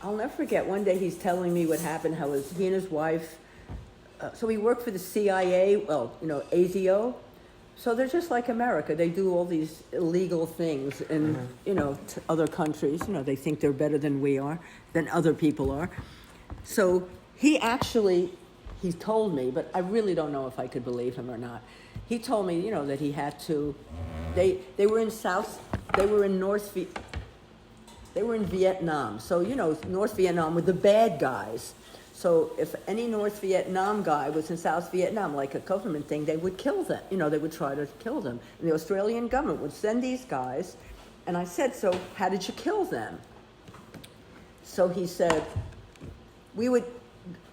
I'll never forget, one day he's telling me what happened, how he and his wife, so he worked for the CIA, well, ASIO. So they're just like America. They do all these illegal things in, other countries. They think they're better than we are, than other people are. So he told me, but I really don't know if I could believe him or not. He told me, that he had to, they were in Vietnam. So, North Vietnam were the bad guys. So if any North Vietnam guy was in South Vietnam, like a government thing, they would kill them. They would try to kill them. And the Australian government would send these guys. And I said, so how did you kill them? So he said, we would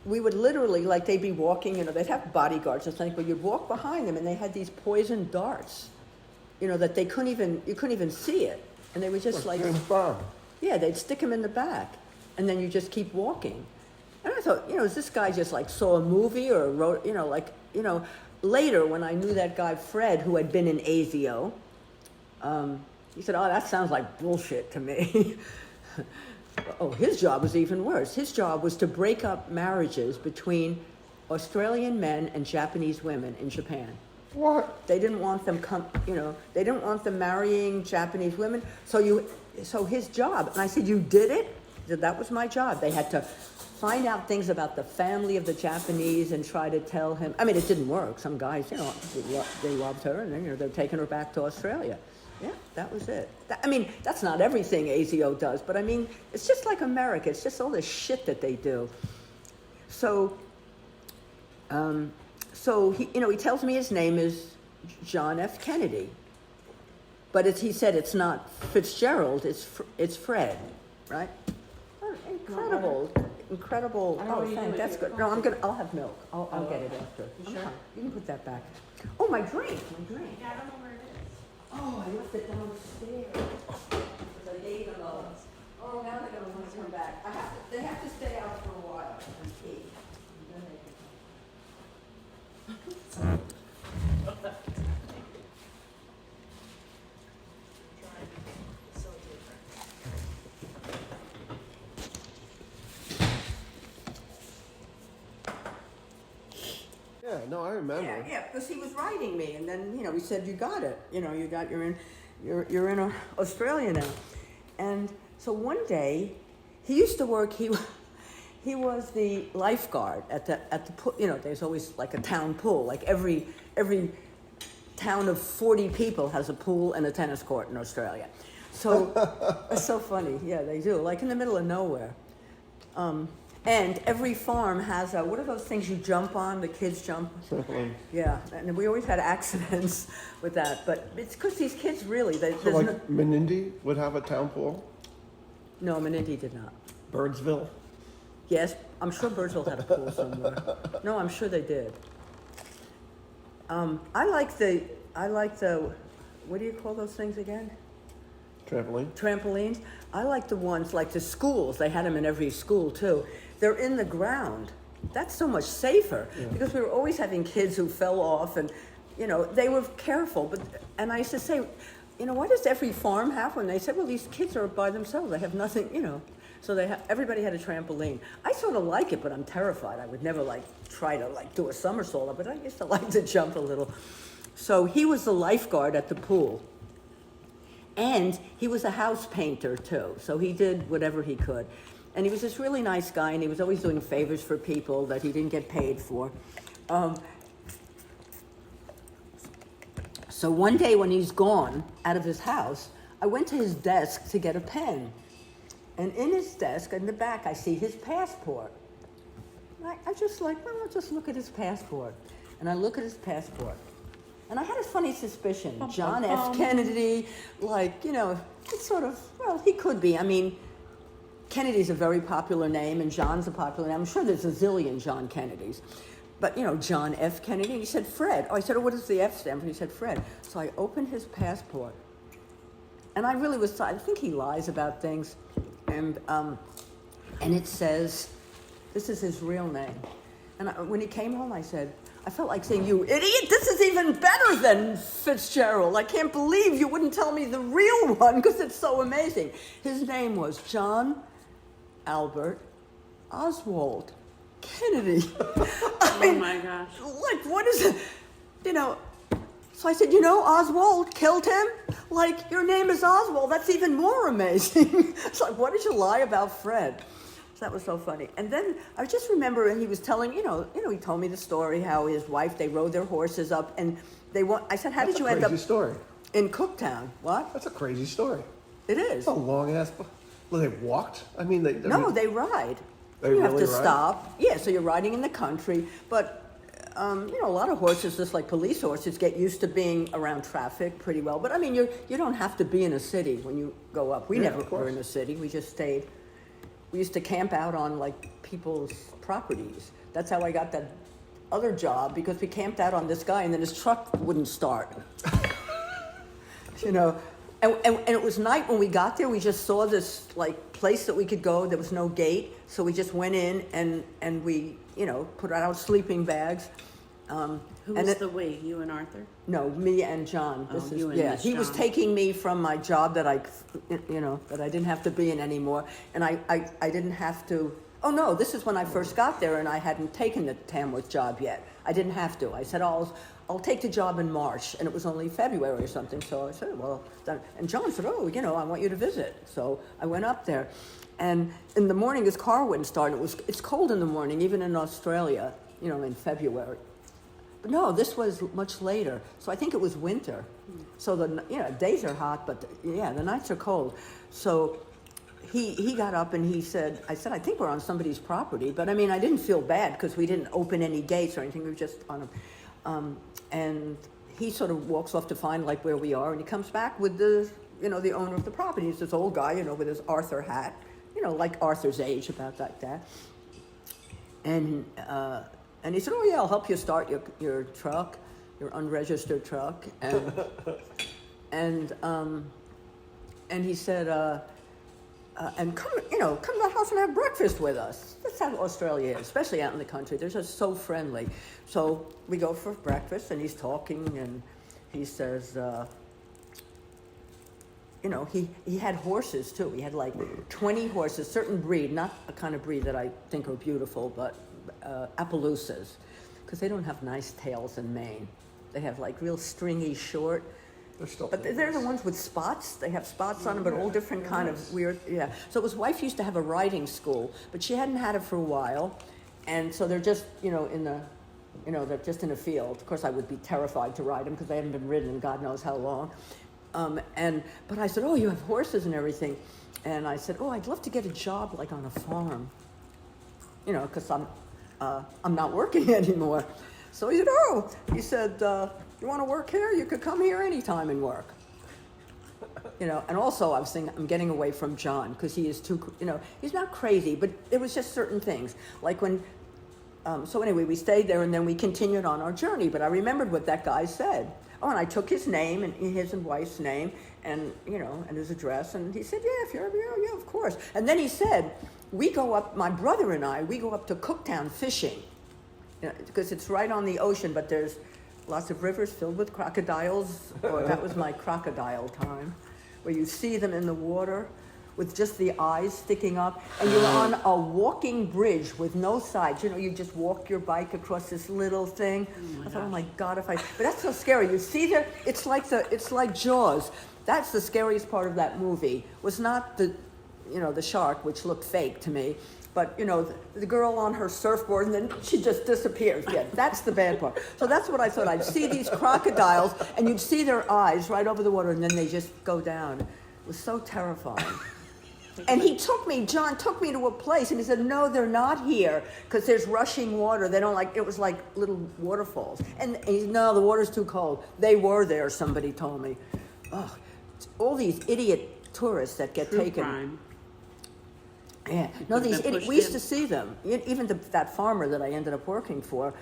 literally, like they'd be walking, they'd have bodyguards or something, but you'd walk behind them and they had these poison darts, that you couldn't even see it. And they were just like yeah, they'd stick them in the back. And then you just keep walking. And I thought, is this guy just like saw a movie or wrote, later when I knew that guy, Fred, who had been in ASIO, he said, oh, that sounds like bullshit to me. Oh, his job was even worse. His job was to break up marriages between Australian men and Japanese women in Japan. What? They didn't want them they didn't want them marrying Japanese women. So his job, and I said, you did it? He said, that was my job. They had to find out things about the family of the Japanese and try to tell him. I mean, it didn't work. Some guys, they loved her, and then they're taking her back to Australia. Yeah, that was it. That's not everything ASIO does, but it's just like America. It's just all the shit that they do. So he tells me his name is John F. Kennedy, but he said it's not Fitzgerald. It's Fred, right? Oh, incredible. Oh, thanks. That's good. No, I'll have milk. I'll get it after. You sure? You can put that back. Oh, my drink. Yeah, I don't know where it is. Oh, I left it downstairs. Because I gave them oh, now they're going to want to come back. They have to stay out for a while and eat. And then they can come. So different. Yeah, no, I remember. Yeah, because he was writing me, and then he said, "You got it. You're in Australia now." And so one day, he used to work. He was the lifeguard at the pool. There's always like a town pool. Like every town of 40 people has a pool and a tennis court in Australia. So it's so funny. Yeah, they do. Like in the middle of nowhere. And every farm has what are those things you jump on? The kids jump. Trampoline. Yeah, and we always had accidents with that. But it's because these kids really. So like Menindee would have a town pool? No, Menindee did not. Birdsville? Yes, I'm sure Birdsville had a pool somewhere. No, I'm sure they did. I like the. What do you call those things again? Trampoline. Trampolines. I like the ones like the schools. They had them in every school too. They're in the ground. That's so much safer because we were always having kids who fell off, and they were careful. And I used to say, why does every farm have one? They said, well, these kids are by themselves. They have nothing, So everybody had a trampoline. I sort of like it, but I'm terrified. I would never try to do a somersault, but I used to like to jump a little. So he was the lifeguard at the pool. And he was a house painter too, so he did whatever he could. And he was this really nice guy, and he was always doing favors for people that he didn't get paid for. So one day when he's gone out of his house, I went to his desk to get a pen. And in his desk, in the back, I see his passport. I just I'll just look at his passport. And I look at his passport. And I had a funny suspicion. John F. Kennedy, it's sort of, he could be. Kennedy's a very popular name, and John's a popular name. I'm sure there's a zillion John Kennedys. But, John F. Kennedy, and he said, Fred. Oh, I said, what does the F stand for? He said, Fred. So I opened his passport. And I think he lies about things. And it says, this is his real name. And when he came home, I felt like saying, you idiot, this is even better than Fitzgerald. I can't believe you wouldn't tell me the real one because it's so amazing. His name was John Albert Oswald Kennedy. Oh my gosh. Like, what is it? You know, so I said, Oswald killed him? Like, your name is Oswald. That's even more amazing. It's like, what did you lie about Fred? So that was so funny. And then I just remember he was telling, he told me the story how his wife, they rode their horses up and I said, how did you end up Crazy story. in Cooktown? What? That's a crazy story. It is. It's a long ass. Well, they walked. I mean, No, they ride. They You have really to ride? stop. Yeah, so you're riding in the country, but a lot of horses, just like police horses, get used to being around traffic pretty well. But I mean, you don't have to be in a city when you go up. We Yeah, never of course. were in a city. We just stayed. We used to camp out on like people's properties. That's how I got that other job, because we camped out on this guy and then his truck wouldn't start. And it was night when we got there. We just saw this like place that we could go. There was no gate, so we just went in and we put out our sleeping bags. Who and was it- the we? You and Arthur? No, me and John. Oh, you and Miss he was John. taking me from my job that I didn't have to be in anymore, and I didn't have to. Oh no, this is when I first got there, and I hadn't taken the Tamworth job yet. I didn't have to. I said, I'll take the job in March, and it was only February or something. So I said, well, done. And John said, I want you to visit. So I went up there, and in the morning his car wouldn't start. It's cold in the morning, even in Australia, in February. But no, this was much later. So I think it was winter. So the days are hot, but the nights are cold. So he got up and he said, I think we're on somebody's property. But I mean, I didn't feel bad because we didn't open any gates or anything. We were just on a, and he sort of walks off to find like where we are. And he comes back with the owner of the property. He's this old guy, with his Arthur hat, like Arthur's age, about like that. And he said, oh yeah, I'll help you start your truck, your unregistered truck. And he said, and come to the house and have breakfast with us. That's how Australia is, especially out in the country. They're just so friendly. So we go for breakfast, and he's talking, and he says, he had horses too. He had like 20 horses, certain breed, not a kind of breed that I think are beautiful, but Appaloosas, because they don't have nice tails in Maine. They have like real stringy, short. They're still. But they're the ones with spots. They have spots on them, but all different kind of weird. Yeah. So his wife used to have a riding school, but she hadn't had it for a while, and so they're just they're just in a field. Of course, I would be terrified to ride them because they haven't been ridden in God knows how long. But I said, oh, you have horses and everything, and I said, oh, I'd love to get a job like on a farm, because I'm not working anymore. So he said, you want to work here? You could come here anytime and work. And also I was thinking, I'm getting away from John because he is too, he's not crazy, but there was just certain things. Like when, so anyway, we stayed there and then we continued on our journey, but I remembered what that guy said. Oh, and I took his name and his and wife's name and, and his address. And he said, yeah, of course. And then he said, my brother and I, we go up to Cooktown fishing. Because it's right on the ocean, but there's lots of rivers filled with crocodiles, or that was my crocodile time, where you see them in the water with just the eyes sticking up, and you're on a walking bridge with no sides. You just walk your bike across this little thing. I thought, oh my God, but that's so scary. You see it's like Jaws. That's the scariest part of that movie, was not the shark, which looked fake to me, but, the girl on her surfboard, and then she just disappears. Yeah, that's the bad part. So that's what I thought. I'd see these crocodiles, and you'd see their eyes right over the water, and then they just go down. It was so terrifying. And John took me to a place, and he said, no, they're not here, because there's rushing water. They don't it was like little waterfalls. And he said, no, the water's too cold. They were there, somebody told me. Ugh, all these idiot tourists that get True taken. crime. Yeah, no, Could've been pushed we used in. to see them. Even that farmer that I ended up working for,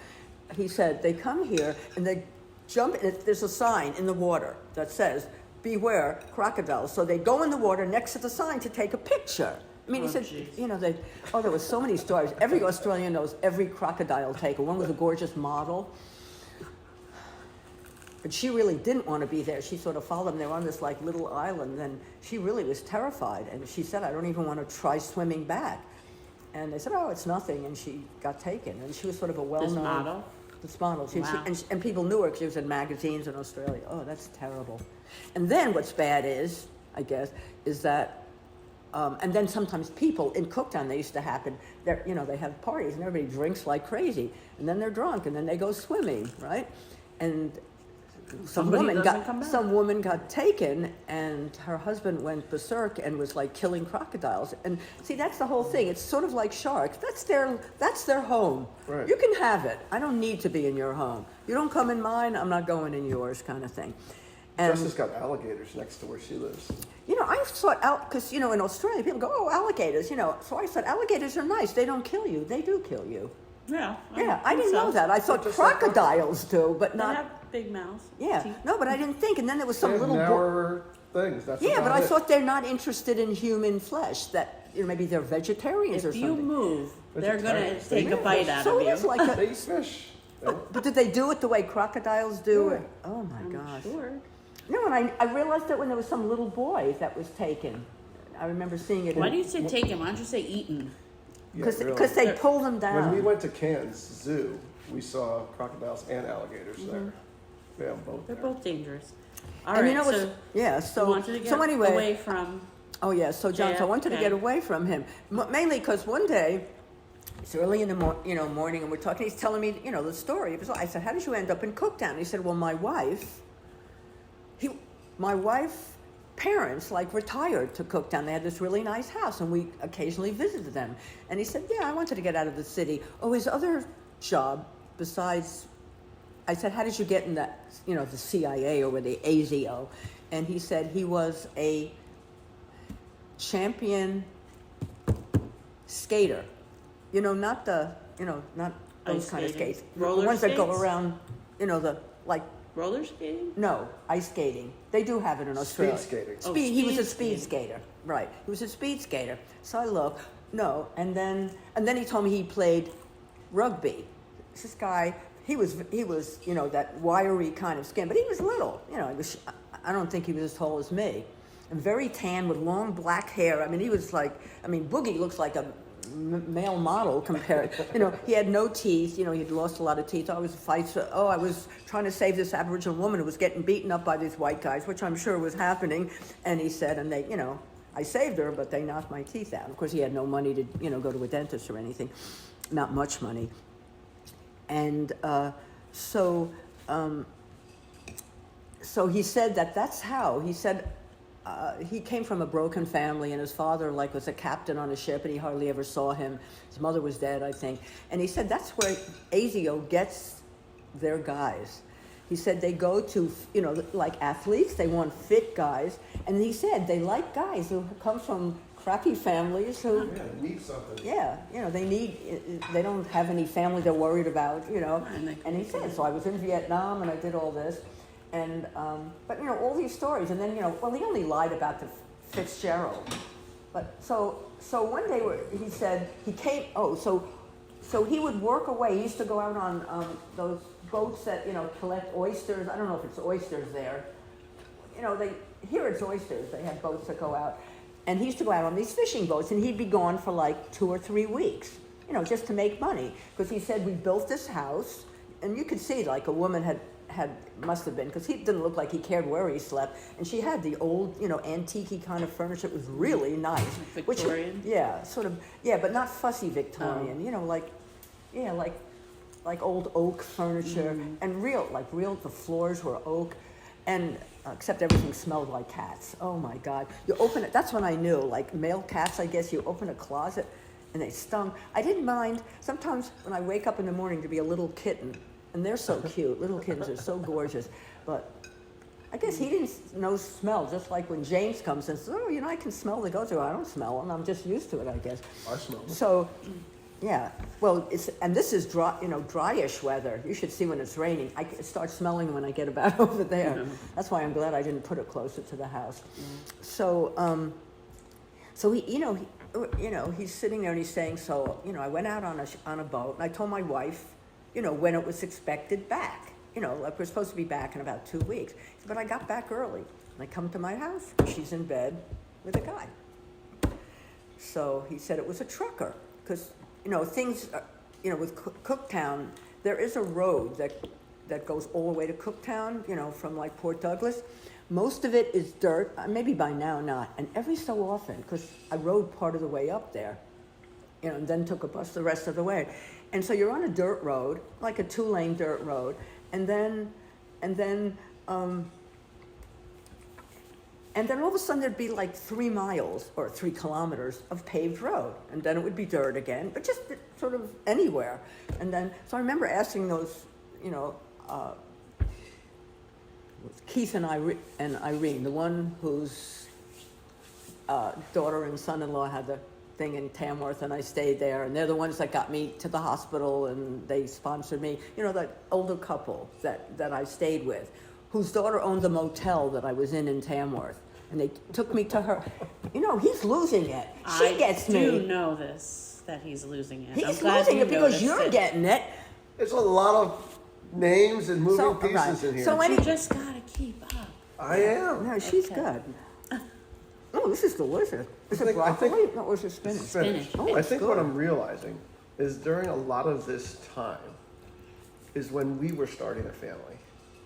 he said, they come here and they jump, there's a sign in the water that says, beware crocodiles. So they go in the water next to the sign to take a picture. I mean, he said, geez. there were so many stories. Every Australian knows every crocodile taker. One was a gorgeous model. But she really didn't want to be there. She sort of followed them. They were on this little island, and she really was terrified. And she said, I don't even want to try swimming back. And they said, oh, it's nothing, and she got taken. And she was sort of a This well-known... model? This model. Wow. And people knew her because she was in magazines in Australia. Oh, that's terrible. And then what's bad is, I guess, is that... and then sometimes people in Cooktown, they used to happen, they have parties and everybody drinks like crazy. And then they're drunk and then they go swimming, right? And Somebody doesn't come back. some woman got taken and her husband went berserk and was like killing crocodiles. And see, that's the whole thing. It's sort of like sharks. That's their home. Right. You can have it. I don't need to be in your home. You don't come in mine, I'm not going in yours, kind of thing. And Jess has got alligators next to where she lives. I thought out because in Australia people go, oh, alligators, So I thought alligators are nice. They don't kill you. They do kill you. Yeah. Yeah, I think didn't so. know that. I thought Just like crocodiles do, but They not. have big mouths. Yeah, Teeth. no, but I didn't think. And then there was They some have little. narrower things. That's Yeah, about but I it. thought they're not interested in human flesh. That maybe they're vegetarians or If you something. move, they're gonna Vegetarians. take a Yeah, bite out so of it is you. like a, They eat fish. but did they do it the way crocodiles do Yeah. it? Oh my I'm gosh. sure. No, and I realized that when there was some little boy that was taken. I remember seeing it. Why do you say taken? Why don't you say eaten? Yeah, Because really. they pull them down. When we went to Cairns Zoo, we saw crocodiles and alligators there. They have both They're there. both dangerous. All and right, what's- so yeah, you so wanted to get so anyway, away from. oh yeah, so John, so I wanted to JFK. get away from him, mainly because one day, it's early in the morning, and we're talking. He's telling me, the story. I said, "How did you end up in Cooktown?" He said, "Well, my wife's parents retired to Cooktown. They had this really nice house, and we occasionally visited them." And he said, "Yeah, I wanted to get out of the city." Oh, his other job besides, I said, "How did you get in that, the CIA or the AZO?" And he said he was a champion skater. Not not those Ice kind of skating. skates. Roller the ones that go skates? around, Roller skating? no, ice skating. They do have it in Australia. Speed skating. Oh, He was a speed speed skater. Right. He was a speed skater. So I looked. No, and then he told me he played rugby. This guy, he was that wiry kind of skin, but he was little. I don't think he was as tall as me. And very tan with long black hair. I mean, he was Boogie looks like a male model compared. He had no teeth. He'd lost a lot of teeth. I was I was trying to save this Aboriginal woman who was getting beaten up by these white guys, which I'm sure was happening. And he said, and they, I saved her, but they knocked my teeth out. Of course, he had no money to, go to a dentist or anything, not much money. And so he said that's how. He said he came from a broken family, and his father was a captain on a ship, and he hardly ever saw him. His mother was dead, I think. And he said that's where ASIO gets their guys. He said they go to, like athletes, they want fit guys. And he said they like guys who come from crappy families who, Yeah, need something. yeah, they don't have any family they're worried about, And he said, so I was in Vietnam and I did all this. And, but, all these stories. And then, he only lied about the Fitzgerald. But so one day he said he came, so he would work away. He used to go out on those boats that, collect oysters. I don't know if it's oysters there. Here it's oysters. They have boats that go out. And he used to go out on these fishing boats, and he'd be gone for 2 or 3 weeks, just to make money. Because he said, we built this house, and you could see, a woman must have been, because he didn't look like he cared where he slept. And she had the old, antique kind of furniture. It was really nice. Victorian? But not fussy Victorian, like old oak furniture, and real, the floors were oak, and except everything smelled like cats. Oh my God. You open it, that's when I knew, male cats, I guess, you open a closet and they stunk. I didn't mind, sometimes when I wake up in the morning to be a little kitten, and they're so cute, little kittens are so gorgeous, but I guess he didn't know smell, just like when James comes and says, oh, I can smell the goats. I don't smell them, I'm just used to it, I guess. I smell them. So, yeah, well, this is dry, dryish weather. You should see when it's raining. I start smelling them when I get about over there. Yeah. That's why I'm glad I didn't put it closer to the house. So he, he's sitting there and he's saying, I went out on a boat and I told my wife, when it was expected back. We're supposed to be back in about 2 weeks. But I got back early. And I come to my house. She's in bed with a guy. So he said it was a trucker. because, you know, things, you know, with Cooktown, there is a road that goes all the way to Cooktown, you know, from like Port Douglas. Most of it is dirt, maybe by now not, and every so often, because I rode part of the way up there, you know, and then took a bus the rest of the way. And so you're on a dirt road, like a 2-lane dirt road, and then all of a sudden there'd be like 3 miles or 3 kilometers of paved road, and then it would be dirt again, but just sort of anywhere. And then, so I remember asking those, you know, Keith and Irene, the one whose daughter and son-in-law had the thing in Tamworth, and I stayed there, and they're the ones that got me to the hospital, and they sponsored me. You know, that older couple that I stayed with, whose daughter owned the motel that I was in Tamworth, and they took me to her. You know, he's losing it. She gets me. I do know this, that he's losing it. He's losing it because you're getting it. There's a lot of names and moving pieces in here. So You just gotta keep up. I am. No, she's Okay. good. Oh, this is delicious. Is it I broccoli? think- No, or is it spinach? Spinach. Oh, I it's think good. what I'm realizing is during a lot of this time is when we were starting a family.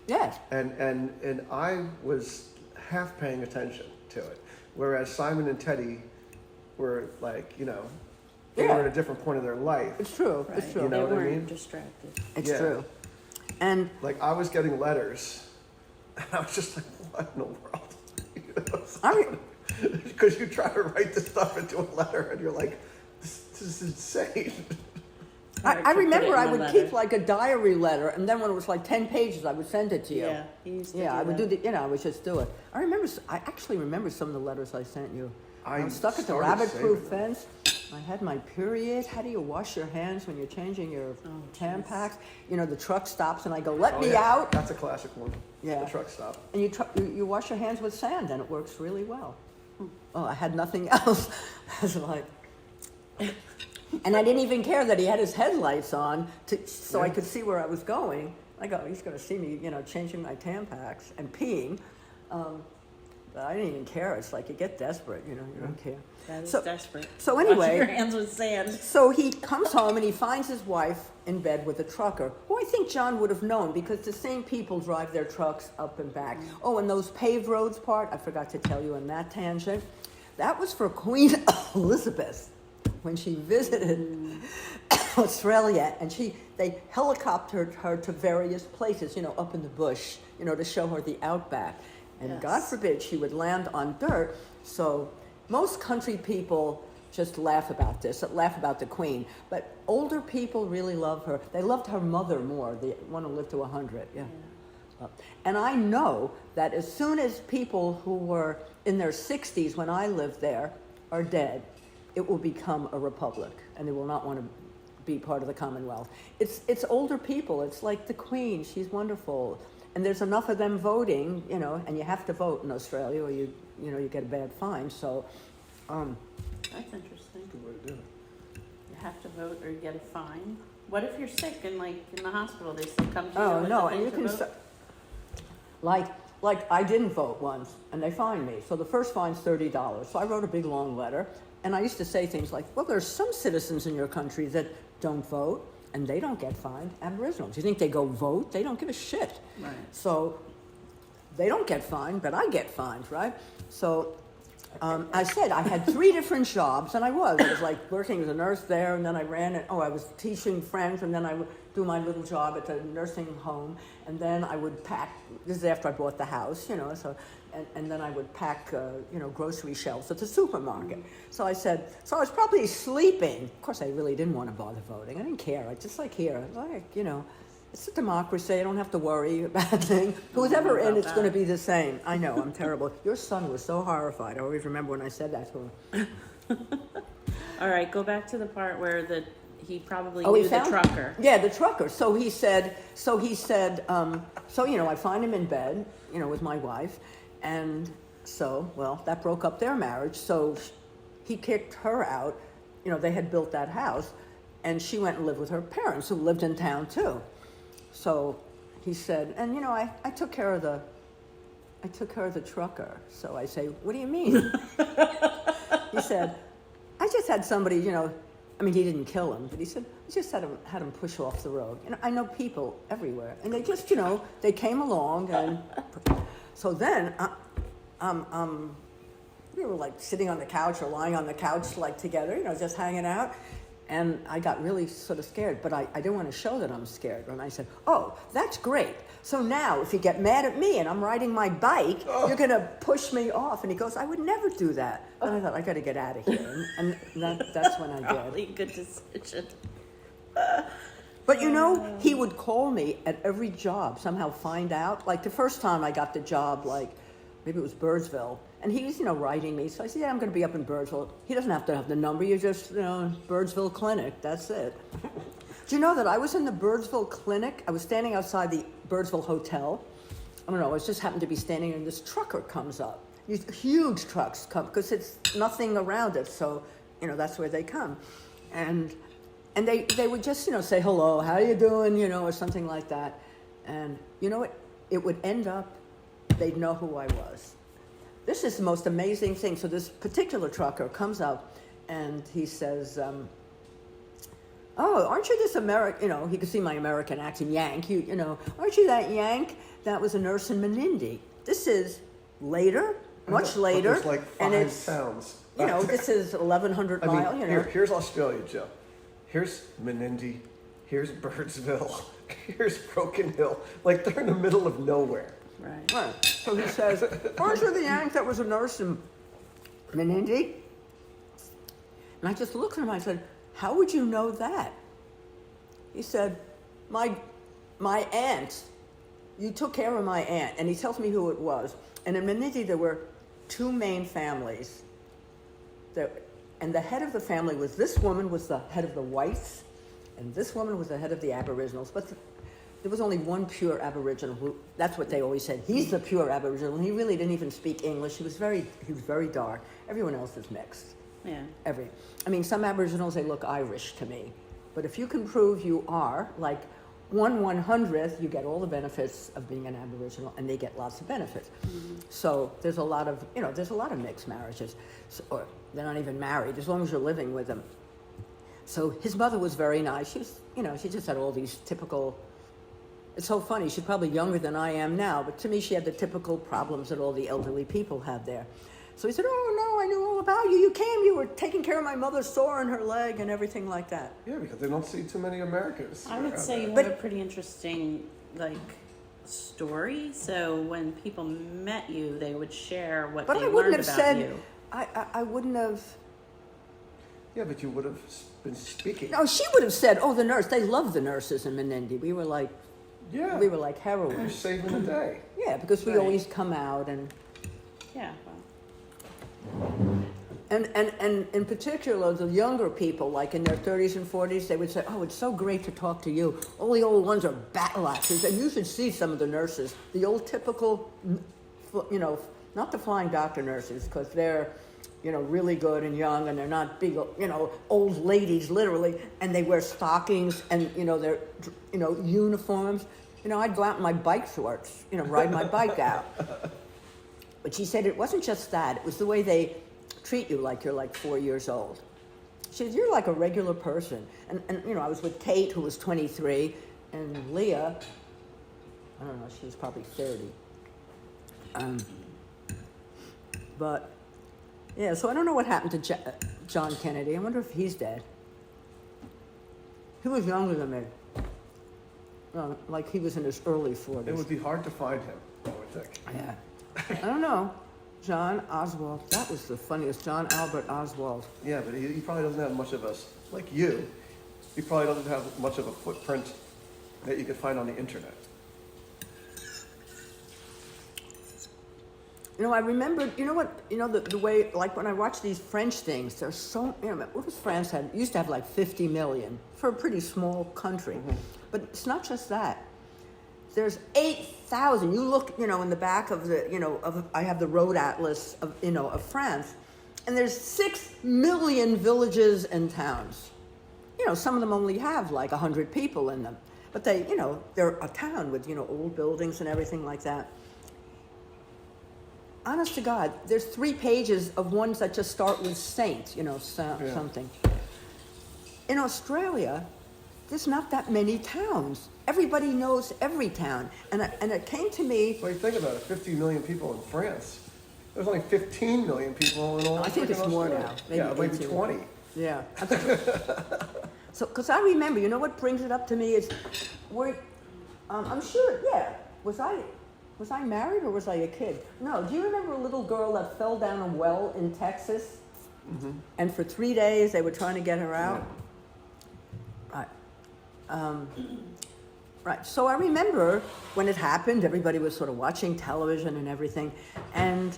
Yes. And I was half paying attention to it. Whereas Simon and Teddy were like, you know, they Yeah. were at a different point of their life. It's true. Right. It's true. You know They what I weren't mean? distracted. It's Yeah. true. And Like I was getting letters, and I was just like, what in the world? I mean, Because you try to write this stuff into a letter, and you're like, this is insane. Hard I to put remember it I in a would letter. keep like a diary letter, and then when it was like 10 pages, I would send it to you. Yeah, he used to Yeah, do I would that. do the, you know, I would just do it. I actually remember some of the letters I sent you. I I was stuck at the started rabbit-proof saving them. fence. I had my period. How do you wash your hands when you're changing your Tampax? You know, the truck stops, and I go, let Oh, me yeah. out. That's a classic one. Yeah. The truck stop. And you wash your hands with sand, and it works really well. Oh, I had nothing else. I was like, and I didn't even care that he had his headlights on so I could see where I was going. I go, he's going to see me, you know, changing my Tampax and peeing. But I didn't even care. It's like you get desperate, you know, you don't care. That is So- desperate. so Washing anyway- your hands with sand. So he comes home and he finds his wife in bed with a trucker, who I think John would have known because the same people drive their trucks up and back. Oh, and those paved roads part, I forgot to tell you on that tangent, that was for Queen Elizabeth when she visited Australia, and they helicoptered her to various places, you know, up in the bush, you know, to show her the outback. And Yes. God forbid she would land on dirt. So most country people just laugh about this, laugh about the Queen. But older people really love her. They loved her mother more, the one who lived to 100. Yeah. And I know that as soon as people who were in their 60s when I lived there are dead, it will become a republic, and they will not want to be part of the Commonwealth. It's older people. It's like the Queen. She's wonderful. And there's enough of them voting, you know, and you have to vote in Australia or you get a bad fine. So, That's interesting. Good way to do it. You have to vote or you get a fine. What if you're sick and like in the hospital, they still come to you oh with no, the and thing you to can vote? like I didn't vote once, and they fined me. So the first fine's $30. So I wrote a big long letter, and I used to say things like, "Well, there's some citizens in your country that don't vote, and they don't get fined. Aboriginals, you think they go vote? They don't give a shit. Right. So they don't get fined, but I get fined, right? So I said I had 3 different jobs, and I was like working as a nurse there, and then I I was teaching French, and then I would do my little job at the nursing home, and then I would pack, this is after I bought the house, you know, so, and then I would pack, grocery shelves at the supermarket. So I said, so I was probably sleeping. Of course, I really didn't want to bother voting. I didn't care. I just like here, it's a democracy. I don't have to worry about things. Who's ever in, it's going to be the same. I know, I'm terrible. Your son was so horrified. I always remember when I said that to him. All right, go back to the part where he probably He knew the found- trucker. Yeah, the trucker. So he said, I find him in bed, with my wife. And so, well, that broke up their marriage. So he kicked her out. They had built that house. And she went and lived with her parents, who lived in town too. So he said, and I took care of the trucker. So I say, what do you mean? He said, I just had somebody, I mean, he didn't kill him, but he said, he just had him push off the road. And I know people everywhere, and they just, they came along, and so then, we were like sitting on the couch or lying on the couch like together, just hanging out. And I got really sort of scared, but I didn't want to show that I'm scared. And I said, oh, that's great. So now if you get mad at me and I'm riding my bike, you're going to push me off. And he goes, I would never do that. And I thought, I got to get out of here. And that's when I did. Probably a good decision. But he would call me at every job, somehow find out. Like the first time I got the job, like maybe it was Birdsville. And he was, writing me. So I said, yeah, I'm going to be up in Birdsville. He doesn't have to have the number. You just, Birdsville Clinic. That's it. Do you know that I was in the Birdsville Clinic? I was standing outside the Birdsville Hotel. I don't know. I was just happened to be standing and this trucker comes up. These huge trucks come because it's nothing around it. So, that's where they come. And they would just, say, hello, how you doing, or something like that. And you know what? It would end up, they'd know who I was. This is the most amazing thing. So this particular trucker comes up and he says, oh, aren't you this American, he could see my American accent, Yank, aren't you that Yank that was a nurse in Menindee? This is later, much later. There's like 5 towns. This is 1,100 miles, Here's Australia, Joe. Here's Menindee. Here's Birdsville. Here's Broken Hill. Like they're in the middle of nowhere. Right. So he says, aren't you the Yank that was a nurse in Menindee? And I just looked at him, I said, how would you know that? He said, my aunt, you took care of my aunt. And he tells me who it was. And in Menindee, there were 2 main families. And the head of the family was, this woman was the head of the whites, and this woman was the head of the Aboriginals. But there was only one pure Aboriginal who, that's what they always said. He's the pure Aboriginal. He really didn't even speak English. He was very dark. Everyone else is mixed. Yeah. Some Aboriginals, they look Irish to me. But if you can prove you are, like 1/100th, you get all the benefits of being an Aboriginal, and they get lots of benefits. Mm-hmm. So there's a lot of, there's a lot of mixed marriages. Or they're not even married, as long as you're living with them. So his mother was very nice. She was, she just had all these typical, it's so funny, she's probably younger than I am now, but to me she had the typical problems that all the elderly people have there. So he said, oh no, I knew all about you. You came, you were taking care of my mother's sore in her leg and everything like that. Yeah, because they don't see too many Americans. I would say you have a pretty interesting, story. So when people met you, they would share what they learned about you. I wouldn't have. Yeah, but you would have been speaking. No, she would have said, oh, the nurse. They love the nurses in Menindee. We were like heroines. You're saving the day. Yeah, because we always come out and. Yeah. And in particular, the younger people, like in their 30s and 40s, they would say, oh, it's so great to talk to you. All the old ones are battle axes. And you should see some of the nurses, the old typical, not the flying doctor nurses, because they're, really good and young, and they're not big, old ladies, literally, and they wear stockings and, their, uniforms. I'd go out in my bike shorts, ride my bike out. But she said it wasn't just that. It was the way they treat you like you're like 4 years old. She said, you're like a regular person. And I was with Kate, who was 23, and Leah, I don't know, she was probably 30. But, yeah, so I don't know what happened to John Kennedy. I wonder if he's dead. He was younger than me. Like he was in his early 40s. It would be hard to find him, I would think. Yeah. I don't know. John Oswald. That was the funniest. John Albert Oswald. Yeah, but he probably doesn't have much of like you, he probably doesn't have much of a footprint that you could find on the internet. I remember, the way, like when I watch these French things, there's so, what was France had? Used to have like 50 million for a pretty small country. Mm-hmm. But it's not just that. There's 8,000. You look, in the back of the, I have the road atlas of France, and there's 6 million villages and towns. Some of them only have like 100 people in them, but they, they're a town with, old buildings and everything like that. Honest to God, there's 3 pages of ones that just start with Saint, something. in Australia, there's not that many towns. Everybody knows every town. And it came to me, Well, you think about it, 50 million people in France. There's only 15 million people in all I think freaking it's more Australia. now, maybe Yeah, maybe 18. 20. yeah. So, because I remember, you know what brings it up to me is, I'm sure, yeah, was I married or was I a kid? No, do you remember a little girl that fell down a well in Texas? Mm-hmm. And for 3 days they were trying to get her out? Right. Right, so I remember when it happened, everybody was sort of watching television and everything, and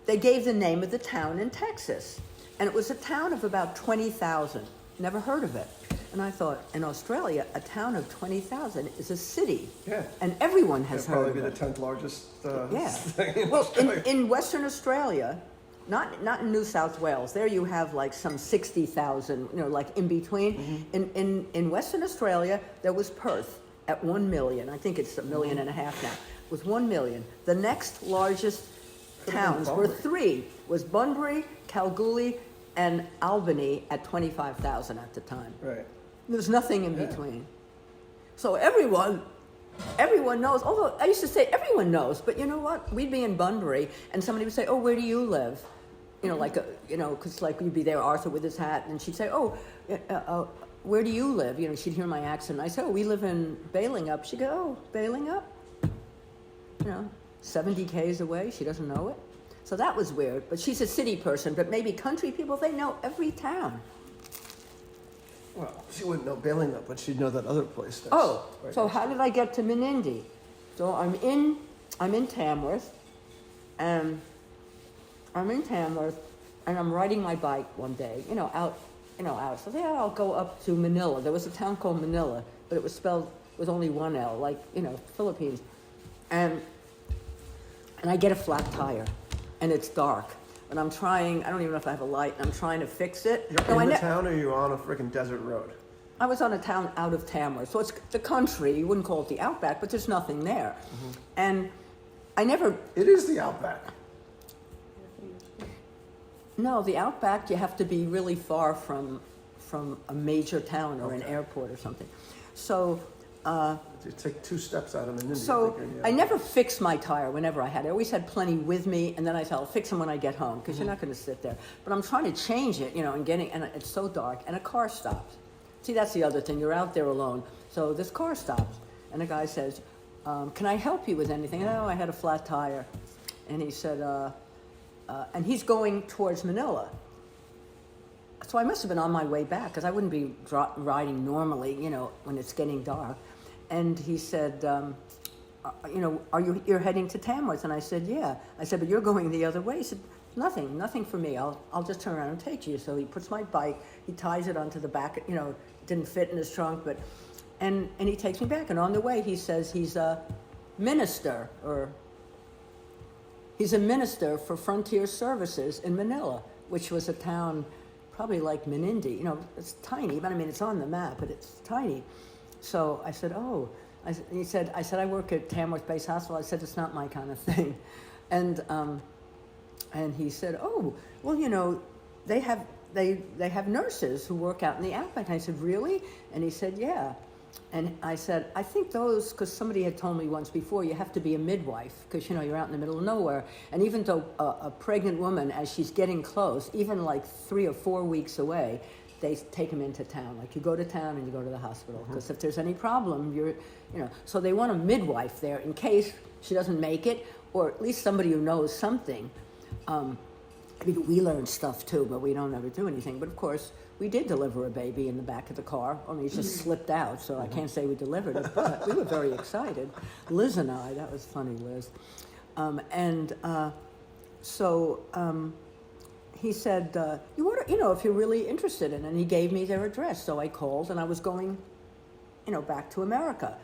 they gave the name of the town in Texas. And it was a town of about 20,000. Never heard of it. And I thought, in Australia, a town of 20,000 is a city. Yeah. And everyone has That'd heard probably of be the it. 10th largest Yeah. thing in Well, Australia. in Western Australia, not in New South Wales, there you have like some 60,000, you know, like in between. In Western Australia, there was Perth at 1 million. I think it's 1.5 million now. It was 1 million. The next largest Could've been towns were Bunbury. 3, was Bunbury, Kalgoorlie, and Albany at 25,000 at the time. Right. There's nothing in Yeah. between. So everyone knows, although I used to say everyone knows, but you know what? We'd be in Bunbury and somebody would say, oh, where do you live? You know, like, because like we'd be there, Arthur with his hat, and she'd say, oh, where do you live? You know, she'd hear my accent. I said, oh, we live in Balingup. She'd go, oh, Balingup? You know, 70 Ks away. She doesn't know it. So that was weird. But she's a city person, but maybe country people, they know every town. Well, she wouldn't know Balingup, but she'd know that other place does. Oh, Right. so how did I get to Menindee? So I'm in Tamworth, and I'm riding my bike one day, out. So yeah, I'll go up to Manila. There was a town called Manila, but it was spelled with only one L, like, Philippines. And I get a flat tire, and it's dark. And I'm trying, I don't even know if I have a light, and I'm trying to fix it. You're No, in I the town, or you're on a freaking desert road? I was on a town out of Tamworth, so it's the country. You wouldn't call it the outback, but there's nothing there. And I never, It is the outback. no, the outback, you have to be really far from a major town or an Okay. airport or something. So, You take 2 steps out of Menindee. so think you're in the I outback. never fixed my tire whenever I had it. I always had plenty with me, and then I said, I'll fix them when I get home, because you're not going to sit there. But I'm trying to change it, and it's so dark, and a car stops. See, that's the other thing. You're out there alone. So this car stops, and the guy says, can I help you with anything? No, I had a flat tire. And he said, and he's going towards Manila. So I must have been on my way back, because I wouldn't be riding normally, when it's getting dark. And he said, you're heading to Tamworth? And I said, yeah. I said, but you're going the other way. He said, nothing for me. I'll just turn around and take you. So he puts my bike, he ties it onto the back, it didn't fit in his trunk, but, and he takes me back. And on the way, he says he's a minister, for Frontier Services in Manila, which was a town probably like Menindee. It's tiny, but I mean, it's on the map, but it's tiny. So I said, oh, I said, I work at Tamworth Base Hospital. I said, it's not my kind of thing. And he said, oh, well, they have nurses who work out in the outback. And I said, really? And he said, yeah. And I said, I think those, because somebody had told me once before, you have to be a midwife, because, you're out in the middle of nowhere. And even though a pregnant woman, as she's getting close, even like 3 or 4 weeks away, they take them into town. Like, you go to town and you go to the hospital, because if there's any problem, so they want a midwife there in case she doesn't make it, or at least somebody who knows something. We learned stuff too, but we don't ever do anything. But of course, we did deliver a baby in the back of the car, only it just slipped out, so I can't say we delivered it, but we were very excited. Liz and I, that was funny, Liz. He said, you want to, if you're really interested in it, and he gave me their address. So I called, and I was going, back to America,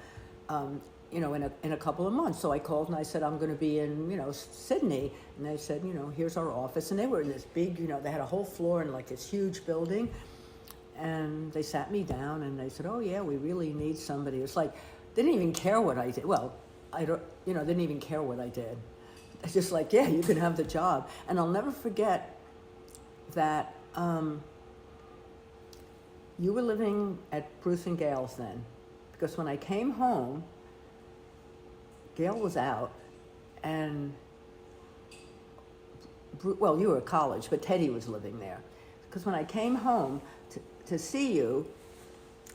in a couple of months. So I called and I said, I'm going to be in, Sydney. And they said, here's our office. And they were in this big, they had a whole floor in like this huge building. And they sat me down and they said, oh yeah, we really need somebody. It's like, they didn't even care what I did. Well, didn't even care what I did. It's just like, yeah, you can have the job. And I'll never forget that You were living at Bruce and Gail's then, because when I came home, Gail was out, and well, you were at college, but Teddy was living there. Because when I came home to see you,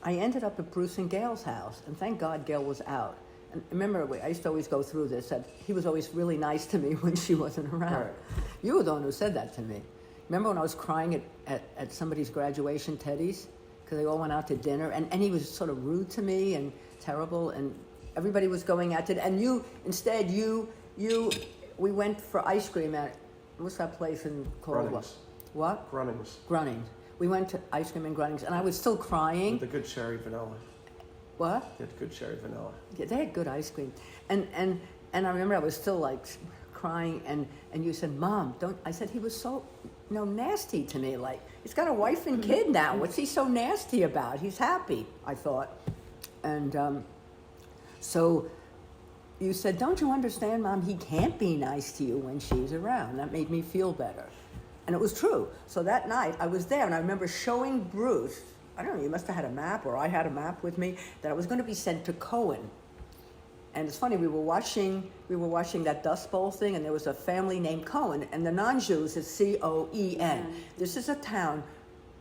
I ended up at Bruce and Gail's house, and thank God Gail was out. And remember, I used to always go through this, that he was always really nice to me when she wasn't around. Right. You were the one who said that to me. Remember when I was crying at somebody's graduation, Teddy's? Because they all went out to dinner, and he was sort of rude to me and terrible, and everybody was going out to, and you, instead, we went for ice cream at, what's that place in Caldwell? Grunnings. What? Grunnings. Grunnings. We went to ice cream in Grunnings, and I was still crying. With the good cherry vanilla. What? They had good cherry vanilla. Yeah, they had good ice cream. And I remember I was still like crying, and you said, Mom, don't, I said, he was so, nasty to me. Like, he's got a wife and kid now. What's he so nasty about? He's happy, I thought. And so you said, don't you understand, Mom, he can't be nice to you when she's around. That made me feel better. And it was true. So that night I was there, and I remember showing Bruce, I don't know, you must have had a map, or I had a map with me, that I was going to be sent to Cohen. And it's funny, we were watching that Dust Bowl thing, and there was a family named Cohen, and the non-Jews is C-O-E-N. This is a town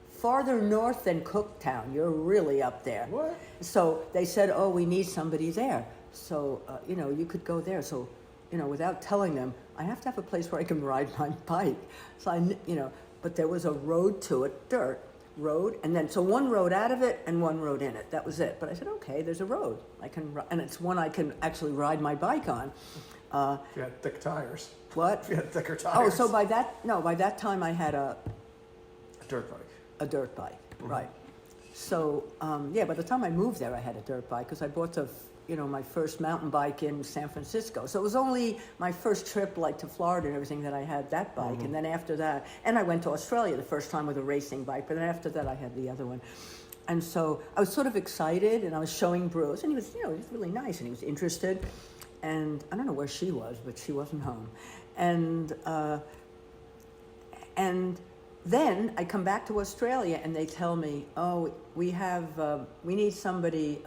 farther north than Cooktown. You're really up there. What? So they said, oh, we need somebody there. So, you could go there. So, without telling them, I have to have a place where I can ride my bike. So but there was a road to it, dirt road, and then so one road out of it and one road in it. That was it. But I said, okay, there's a road I can, and it's one I can actually ride my bike on. If you had thick tires. What? If you had thicker tires. Oh, so by that time I had a dirt bike. dirt bike, Mm-hmm. right? So by the time I moved there, I had a dirt bike because I bought my first mountain bike in San Francisco. So it was only my first trip, like to Florida and everything, that I had that bike. Mm-hmm. And then after that, and I went to Australia the first time with a racing bike, but then after that I had the other one. And so I was sort of excited, and I was showing Bruce, and he was, he was really nice, and he was interested. And I don't know where she was, but she wasn't home. And then I come back to Australia, and they tell me, oh, we need somebody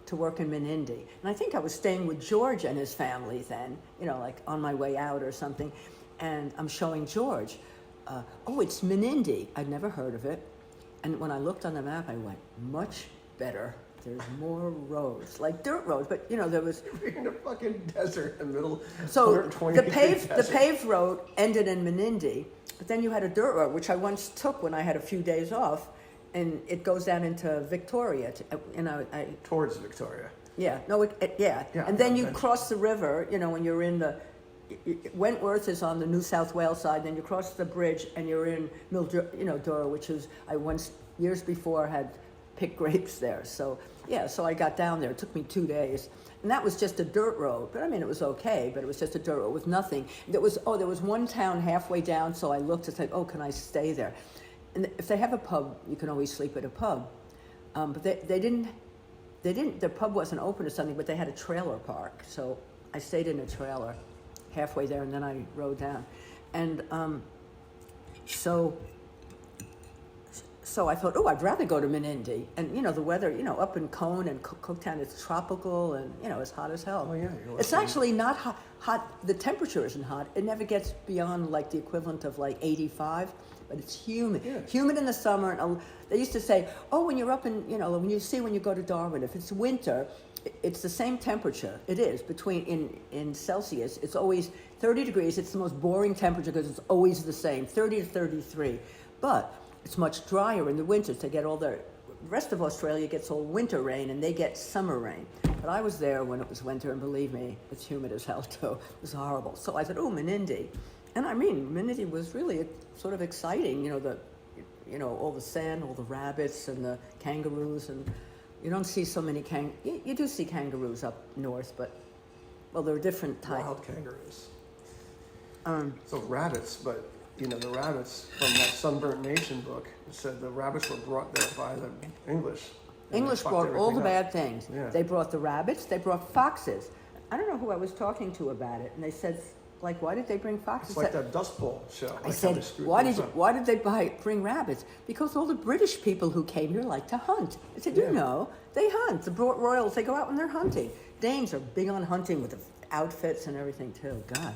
to work in Menindee. And I think I was staying with George and his family then, like on my way out or something. And I'm showing George, oh, it's Menindee. I'd never heard of it. And when I looked on the map, I went, much better. There's more roads, like dirt roads, but there was. You're in a fucking desert in the middle. So 120 the degree desert. paved road ended in Menindee, but then you had a dirt road, which I once took when I had a few days off, and it goes down into Victoria, Towards Victoria. Yeah, no, yeah. Yeah, And then you eventually. cross the river, when you're in Wentworth is on the New South Wales side, then you cross the bridge and you're in Mildura, which is, I once, years before, had picked grapes there. So, so I got down there. It took me 2 days. And that was just a dirt road. But I mean, it was okay, but it was just a dirt road with nothing. There was one town halfway down, so I looked and said, oh, can I stay there? And if they have a pub, you can always sleep at a pub. But they didn't, their pub wasn't open or something, but they had a trailer park. So I stayed in a trailer halfway there, and then I rode down. And so I thought, oh, I'd rather go to Menindee. And, the weather, up in Cone and Cooktown, it's tropical and, it's hot as hell. Oh, yeah. It's actually not hot. The temperature isn't hot. It never gets beyond, like, the equivalent of, like, 85. But it's humid. Yeah. Humid in the summer. And they used to say, oh, when you're up in, when you go to Darwin, if it's winter, it's the same temperature. It is. In Celsius, it's always 30 degrees. It's the most boring temperature because it's always the same, 30 to 33. But it's much drier in the winters. They get the rest of Australia gets all winter rain, and they get summer rain. But I was there when it was winter, and believe me, it's humid as hell too. It was horrible. So I said, oh, Menindee. And I mean, Menindee was really sort of exciting, all the sand, all the rabbits and the kangaroos, and you don't see so many you do see kangaroos up north, but, well, there are different types. Wild kangaroos. So rabbits, but, the rabbits from that Sunburnt Nation book said the rabbits were brought there by the English. English brought all the bad things. Yeah. They brought the rabbits, they brought foxes. I don't know who I was talking to about it, and they said like, why did they bring foxes? It's like that Dust Bowl show. I like how said, they screwed why things did up. they bring rabbits? Because all the British people who came here like to hunt. I said, Yeah. you know, they hunt. The royals, they go out when they're hunting. Danes are big on hunting with the outfits and everything too. God,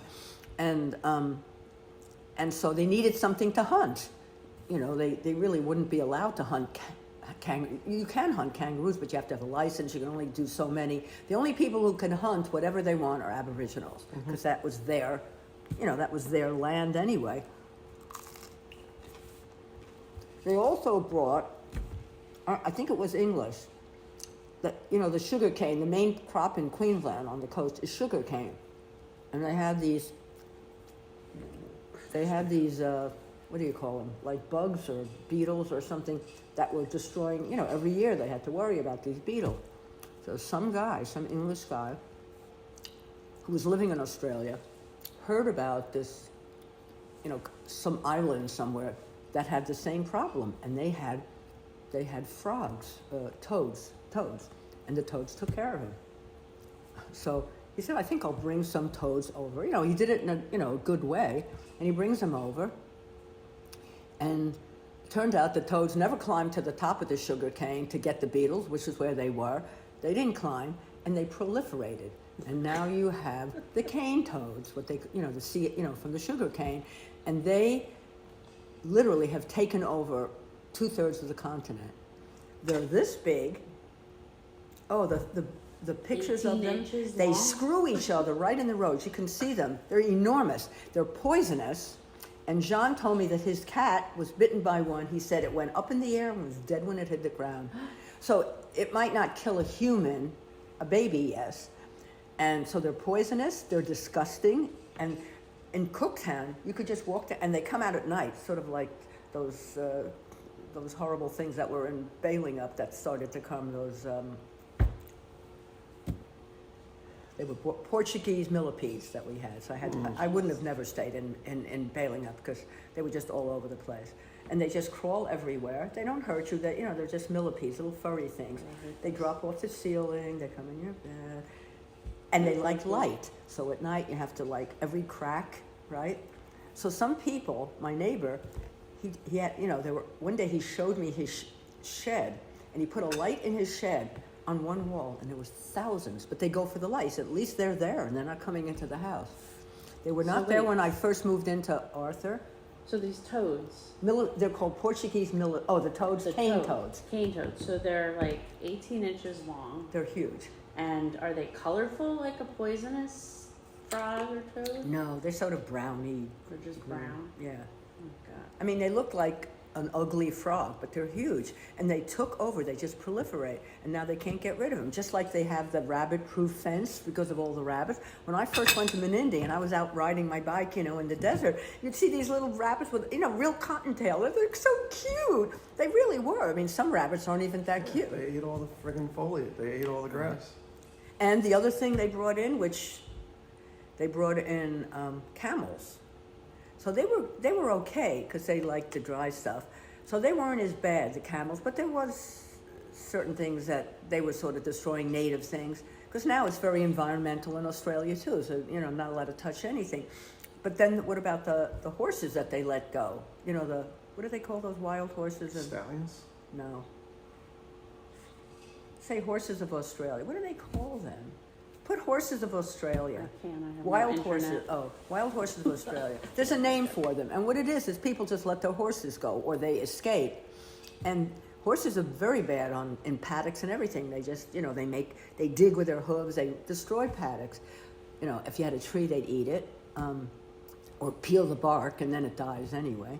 and so they needed something to hunt. You know, they really wouldn't be allowed to hunt. You can hunt kangaroos, but you have to have a license. You can only do so many. The only people who can hunt whatever they want are Aboriginals, because that was their, that was their land anyway. They also brought, I think it was English, that the sugar cane. The main crop in Queensland on the coast is sugar cane, and they had these. What do you call them? Like bugs or beetles or something that were destroying, every year they had to worry about these beetles. So some English guy who was living in Australia heard about this, some island somewhere that had the same problem, and they had frogs, toads, and the toads took care of him. So he said, I think I'll bring some toads over. He did it in a good way, and he brings them over. And it turned out the toads never climbed to the top of the sugar cane to get the beetles, which is where they were. They didn't climb, and they proliferated. And now you have the cane toads, what they, from the sugar cane, and they literally have taken over 2/3 of the continent. They're this big. Oh, the pictures of 18 them, inches they long? screw each other right in the roads. You can see them. They're enormous. They're poisonous. And Jean told me that his cat was bitten by one. He said it went up in the air and was dead when it hit the ground. So it might not kill a human, a baby, yes. And so they're poisonous, they're disgusting. And in Cooktown, you could just walk down, and they come out at night, sort of like those horrible things that were in Bailing Up that started to come, they were Portuguese millipedes that we had. So I wouldn't have never stayed in Bailing Up because they were just all over the place. And they just crawl everywhere. They don't hurt you. They're just millipedes, little furry things. They drop off the ceiling. They come in your bed. And they like light. So at night you have to like every crack, right? So some people, my neighbor, he had, one day he showed me his shed, and he put a light in his shed on one wall, and there was thousands, but they go for the lights. At least they're there, and they're not coming into the house. They were not there when I first moved into Arthur. So these toads. They're called Portuguese the toads, cane toads. Cane toads. So they're like 18 inches long. They're huge. And are they colorful like a poisonous frog or toad? No, they're sort of browny. They're just brown? Yeah. Oh, God. I mean, they look like an ugly frog, but they're huge. And they took over, they just proliferate. And now they can't get rid of them. Just like they have the rabbit-proof fence because of all the rabbits. When I first went to Menindee and I was out riding my bike, in the desert, you'd see these little rabbits with, real cottontail. They're so cute. They really were. I mean, some rabbits aren't even that cute. They ate all the friggin' foliage. They ate all the grass. And the other thing they brought in, camels. So they were okay because they liked the dry stuff. So they weren't as bad, the camels, but there was certain things that they were sort of destroying native things. Because now it's very environmental in Australia too, so not allowed to touch anything. But then what about the horses that they let go? What do they call those wild horses? Stallions? No. Say horses of Australia. What do they call them? Put horses of Australia. I can't, I have Wild no horses. internet. Oh, wild horses of Australia. There's a name for them, and what it is people just let their horses go, or they escape. And horses are very bad in paddocks and everything. They just, they dig with their hooves. They destroy paddocks. If you had a tree, they'd eat it, or peel the bark, and then it dies anyway.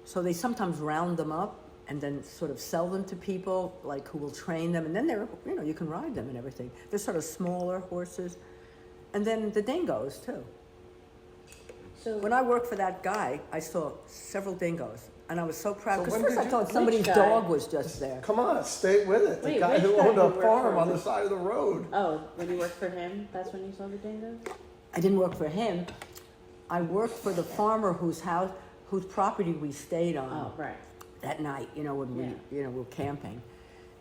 So they sometimes round them up and then sort of sell them to people, like who will train them, and then they're, you can ride them and everything. They're sort of smaller horses. And then the dingoes too. So When I worked for that guy, I saw several dingoes, and I was so proud, So because when first did I you- thought somebody's Which guy? dog was just there. Come on, stay with it. The Wait, guy which who guy owned you a work farm for? on the side of the road. Oh, when you worked for him, that's when you saw the dingoes? I didn't work for him. I worked for the farmer whose property we stayed on. Oh, right. That night, when we, Yeah. we were camping.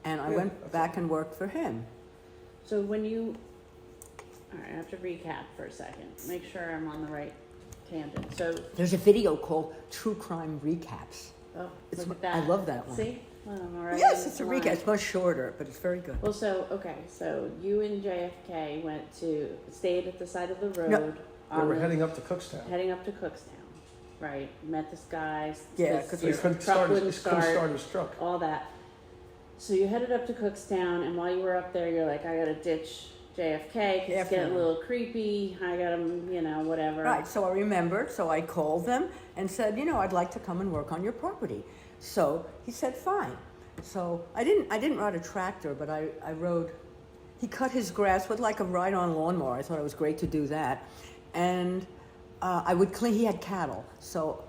And I Yeah, went back and worked for him. So when you, All right, I have to recap for a second. Make sure I'm on the right tangent. So, There's a video called True Crime Recaps. oh, It's- look at that. I love that one. See? Well, I'm already Yes, in it's a line. recap. It's much shorter, but it's very good. Well, so, okay, so you and JFK stayed at the side of the road. No. We were heading up to Cookstown. Heading up to Cookstown, right? Met this guy. Yeah, this- 'cause So he your couldn't truck start, wouldn't his, couldn't start his truck. all that. So you headed up to Cookstown, and while you were up there, you're like, I gotta ditch JFK, 'cause it's getting a little creepy. I got him, whatever. Right, so I remembered, so I called them and said, I'd like to come and work on your property. So he said, fine. So I didn't ride a tractor, but I rode, he cut his grass with like a ride-on lawnmower. I thought it was great to do that. And I would clean, he had cattle. So,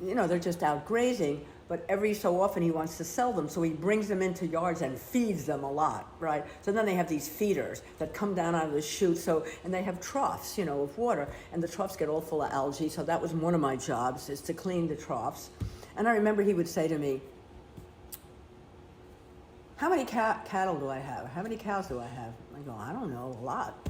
they're just out grazing, but every so often he wants to sell them. So he brings them into yards and feeds them a lot, right? So then they have these feeders that come down out of the chute. And they have troughs, of water. And the troughs get all full of algae. So that was one of my jobs, is to clean the troughs. And I remember he would say to me, how many cattle do I have? How many cows do I have? I go, I don't know, a lot.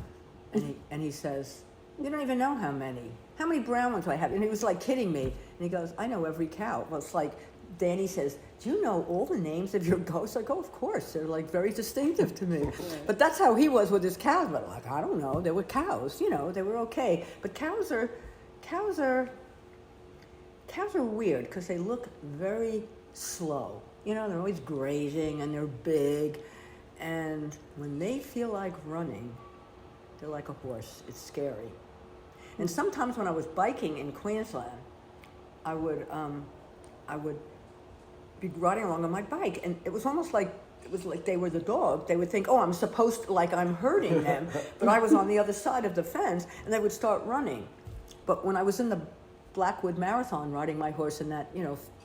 And he says, you don't even know how many. How many brown ones do I have? And he was like kidding me. And he goes, I know every cow. Well, it's like, Danny says, do you know all the names of your goats? I go, of course. They're like very distinctive to me. But that's how he was with his cows. But like, I don't know. They were cows, they were okay. But cows are weird because they look very slow. They're always grazing and they're big. And when they feel like running, they're like a horse. It's scary. And sometimes when I was biking in Queensland, I would be riding along on my bike, and it was almost like they were the dog. They would think, oh, I'm supposed to, like I'm herding them, but I was on the other side of the fence, and they would start running. But when I was in the Blackwood Marathon riding my horse in that,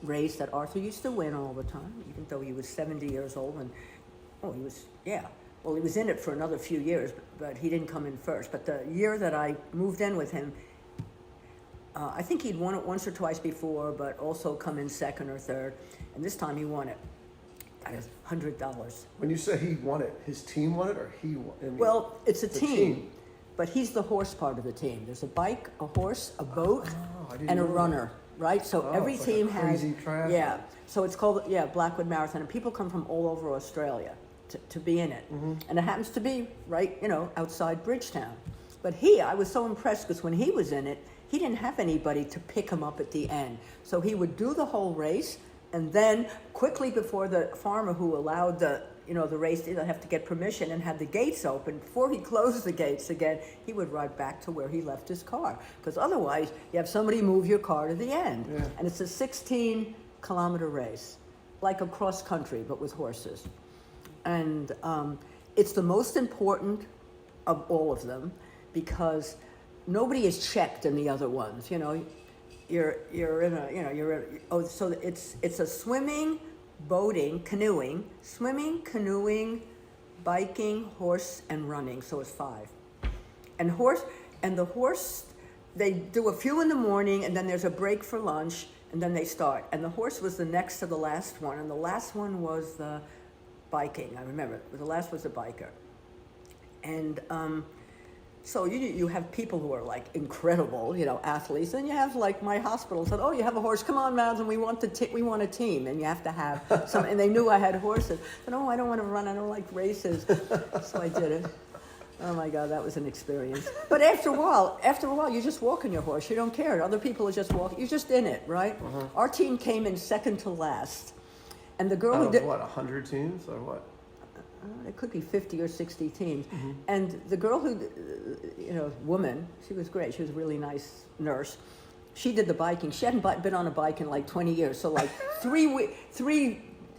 race that Arthur used to win all the time, even though he was 70 years old, and he was in it for another few years, but he didn't come in first. But the year that I moved in with him, I think he'd won it once or twice before, but also come in second or third. And this time he won it. That is $100. When you say he won it, his team won it, or he won? I mean, Well, it's a the team, but he's the horse part of the team. There's a bike, a horse, a boat, I didn't and a know that. runner, right? So Oh, every it's like a team has, crazy triathlon. yeah. So it's called, Blackwood Marathon, and people come from all over Australia to be in it. And it happens to be right, outside Bridgetown. But I was so impressed because when he was in it, he didn't have anybody to pick him up at the end. So he would do the whole race, and then quickly before the farmer who allowed the race, he'd have to get permission and had the gates open. Before he closed the gates again, he would ride back to where he left his car. Because otherwise, you have somebody move your car to the end. Yeah. And it's a 16-kilometer race, like a cross country, but with horses. And it's the most important of all of them because nobody is checked in the other ones. You're in a, so it's a swimming, boating, canoeing, biking, horse, and running. So it's 5. And the horse, they do a few in the morning, and then there's a break for lunch, and then they start. And the horse was the next to the last one, and the last one was the biking. I remember the last was a biker. And so you have people who are like incredible, athletes, and you have like my hospital said, oh, you have a horse, come on, Madeleine, we want a team, and you have to have some. And they knew I had horses. I said, oh, I don't want to run, I don't like races, so I did it. Oh my God, that was an experience. But after a while, you just walk on your horse. You don't care. Other people are just walking. You're just in it, right? Our team came in second to last, and the girl Out who of did. 100 teams or what? It could be 50 or 60 teams. And the girl who, woman, she was great. She was a really nice nurse. She did the biking. She hadn't been on a bike in like 20 years. So like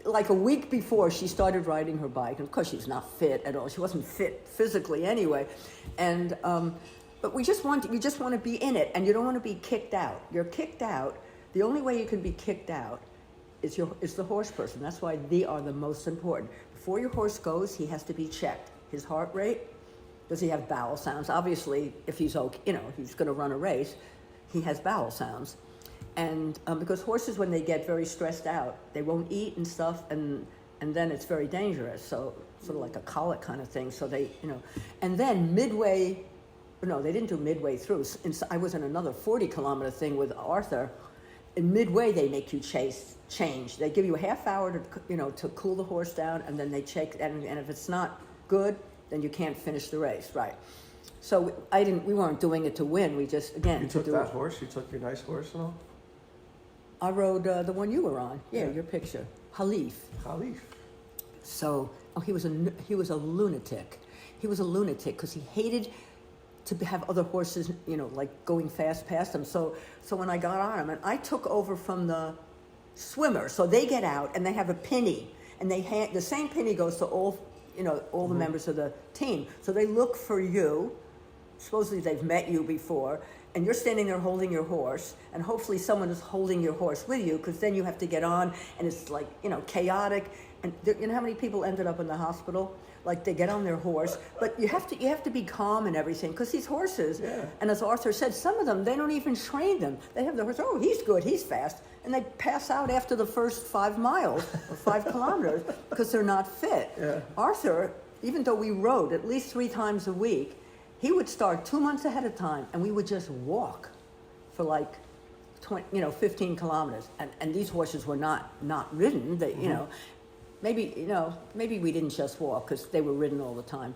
like a week before she started riding her bike. And of course she's not fit at all. She wasn't fit physically anyway. And, but you just want to be in it, and you don't want to be kicked out. You're kicked out. The only way you can be kicked out is the horse person. That's why they are the most important. Before your horse goes, he has to be checked. His heart rate, does he have bowel sounds? Obviously, if he's okay, if he's going to run a race, he has bowel sounds. And because horses, when they get very stressed out, they won't eat and stuff, and and then it's very dangerous. So sort of like a colic kind of thing. So they, and then midway, no, they didn't do midway through. I was in another 40-kilometer thing with Arthur. In midway, they make you change. They give you a half hour to cool the horse down, and then they check, and if it's not good, then you can't finish the race, right? So we weren't doing it to win. We just, again, You took to do that it. horse? You took your nice horse and all? I rode the one you were on. Yeah, Yeah. your picture. Khalif. Khalif. So, he was a lunatic. He was a lunatic because he hated to have other horses, like going fast past him. So when I got on him, and I took over from the swimmer, so they get out and they have a penny, and the same penny goes to all the members of the team. So they look for you. Supposedly they've met you before, and you're standing there holding your horse, and hopefully someone is holding your horse with you, because then you have to get on, and it's like, chaotic. And you know how many people ended up in the hospital? Like, they get on their horse, but you have to be calm and everything, because these horses, Yeah. and as Arthur said, some of them, they don't even train them. They have the horse, oh, he's good, he's fast, and they pass out after the first 5 miles or 5 kilometers because they're not fit. Yeah. Arthur, even though we rode at least 3 times a week, he would start 2 months ahead of time, and we would just walk for like 15 kilometers. And these horses were not ridden. They, maybe we didn't just walk because they were ridden all the time.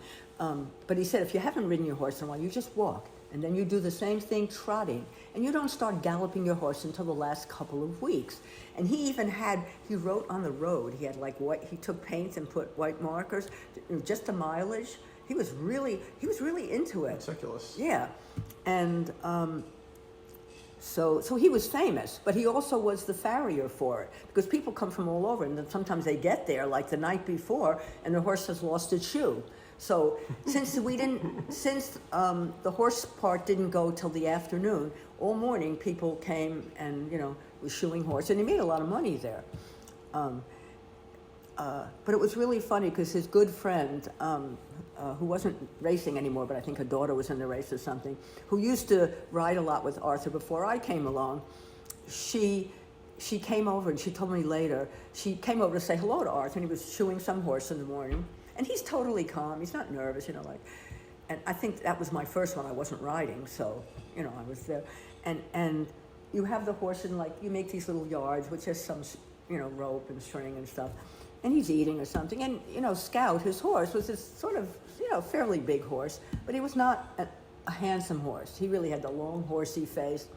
But he said, if you haven't ridden your horse in a while, you just walk. And then you do the same thing trotting. And you don't start galloping your horse until the last couple of weeks. And he wrote on the road, he had like he took paints and put white markers, just the mileage. He was really into it. Meticulous. Yeah. And so he was famous, but he also was the farrier for it, because people come from all over, and then sometimes they get there like the night before, and the horse has lost its shoe. So since the horse part didn't go till the afternoon, all morning people came and was shoeing horse, and he made a lot of money there. But it was really funny because his good friend, who wasn't racing anymore, but I think her daughter was in the race or something, who used to ride a lot with Arthur before I came along, she came over, and she told me later, she came over to say hello to Arthur, and he was shoeing some horse in the morning, and he's totally calm, he's not nervous, and I think that was my first one. I wasn't riding, so, I was there, and you have the horse in, like, you make these little yards with just some, rope and string and stuff, and he's eating or something, and, Scout, his horse, was this sort of, fairly big horse, but he was not a handsome horse. He really had the long, horsey face.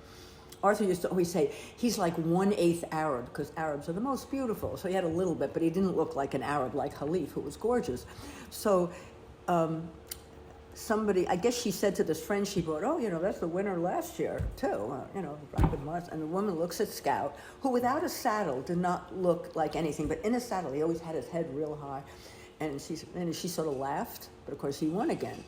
Arthur used to always say, he's like 1/8 Arab, because Arabs are the most beautiful. So he had a little bit, but he didn't look like an Arab like Khalif, who was gorgeous. So somebody, I guess she said to this friend she brought, oh, that's the winner last year, too, Rapid Mars. And the woman looks at Scout, who without a saddle did not look like anything, but in a saddle, he always had his head real high. And she sort of laughed, but of course he won again.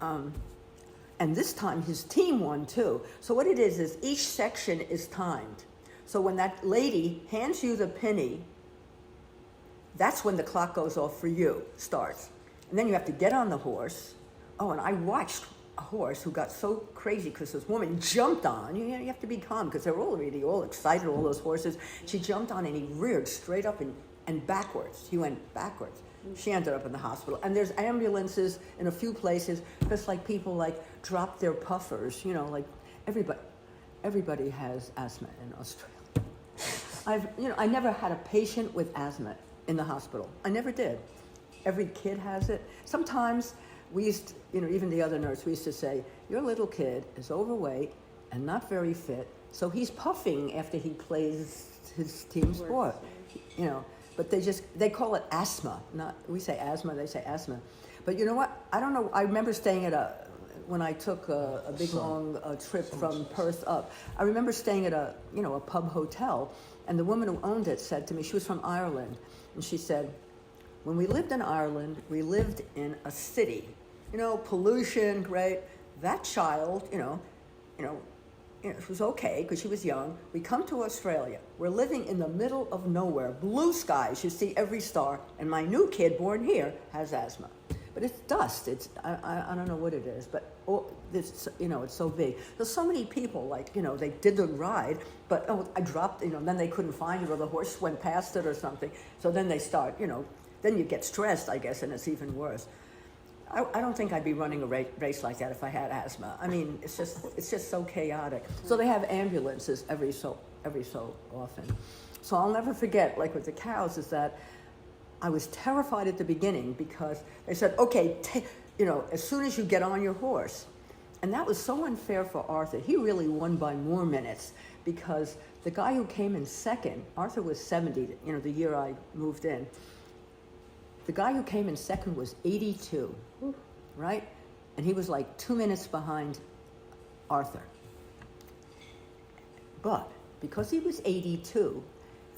And this time his team won too. So what it is each section is timed. So when that lady hands you the penny, that's when the clock goes off for you, starts. And then you have to get on the horse. Oh, and I watched a horse who got so crazy because this woman jumped on. You have to be calm because they're already all excited, all those horses. She jumped on and he reared straight up and backwards. He went backwards. She ended up in the hospital. And there's ambulances in a few places because like people like drop their puffers, like everybody has asthma in Australia. I never had a patient with asthma in the hospital. I never did. Every kid has it. Sometimes we used to, even the other nurse, we used to say, your little kid is overweight and not very fit, so he's puffing after he plays his team sport, But they call it asthma. We say asthma, they say asthma. But you know what? I don't know. I remember staying when I took a big long trip from Perth up. I remember staying at a pub hotel, and the woman who owned it said to me, she was from Ireland, and she said, when we lived in Ireland, we lived in a city, pollution, great. That child, it was okay because she was young. We come to Australia. We're living in the middle of nowhere, blue skies. You see every star. And my new kid born here has asthma. but it's dust. I don't know what it is, but this, it's so big. There's so many people, like, they did the ride, but I dropped, then they couldn't find it, or the horse went past it or something. So then they start, then you get stressed, I guess, and it's even worse. I don't think I'd be running a race like that if I had asthma. I mean, it's just so chaotic. So they have ambulances every so often. So I'll never forget, like with the cows, is that I was terrified at the beginning because they said, okay, as soon as you get on your horse. And that was so unfair for Arthur. He really won by more minutes because the guy who came in second, Arthur was 70, the year I moved in. The guy who came in second was 82, right? And he was like 2 minutes behind Arthur. But because he was 82,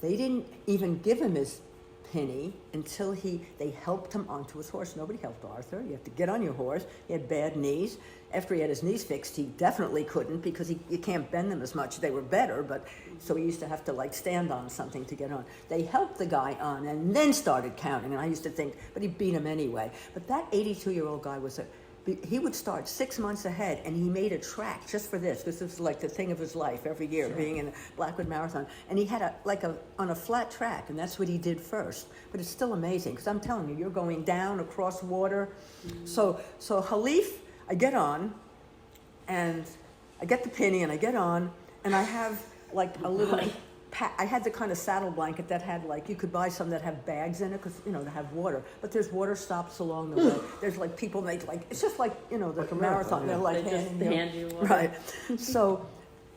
they didn't even give him his penny until they helped him onto his horse. Nobody helped Arthur. You have to get on your horse. He had bad knees. After he had his knees fixed, he definitely couldn't because you can't bend them as much. They were better, but so he used to have to like stand on something to get on. They helped the guy on and then started counting. And I used to think, but he beat him anyway. But that 82-year-old guy he would start 6 months ahead, and he made a track just for this. This was like the thing of his life every year, sure, being in a Blackwood Marathon. And he had on a flat track, and that's what he did first. But it's still amazing, because I'm telling you, you're going down across water. Mm-hmm. So Halif, I get on, and I get the penny, and I get on, and I have like a little... I had the kind of saddle blanket that had you could buy some that have bags in it because, they have water. But there's water stops along the way. There's people make it's just like the marathon. Yeah. They're They hand you water. Right. So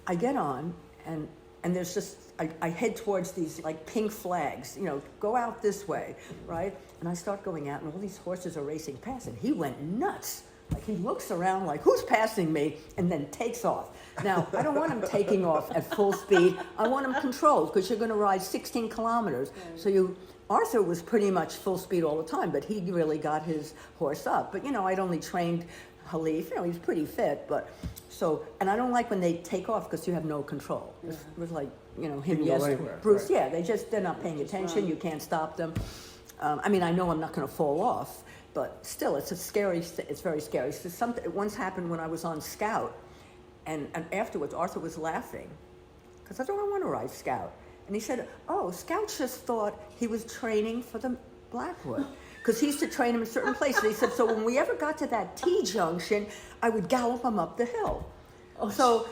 I get on and there's just, I head towards these pink flags, go out this way, right? And I start going out and all these horses are racing past and he went nuts. He looks around who's passing me, and then takes off. Now, I don't want him taking off at full speed. I want him controlled, because you're going to ride 16 kilometers. Right. So Arthur was pretty much full speed all the time, but he really got his horse up. But, I'd only trained Halif. He's pretty fit, and I don't like when they take off because you have no control. Yeah. It was like, him yesterday. Bruce, right. Yeah, they're not paying attention. You can't stop them. I know I'm not going to fall off. But still, it's very scary. So it once happened when I was on Scout, and afterwards Arthur was laughing, because I don't want to ride Scout. And he said, oh, Scout just thought he was training for the Blackwood, because he used to train him in certain places. He said, so when we ever got to that T-junction, I would gallop him up the hill. Oh, so,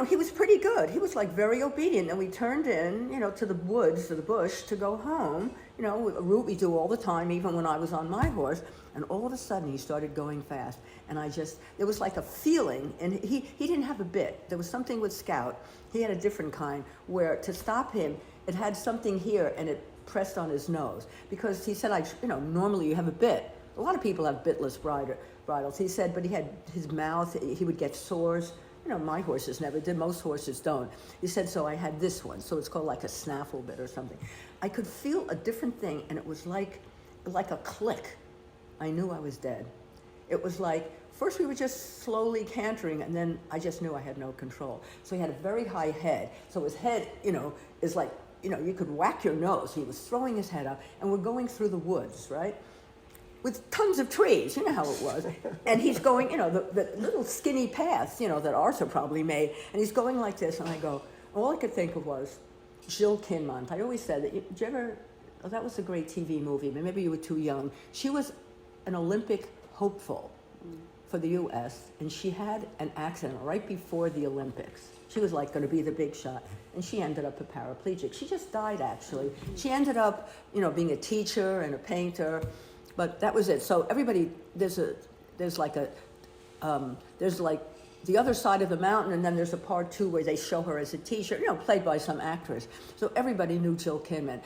he was pretty good. He was very obedient. And we turned in, to the woods, to the bush, to go home. A route we do all the time, even when I was on my horse. And all of a sudden, he started going fast. And there was a feeling, and he didn't have a bit. There was something with Scout. He had a different kind, where to stop him, it had something here, and it pressed on his nose. Because he said, normally you have a bit. A lot of people have bitless bridles. He said, but he had his mouth, he would get sores. My horses never did. Most horses don't. He said, so I had this one. So it's called a snaffle bit or something. I could feel a different thing, and it was like a click. I knew I was dead. It was first we were just slowly cantering, and then I just knew I had no control. So he had a very high head. So his head, is you could whack your nose. He was throwing his head up, and we're going through the woods, right? With tons of trees, you know how it was. And he's going, the little skinny paths, that Arthur probably made. And he's going like this, and I go, all I could think of was Jill Kinmont. I always said that, did you ever, that was a great TV movie, but maybe you were too young. She was an Olympic hopeful for the U.S., and she had an accident right before the Olympics. She was going to be the big shot, and she ended up a paraplegic. She just died, actually. She ended up, being a teacher and a painter. But that was it. So everybody, there's the other side of the mountain, and then there's a part two where they show her as a teacher, played by some actress. So everybody knew Jill Kinmont.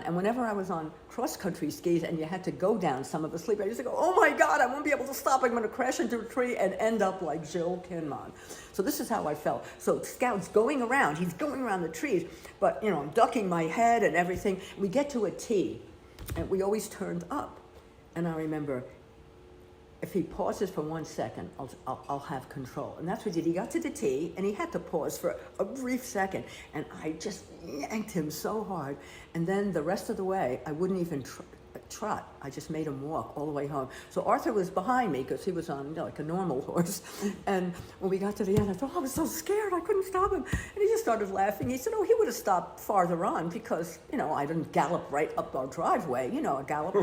And whenever I was on cross-country skis and you had to go down some of the sleep, I used to go, oh my God, I won't be able to stop. I'm going to crash into a tree and end up like Jill Kinmont. So this is how I felt. So Scout's going around. He's going around the trees. But, I'm ducking my head and everything. We get to a T, and we always turned up. And I remember, if he pauses for 1 second, I'll have control. And that's what he did. He got to the T, and he had to pause for a brief second. And I just yanked him so hard. And then the rest of the way, I wouldn't even trot. I just made him walk all the way home. So Arthur was behind me because he was on, you know, like a normal horse. And when we got to the end, I thought, oh, I was so scared, I couldn't stop him. And he just started laughing. He said, oh, he would have stopped farther on because, you know, I didn't gallop right up our driveway, you know, a gallop.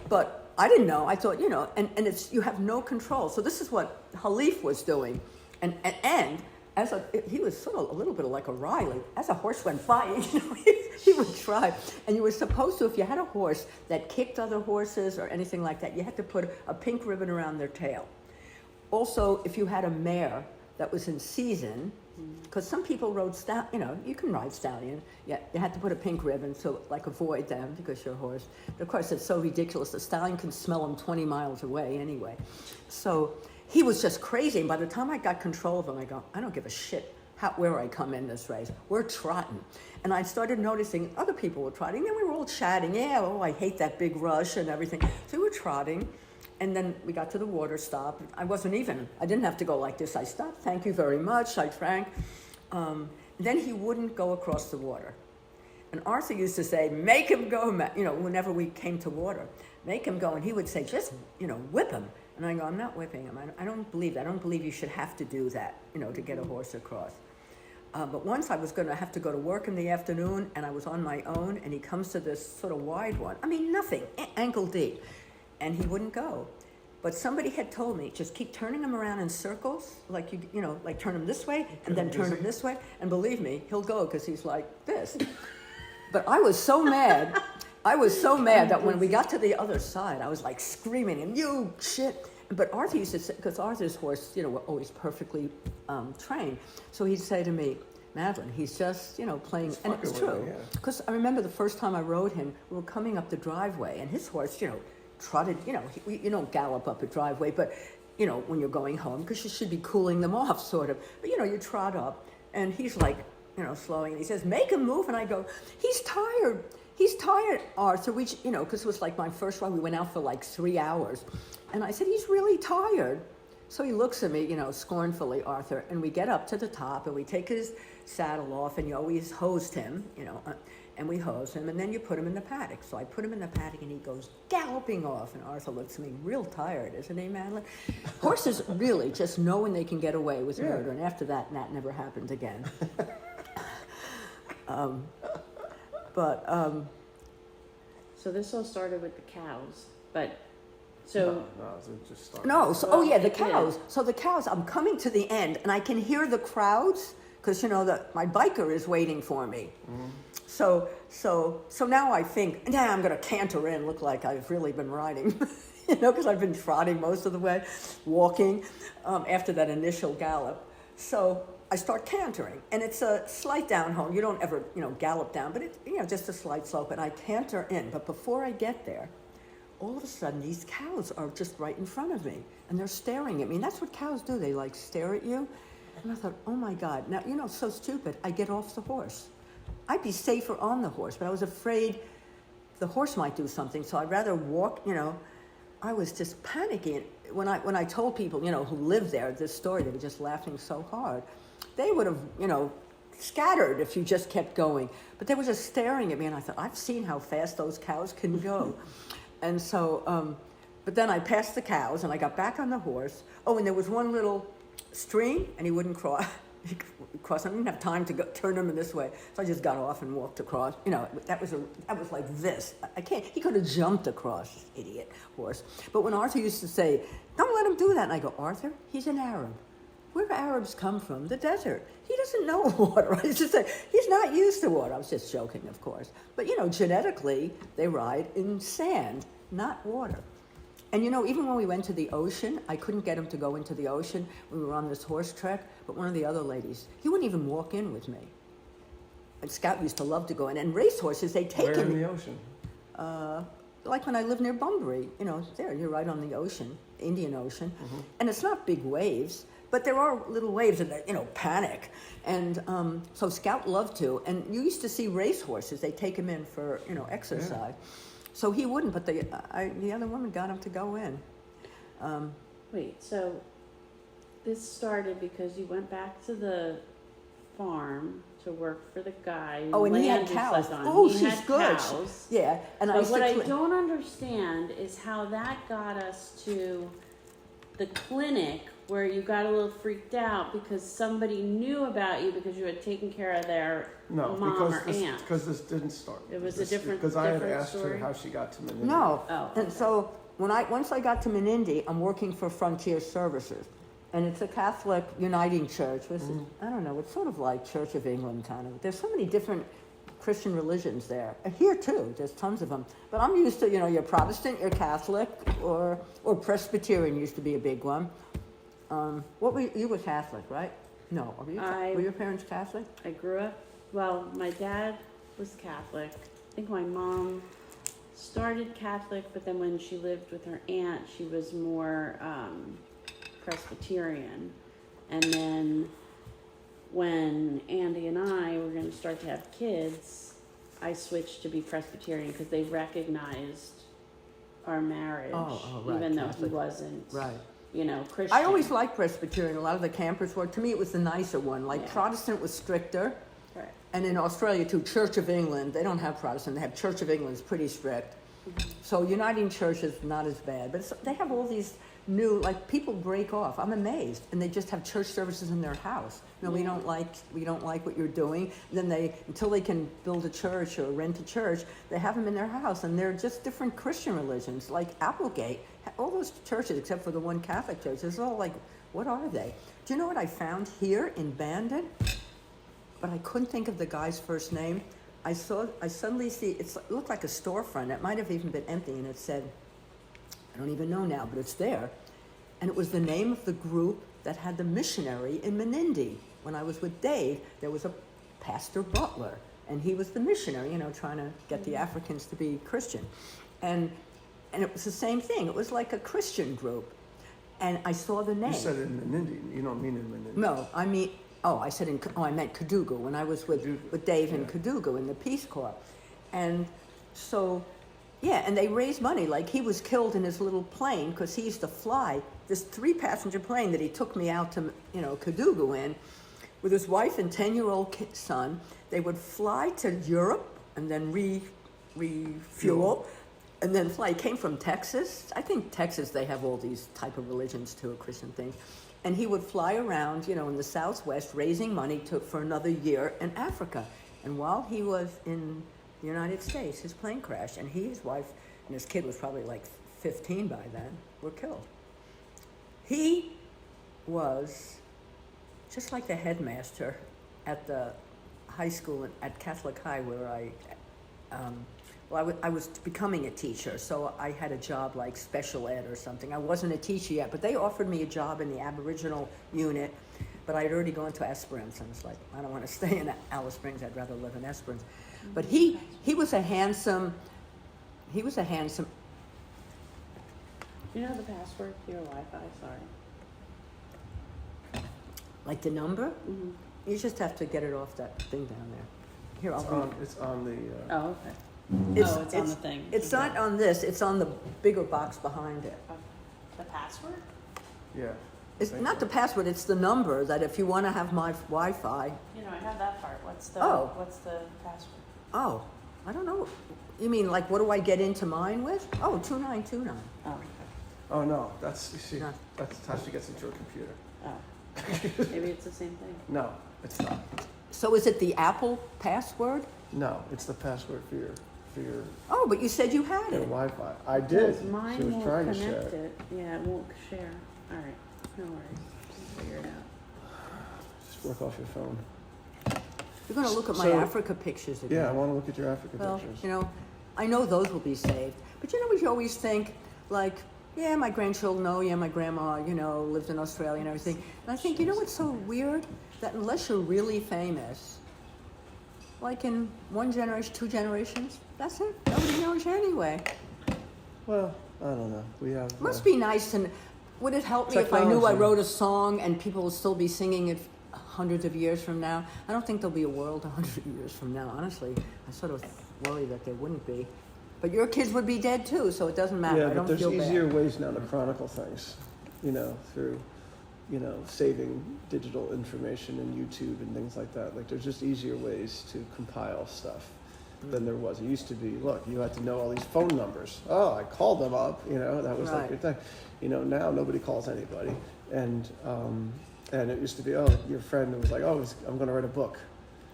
But I didn't know. I thought, you know, and it's, you have no control. So this is what Halif was doing. And as he was sort of a little bit like a Riley. As a horse went by, you know, he would try. And you were supposed to, if you had a horse that kicked other horses or anything like that, you had to put a pink ribbon around their tail. Also, if you had a mare that was in season, because some people rode you know, you can ride stallion. Yeah, you had to put a pink ribbon to like avoid them because you're a horse. But of course, it's so ridiculous. The stallion can smell them 20 miles away anyway. So he was just crazy. And by the time I got control of him, I go, I don't give a shit where I come in this race. We're trotting. And I started noticing other people were trotting. Then we were all chatting. Yeah, oh, I hate that big rush and everything. So we were trotting. And then we got to the water stop. I didn't have to go like this. I stopped, thank you very much, I drank. Then he wouldn't go across the water. And Arthur used to say, make him go, you know, whenever we came to water, make him go. And he would say, just, you know, whip him. And I go, I'm not whipping him. I don't believe that. I don't believe you should have to do that, you know, to get a horse across. But once I was going to have to go to work in the afternoon, and I was on my own, and he comes to this sort of wide one. I mean, nothing, ankle deep. And he wouldn't go. But somebody had told me, just keep turning him around in circles, like you know, like turn him this way, and then turn him this way. And believe me, he'll go because he's like this. But I was so mad. That when we got to the other side, I was like screaming, and you shit. But Arthur used to say, because Arthur's horse, you know, were always perfectly trained. So he'd say to me, Madeleine, he's just, you know, playing. And it was true. Because I remember the first time I rode him, we were coming up the driveway, and his horse, you know, trotted, you know, you don't gallop up a driveway, but, you know, when you're going home, because you should be cooling them off, sort of. But, you know, you trot up, and he's like, you know, slowing, and he says, make him move, and I go, he's tired, Arthur, you know, because it was like my first ride, we went out for like 3 hours, and I said, he's really tired. So he looks at me, you know, scornfully, Arthur, and we get up to the top, and we take his saddle off, and you always hosed him, you know, and we hose him, and then you put him in the paddock. So I put him in the paddock, and he goes galloping off, and Arthur looks at me real tired, isn't he, Madeleine? Horses really just know when they can get away with murder, and after that never happened again. So this all started with the cows, but so it just started. No, so, oh yeah, the cows. So the cows, I'm coming to the end, and I can hear the crowds, because, you know, my biker is waiting for me. Mm-hmm. So now I think, I'm going to canter in, look like I've really been riding, you know, because I've been trotting most of the way, walking after that initial gallop. So I start cantering, and it's a slight downhill. You don't ever, you know, gallop down, but it's, you know, just a slight slope, and I canter in. But before I get there, all of a sudden, these cows are just right in front of me, and they're staring at me. And that's what cows do. They, like, stare at you. And I thought, oh, my God. Now, you know, so stupid. I get off the horse. I'd be safer on the horse, but I was afraid the horse might do something, so I'd rather walk, you know. I was just panicking. When I told people, you know, who lived there this story, they were just laughing so hard. They would have, you know, scattered if you just kept going. But they were just staring at me, and I thought, I've seen how fast those cows can go. And so, but then I passed the cows, and I got back on the horse. Oh, and there was one little stream, and he wouldn't cross. I didn't have time to turn him in this way, so I just got off and walked across. You know, that was like this. I can't. He could have jumped across, this idiot horse. But when Arthur used to say, "Don't let him do that," and I go, "Arthur, he's an Arab. Where do Arabs come from? The desert. He doesn't know water." I used to say, he's not used to water. I was just joking, of course. But you know, genetically, they ride in sand, not water. And you know, even when we went to the ocean, I couldn't get him to go into the ocean. We were on this horse trek, but one of the other ladies, he wouldn't even walk in with me. And Scout used to love to go in. And racehorses, they take Where him. in the ocean? Like when I lived near Bunbury, you know, there, you're right on the ocean, Indian Ocean. Mm-hmm. And it's not big waves, but there are little waves that, you know, panic. And so Scout loved to. And you used to see racehorses, they take him in for, you know, exercise. Yeah. So he wouldn't, but the other woman got him to go in. Wait, so this started because you went back to the farm to work for the guy. Oh, and he had land you cows. slept on. Oh, He she's had good. cows. Yeah, and I But used what to I clean- don't understand is how that got us to the clinic where you got a little freaked out because somebody knew about you because you had taken care of their No, mom because or this, aunt. because this didn't start. It was a This- different- Because I had different asked story? her how she got to Menindee. No. Oh, And okay. so once I got to Menindee, I'm working for Frontier Services. And it's a Catholic uniting church. Which is, I don't know, it's sort of like Church of England kind of. There's so many different Christian religions there. And here too, there's tons of them. But I'm used to, you're Protestant, you're Catholic, or Presbyterian used to be a big one. You were Catholic, right? No, were your parents Catholic? I grew up, well, my dad was Catholic. I think my mom started Catholic, but then when she lived with her aunt, she was more Presbyterian. And then when Andy and I were going to start to have kids, I switched to be Presbyterian because they recognized our marriage, right, even though he Catholic. wasn't, Right. Christian. I always liked Presbyterian. A lot of the campers were. To me, it was the nicer one. Like Yeah. Protestant was stricter. Right. And in Australia too, Church of England, they don't have Protestant, they have Church of England, it's pretty strict. So uniting church is not as bad, but they have all these new, like people break off, I'm amazed, and they just have church services in their house. We don't like what you're doing, then until they can build a church or rent a church, they have them in their house, and they're just different Christian religions, like Applegate, all those churches except for the one Catholic church, it's all like, what are they? Do you know what I found here in Bandon? But I couldn't think of the guy's first name. I suddenly see, it looked like a storefront. It might have even been empty, and it said, I don't even know now, but it's there. And it was the name of the group that had the missionary in Menindee. When I was with Dave, there was a Pastor Butler, and he was the missionary, trying to get the Africans to be Christian. And it was the same thing. It was like a Christian group. And I saw the name. You said in Menindee, you don't mean in Menindee. No, I mean, I meant Kadugu when I was with Dave in Kadugu in the Peace Corps. And so, and they raised money. Like he was killed in his little plane because he used to fly this 3-passenger plane that he took me out to, Kadugu in with his wife and 10-year-old son. They would fly to Europe and then refuel and then fly. He came from Texas. I think Texas, they have all these type of religions too, Christian things. And he would fly around, in the Southwest, raising money for another year in Africa. And while he was in the United States, his plane crashed, and his wife, and his kid was probably like 15 by then, were killed. He was just like the headmaster at the high school at Catholic High, where I was becoming a teacher, so I had a job like special ed or something. I wasn't a teacher yet, but they offered me a job in the Aboriginal unit, but I had already gone to Esperance, and I was like, I don't want to stay in Alice Springs, I'd rather live in Esperance. But he was a handsome, Do you know the password to your Wi-Fi? Sorry. like the number? Mm-hmm. You just have to get it off that thing down there. Here, I'll read. It's on the, Oh, okay. It's on the thing. It's not on this, it's on the bigger box behind it. Okay. The password? yeah. It's Thank not you. the password, it's the number that if you want to have my Wi-Fi. I have that part. What's the password? Oh, I don't know. You mean like what do I get into mine with? Oh, 2929. Oh, okay. Oh, no, that's No. how she gets into her computer. Oh. Maybe it's the same thing. No, it's not. So is it the Apple password? No, it's the password for your Oh, but you said you had it. Wi-Fi. I Because did. mine She was won't trying to connect share. it. Yeah, it won't share. All right. No worries. Just figure it out. Just work off your phone. You're going to look at my So- Africa pictures again. Yeah, I want to look at your Africa Well, pictures. I know those will be saved. But what you always think, like, yeah, my grandchildren know, my grandma, lived in Australia and everything. And I think, what's so weird? That unless you're really famous, like in 1 generation, 2 generations, that's it. Nobody knows you anyway. Well, I don't know. We have. Must be nice to. Would it help me if I knew I Technology. wrote a song and people will still be singing it hundreds of years from now? I don't think there'll be a world 100 years from now, honestly. I sort of worry that there wouldn't be. But your kids would be dead too, so it doesn't matter. Yeah, I but don't there's feel easier bad. ways now to chronicle things, through saving digital information in YouTube and things like that. Like there's just easier ways to compile stuff than there was. It used to be, look, you had to know all these phone numbers. Oh, I called them up, that was like Right. your thing. Now nobody calls anybody. And it used to be, oh, your friend was like, oh, I'm going to write a book.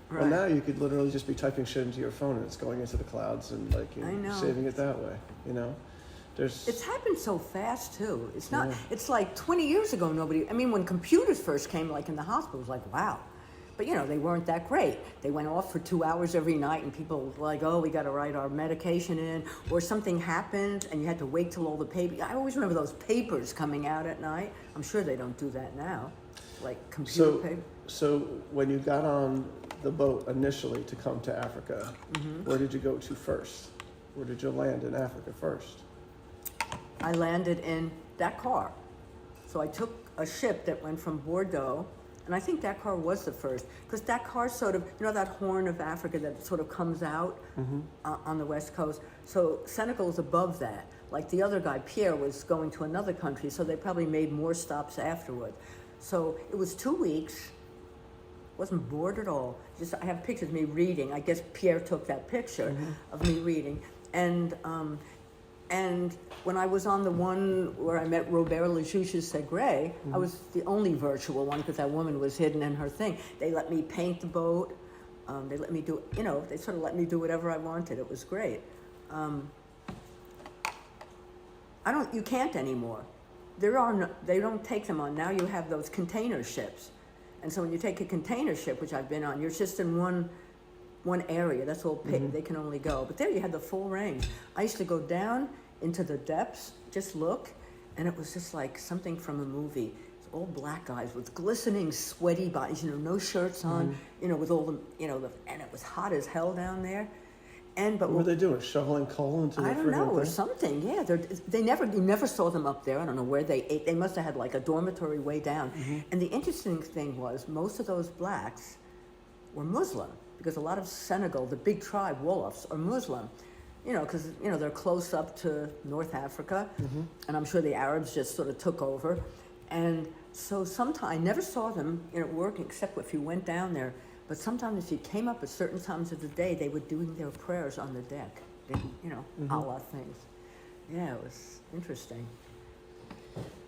Well, Right. now you could literally just be typing shit into your phone and it's going into the clouds and I know. saving it that way, There's It's happened so fast too. It's not. Yeah. It's like 20 years ago. When computers first came, like in the hospital, it was like wow, but they weren't that great. They went off for 2 hours every night, and people were like, oh, we got to write our medication in, or something happened, and you had to wait till all the papers. I always remember those papers coming out at night. I'm sure they don't do that now, like computer paper. So when you got on the boat initially to come to Africa, where did you go to first? Where did you land in Africa first? I landed in Dakar. So I took a ship that went from Bordeaux, and I think Dakar was the first, because Dakar sort of, that horn of Africa that sort of comes out on the west coast. So Senegal is above that. Like the other guy, Pierre, was going to another country, so they probably made more stops afterward. So it was 2 weeks. Wasn't bored at all. Just I have pictures of me reading. I guess Pierre took that picture of me reading. And when I was on the one where I met Robert Lejuche Segre, I was the only virtual one because that woman was hidden in her thing. They let me paint the boat. They let me do, they sort of let me do whatever I wanted. It was great. You can't anymore. They don't take them on. Now you have those container ships. And so when you take a container ship, which I've been on, you're just in one area. That's all they can only go. But there you had the full range. I used to go down into the depths, just look, and it was just like something from a movie. It's all black guys with glistening, sweaty bodies, no shirts on, with all the, and it was hot as hell down there. What were they doing? Shoveling coal into the I don't know, friggin' or thing? something. Yeah, you never saw them up there. I don't know where they ate. They must have had like a dormitory way down. And the interesting thing was, most of those blacks were Muslim, because a lot of Senegal, the big tribe, Wolofs, are Muslim. Because they're close up to North Africa, and I'm sure the Arabs just sort of took over. And so sometimes I never saw them work, except if you went down there. But sometimes if you came up at certain times of the day, they were doing their prayers on the deck. Allah things. Yeah, it was interesting.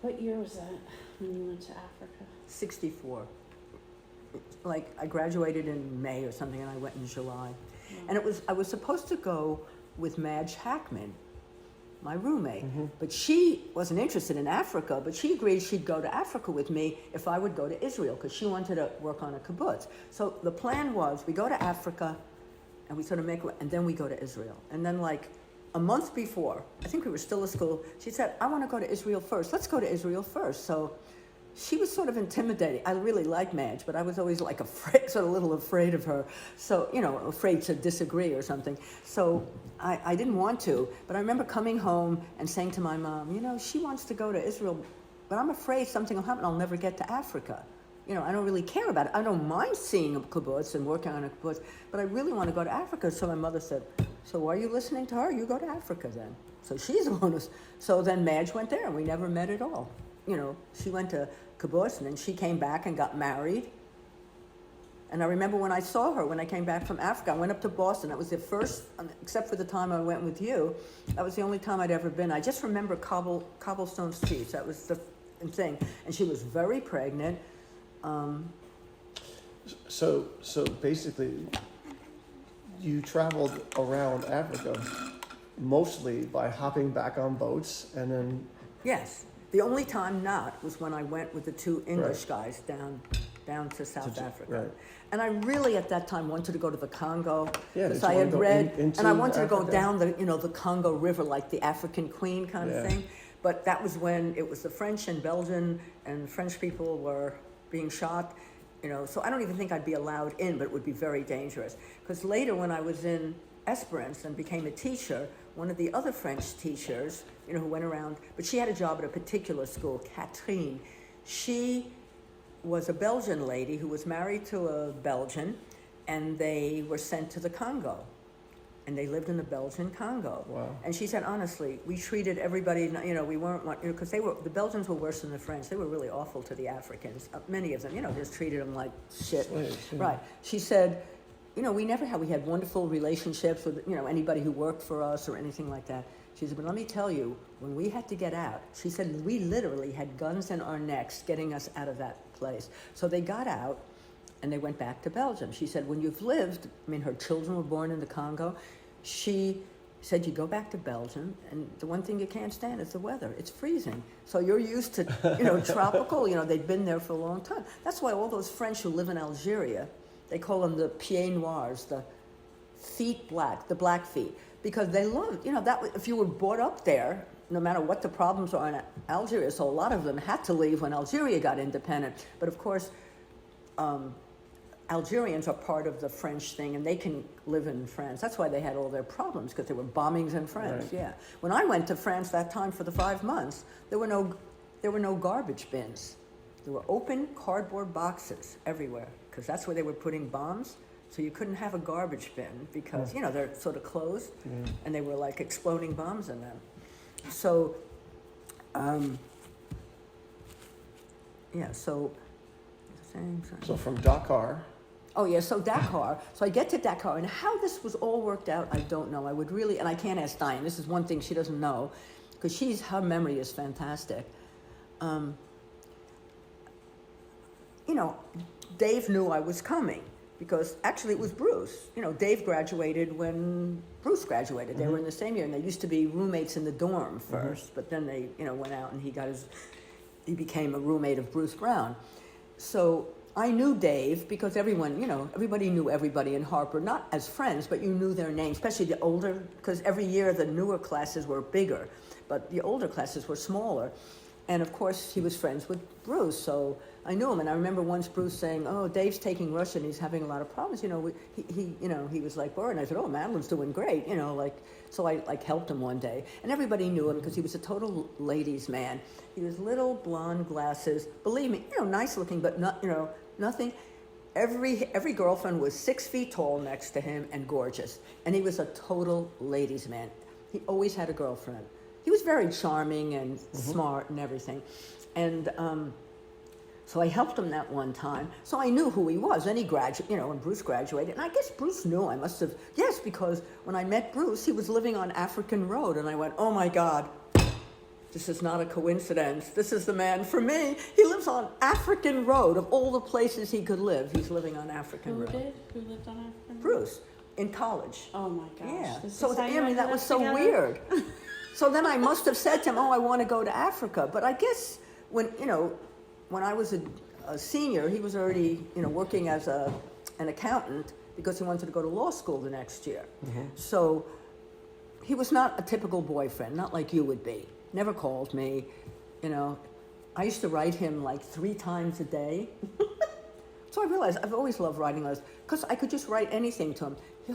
What year was that when you went to Africa? 64. Like I graduated in May or something, and I went in July. And I was supposed to go with Madge Hackman, my roommate, but she wasn't interested in Africa, but she agreed she'd go to Africa with me if I would go to Israel, because she wanted to work on a kibbutz. So the plan was we go to Africa and we sort of and then we go to Israel. And then like a month before, I think we were still at school, she said, I want to go to Israel first. Let's go to Israel first. So she was sort of intimidating. I really like Madge, but I was always like afraid, sort of a little afraid of her. So, afraid to disagree or something. So I didn't want to, but I remember coming home and saying to my mom, she wants to go to Israel, but I'm afraid something will happen. I'll never get to Africa. I don't really care about it. I don't mind seeing a kibbutz and working on a kibbutz, but I really want to go to Africa. So my mother said, so why are you listening to her? You go to Africa then. So she's the one who's, so then Madge went there and we never met at all. She went to kibbutz, and then she came back and got married. And I remember when I saw her, when I came back from Africa, I went up to Boston. That was the first, except for the time I went with you, that was the only time I'd ever been. I just remember cobblestone streets. That was the thing. And she was very pregnant. So basically, you traveled around Africa mostly by hopping back on boats and then... Yes. The only time not was when I went with the two English guys down to South Africa. Right. And I really at that time wanted to go to the Congo, Yeah, because did you I wanna had go read, into and I wanted to go Africa? down the Congo River like the African Queen kind of thing. But that was when it was the French and Belgian, and French people were being shot, so I don't even think I'd be allowed in, but it would be very dangerous. Because later when I was in Esperance and became a teacher, one of the other French teachers, who went around, but she had a job at a particular school, Catherine. She was a Belgian lady who was married to a Belgian, and they were sent to the Congo. and they lived in the Belgian Congo. Wow. And she said, honestly, we treated everybody, we weren't, because the Belgians were worse than the French. They were really awful to the Africans. Many of them, just treated them like shit. Slaves, yeah. Right. She said, we had wonderful relationships with, anybody who worked for us or anything like that. She said, but let me tell you, when we had to get out, she said, we literally had guns in our necks getting us out of that place. So they got out and they went back to Belgium. She said, when you've lived, her children were born in the Congo. She said, you go back to Belgium, and the one thing you can't stand is the weather. It's freezing. So you're used to, tropical, they've been there for a long time. That's why all those French who live in Algeria, they call them the pieds noirs, the feet black, the black feet, because they love, that if you were brought up there, no matter what the problems are in Algeria, so a lot of them had to leave when Algeria got independent. But of course, Algerians are part of the French thing, and they can live in France. That's why they had all their problems, because there were bombings in France. Right. Yeah. When I went to France that time for the 5 months, there were no garbage bins. There were open cardboard boxes everywhere, because that's where they were putting bombs. So you couldn't have a garbage bin because they're sort of closed, and they were like exploding bombs in them. So, So from Dakar. Oh yeah, so Dakar. So I get to Dakar, and how this was all worked out, I don't know. I would really, and I can't ask Diane. This is one thing she doesn't know, because her memory is fantastic. Dave knew I was coming, because actually it was Bruce. Dave graduated when Bruce graduated. They were in the same year, and they used to be roommates in the dorm first, but then they, went out, and he became a roommate of Bruce Brown. So I knew Dave because everybody knew everybody in Harper, not as friends, but you knew their names, especially the older, because every year the newer classes were bigger, but the older classes were smaller. And of course, he was friends with Bruce, so I knew him. And I remember once Bruce saying, "Oh, Dave's taking Russian. He's having a lot of problems." He was like, "Well," and I said, "Oh, Madeleine's doing great." So I helped him one day, and everybody knew him because he was a total ladies' man. He was little blonde glasses. Believe me, nice looking, but not, nothing. Every girlfriend was 6 feet tall next to him and gorgeous, and he was a total ladies' man. He always had a girlfriend. He was very charming and smart and everything. And so I helped him that one time. So I knew who he was. Then he graduated, when Bruce graduated. And I guess Bruce knew. I must have, yes, because when I met Bruce, he was living on African Road. And I went, oh my God, this is not a coincidence. This is the man for me. He lives on African Road. Of all the places he could live, he's living on African Road. Who did? Who lived on African Road? Bruce, in college. Oh my gosh. Yeah. This So is how you that ended was up so together? weird. So then I must have said to him, "Oh, I want to go to Africa." But I guess when I was a senior, he was already working as an accountant because he wanted to go to law school the next year. So he was not a typical boyfriend, not like you would be. Never called me. I used to write him like 3 times a day. So I realized I've always loved writing letters because I could just write anything to him. He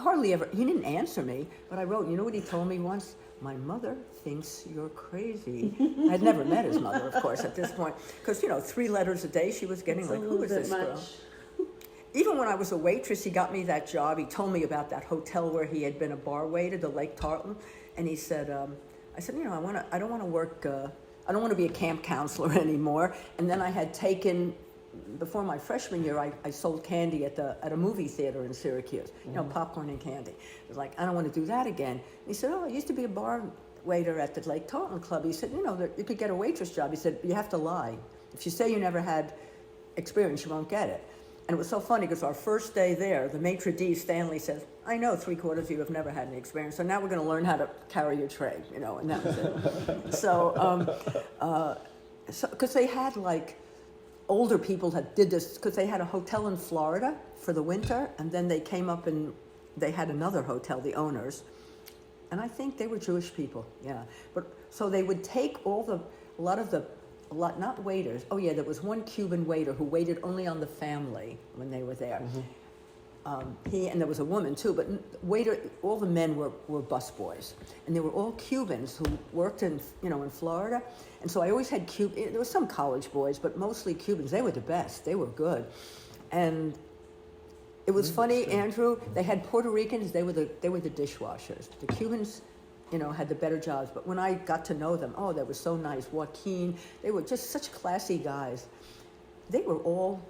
didn't answer me, but I wrote. You know what he told me once? "My mother thinks you're crazy." I'd never met his mother, of course, at this point, because 3 letters a day she was getting. It's Like, a who little is bit this much. girl? Even when I was a waitress, he got me that job. He told me about that hotel where he had been a bar waiter, the Lake Tarleton, and he said, "I said, I don't want to work. I don't want to be a camp counselor anymore." And then I had taken. Before my freshman year, I sold candy at a movie theater in Syracuse, popcorn and candy. I was like, I don't want to do that again. And he said, "Oh, I used to be a bar waiter at the Lake Tarleton Club." He said, you could get a waitress job. He said, "You have to lie. If you say you never had experience, you won't get it." And it was so funny because our first day there, the maitre d', Stanley, says, "I know 3/4 of you have never had any experience, so now we're going to learn how to carry your tray," and that was it. So, because they had like, older people that did this because they had a hotel in Florida for the winter, and then they came up and they had another hotel, the owners, and I think they were Jewish people, yeah. But so they would take not waiters. Oh yeah, there was one Cuban waiter who waited only on the family when they were there. And there was a woman too, but all the men were busboys, and they were all Cubans who worked in Florida, and so I always had there was some college boys, but mostly Cubans. They were the best. They were good, and It was funny, Interesting. Andrew. They had Puerto Ricans. They were the dishwashers. The Cubans, had the better jobs. But when I got to know them, oh, they were so nice. Joaquin, they were just such classy guys. They were all,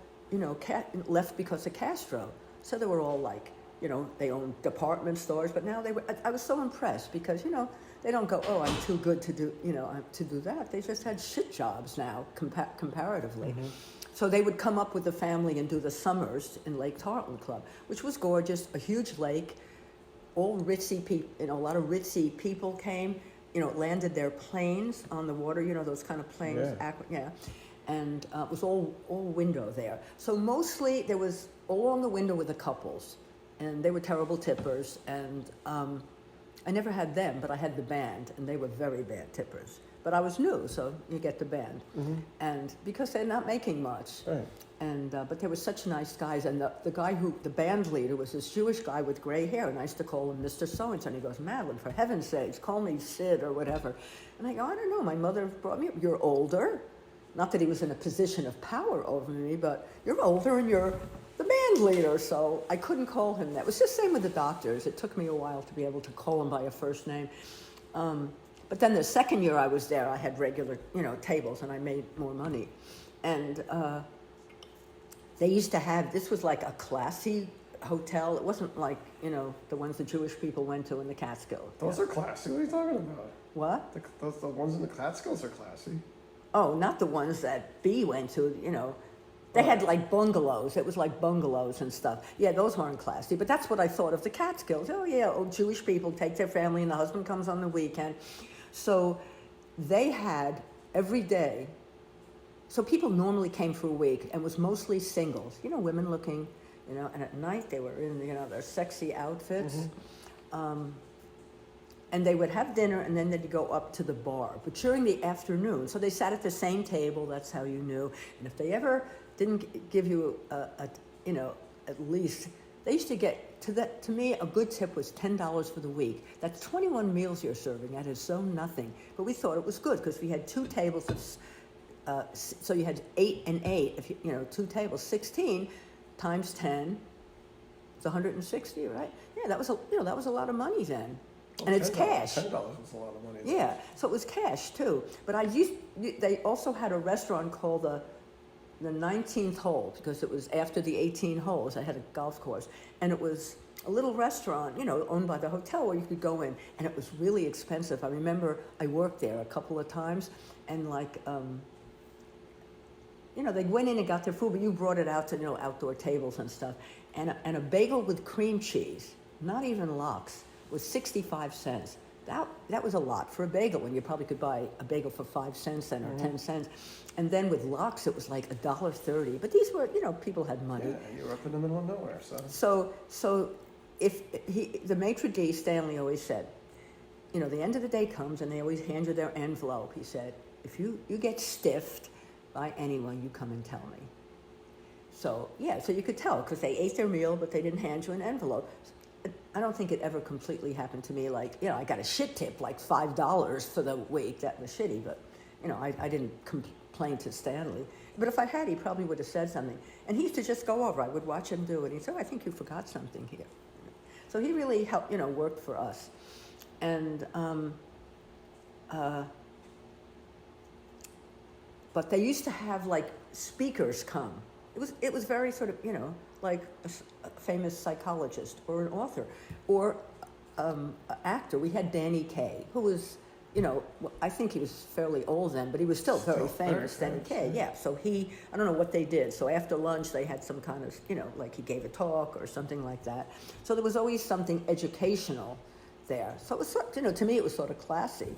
left because of Castro. So they were all like, they owned department stores. But now I was so impressed because, they don't go, oh, I'm too good to do, to do that. They just had shit jobs now, comparatively. Mm-hmm. So they would come up with the family and do the summers in Lake Tarleton Club, which was gorgeous, a huge lake, all ritzy people, a lot of ritzy people came, landed their planes on the water, those kind of planes, Yeah. and it was all window there. So mostly there was all on the window with the couples, and they were terrible tippers, and I never had them, but I had the band, and they were very bad tippers. But I was new, so you get the band. Mm-hmm. And because they're not making much. Right. And, but they were such nice guys. And the guy the band leader was this Jewish guy with gray hair. And I used to call him Mr. So-and-so. And he goes, Madeleine, for heaven's sakes, call me Sid or whatever. And I go, I don't know, my mother brought me up. You're older. Not that he was in a position of power over me, but you're older and you're the band leader. So I couldn't call him that. It was just the same with the doctors. It took me a while to be able to call him by a first name. But then the second year I was there, I had regular, tables, and I made more money. And they used to have, this was like a classy hotel. It wasn't like, the ones the Jewish people went to in the Catskills. Those are classy. What are you talking about? What? The ones in the Catskills are classy. Oh, not the ones that B went to, They had like bungalows. It was like bungalows and stuff. Yeah, those weren't classy. But that's what I thought of the Catskills. Oh, yeah, Jewish people take their family and the husband comes on the weekend. So they had every day. So people normally came for a week and was mostly singles. Women looking, and at night they were in, their sexy outfits. Mm-hmm. And they would have dinner and then they'd go up to the bar. But during the afternoon, so they sat at the same table, that's how you knew. And if they ever didn't give you at least, they used to get, to me, a good tip was $10 for the week. That's 21 meals you're serving. That is so nothing. But we thought it was good because we had two tables of, so you had 8 and 8, if two tables, 16 times 10, it's 160, right? Yeah, that was a lot of money then. And it's cash. $10 was a lot of money. Yeah, so it was cash too. But they also had a restaurant called the 19th hole because it was after the 18 holes. I had a golf course. And it was a little restaurant, owned by the hotel where you could go in. And it was really expensive. I remember I worked there a couple of times and they went in and got their food, but you brought it out to, outdoor tables and stuff. And a bagel with cream cheese, not even lox, was 65 cents. That was a lot for a bagel when you probably could buy a bagel for 5 cents then or 10 cents. And then with lox, it was like $1.30. But these were, people had money. Yeah, you were up in the middle of nowhere, so. So the maitre d', Stanley, always said, the end of the day comes and they always hand you their envelope. He said, if you get stiffed by anyone, you come and tell me. So, yeah, so you could tell because they ate their meal, but they didn't hand you an envelope. I don't think it ever completely happened to me like, I got a shit tip, like $5 for the week. That was shitty, but, I didn't complain to Stanley. But if I had, he probably would have said something. And he used to just go over. I would watch him do it. He'd say, I think you forgot something here. So he really helped, worked for us. And, but they used to have like speakers come. It was very sort of, like a famous psychologist or an author or an actor. We had Danny Kaye, who was, I think he was fairly old then, but he was still very famous, Danny Kaye. Yeah, so I don't know what they did. So after lunch, they had some kind of, like he gave a talk or something like that. So there was always something educational there. So it was, to me, it was sort of classy.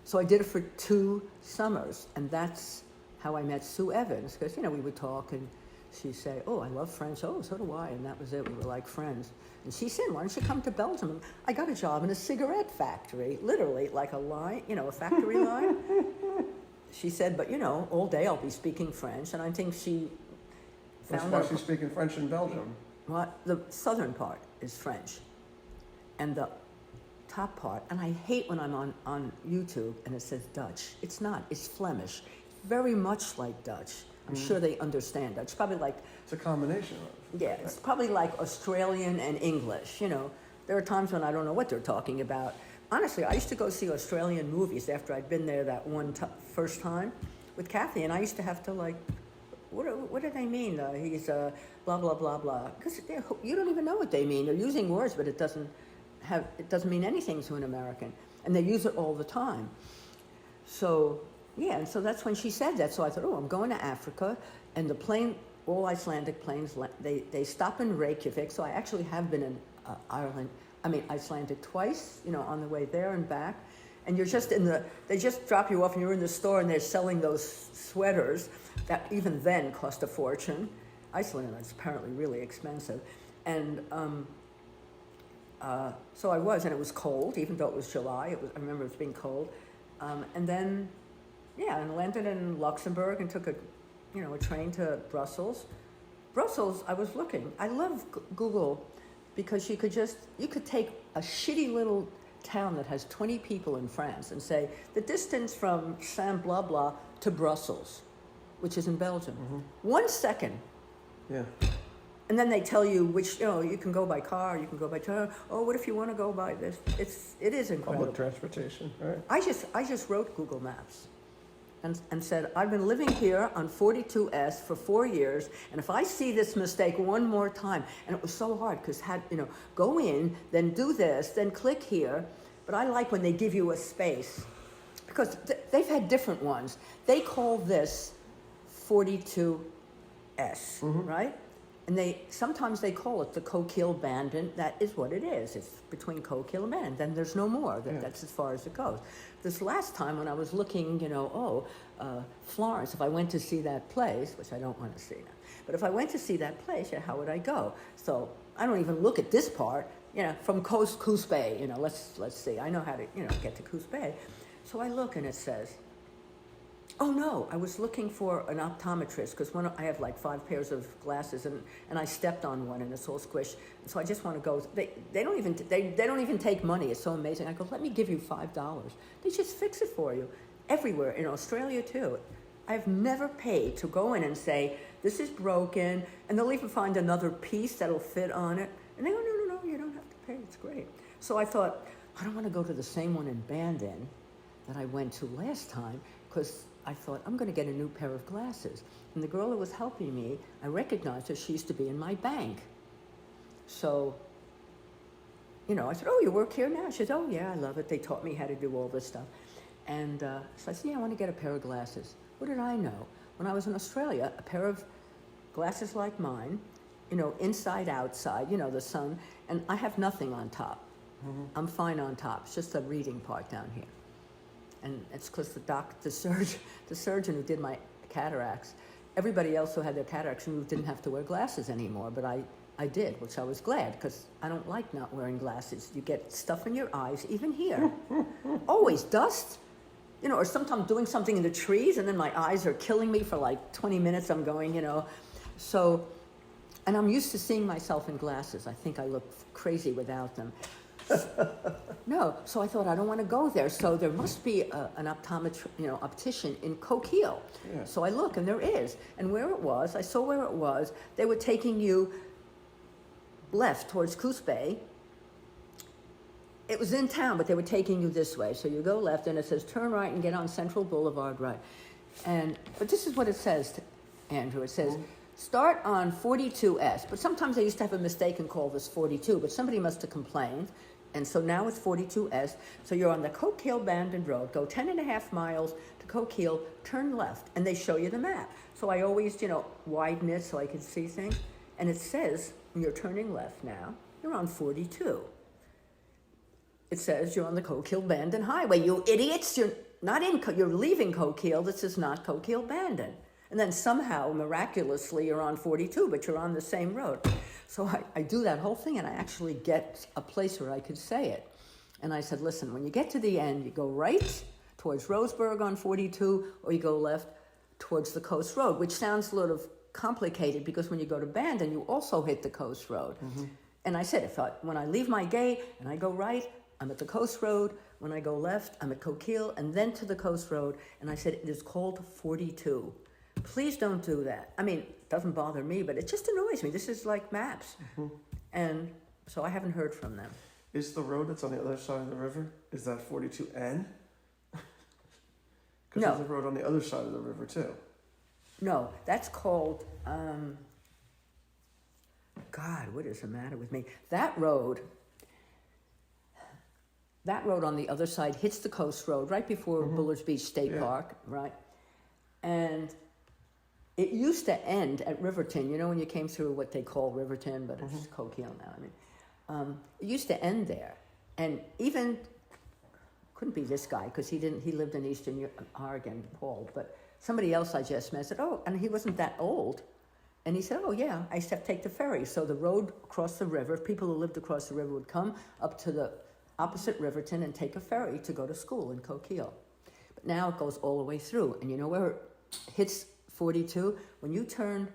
So I did it for 2 summers, and that's how I met Sue Evans, because, we would talk and she'd say, oh, I love French. Oh, so do I. And that was it. We were like friends. And she said, why don't you come to Belgium? And I got a job in a cigarette factory, literally like a line, a factory line. She said, but, all day I'll be speaking French. And I think she found out. Why she's speaking French in Belgium? What? The southern part is French. And the top part, and I hate when I'm on YouTube and it says Dutch. It's not. It's Flemish. Very much like Dutch. I'm sure they understand that. It's probably like, It's a combination of. yeah, it's probably like Australian and English, you know. There are times when I don't know what they're talking about. Honestly, I used to go see Australian movies after I'd been there that first time with Kathy, and I used to have to like, what do they mean? He's blah, blah, blah, blah. Because you don't even know what they mean. They're using words, but it doesn't mean anything to an American. And they use it all the time. So, yeah, and so that's when she said that. So I thought, oh, I'm going to Africa, and the plane, all Icelandic planes, they stop in Reykjavik. So I actually have been in Icelandic twice, you know, on the way there and back. And you're just they just drop you off and you're in the store and they're selling those sweaters that even then cost a fortune. Iceland is apparently really expensive. And so I was, and it was cold, even though it was July. I remember it being cold. And then, yeah, and landed in Luxembourg and took a train to Brussels. Brussels, I was looking. I love Google because you could take a shitty little town that has 20 people in France and say the distance from Saint blah blah to Brussels, which is in Belgium. 1 second. Yeah. And then they tell you which, you can go by car, you can go by train. Oh, what if you want to go by this? It is incredible. Public transportation, right? I just wrote Google Maps and said, I've been living here on 42S for 4 years, and if I see this mistake one more time, and it was so hard because go in, then do this, then click here. But I like when they give you a space because they've had different ones. They call this 42S, right? And sometimes they call it the Coquille Bandon. That is what it is. It's between Coquille and Bandon. Then there's no more. That's as far as it goes. This last time when I was looking, Florence, if I went to see that place, which I don't want to see now, but if I went to see that place, how would I go? So I don't even look at this part, from Coos Bay, let's see. I know how to, get to Coos Bay. So I look and it says, oh no, I was looking for an optometrist because I have like 5 pairs of glasses and I stepped on one and it's all squished. So I just want to go. They don't even take money. It's so amazing. I go, let me give you $5. They just fix it for you everywhere in Australia too. I've never paid to go in and say this is broken, and they'll even find another piece that'll fit on it. And they go, no, you don't have to pay. It's great. So I thought I don't want to go to the same one in Bandon that I went to last time because I thought, I'm going to get a new pair of glasses. And the girl who was helping me, I recognized her. She used to be in my bank. So, I said, oh, you work here now? She said, oh, yeah, I love it. They taught me how to do all this stuff. And so I said, yeah, I want to get a pair of glasses. What did I know? When I was in Australia, a pair of glasses like mine, inside, outside, the sun, and I have nothing on top. I'm fine on top. It's just the reading part down here. And it's because the surgeon who did my cataracts, everybody else who had their cataracts removed didn't have to wear glasses anymore, but I did, which I was glad because I don't like not wearing glasses. You get stuff in your eyes, even here. Always dust, or sometimes doing something in the trees and then my eyes are killing me for like 20 minutes. I'm going, So, and I'm used to seeing myself in glasses. I think I look crazy without them. No, so I thought I don't want to go there. So there must be an optician in Coquille. Yeah. So I look, and there is. And I saw where it was. They were taking you left towards Coos Bay. It was in town, but they were taking you this way. So you go left, and it says turn right and get on Central Boulevard right. But this is what it says, Andrew. It says. Start on 42S, but sometimes I used to have a mistake and call this 42, but somebody must have complained, and so now it's 42S. So you're on the Coquille Bandon Road, go 10.5 miles to Coquille, turn left, and they show you the map. So I always, widen it so I can see things, and it says when you're turning left now, you're on 42. It says you're on the Coquille Bandon Highway. You idiots, you're leaving Coquille. This is not Coquille Bandon. And then somehow, miraculously, you're on 42, but you're on the same road. So I do that whole thing, and I actually get a place where I could say it. And I said, listen, when you get to the end, you go right towards Roseburg on 42, or you go left towards the Coast Road, which sounds a little complicated because when you go to Bandon, you also hit the Coast Road. And I said, when I leave my gate and I go right, I'm at the Coast Road. When I go left, I'm at Coquille, and then to the Coast Road. And I said, it is called 42. please don't do that. I mean, it doesn't bother me, but it just annoys me. This is like maps. And so I haven't heard from them. Is the road that's on the other side of the river, is that 42N? Because No. there's a road on the other side of the river too. No, that's called, God, what is the matter with me? That road on the other side hits the coast road right before Bullard's Beach State Yeah. Park, right? And it used to end at Riverton. You know when you came through what they call Riverton, but it's Coquille now. I mean, it used to end there, and even couldn't be this guy because he lived in Eastern Oregon, Paul, but somebody else I just met said, oh, and he wasn't that old. And he said, oh, yeah, I used to have to take the ferry. So the road across the river, people who lived across the river would come up to the opposite Riverton and take a ferry to go to school in Coquille. But now it goes all the way through. And you know where it hits 42? When you turn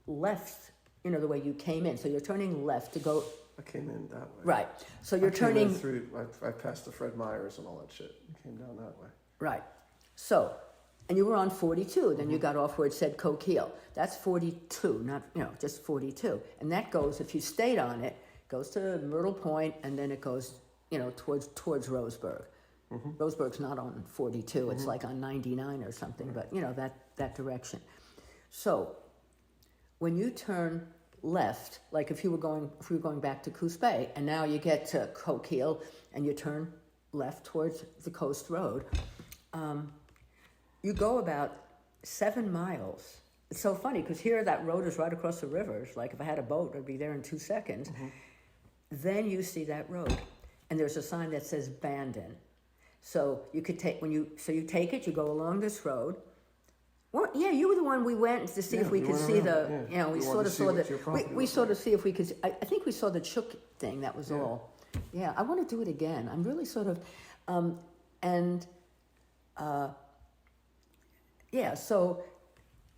left, you know, the way you came in. So you're turning left to go... I came in that way. Right. So you're I came turning... in through, I passed the Fred Meyers and all that shit. I came down that way. Right. So, and you were on 42. Then you got off where it said Coquille. That's 42, not, you know, just 42. And that goes, if you stayed on it, goes to Myrtle Point, and then it goes, you know, towards Roseburg. Roseburg's not on 42. It's like on 99 or something, but, you know, that direction. So, when you turn left, like if you were going back to Coos Bay, and now you get to Coquille, and you turn left towards the coast road, you go about 7 miles. It's so funny because here that road is right across the river. It's like if I had a boat, I'd be there in 2 seconds. Then you see that road, and there's a sign that says Bandon. So you could take you take it. You go along this road. Well, yeah, you were the one we went to see if we could see the. You know, we sort of saw the. We sort of see if we could. I think we saw the Chook thing. That was all. Yeah, I want to do it again. I'm really sort of, yeah. So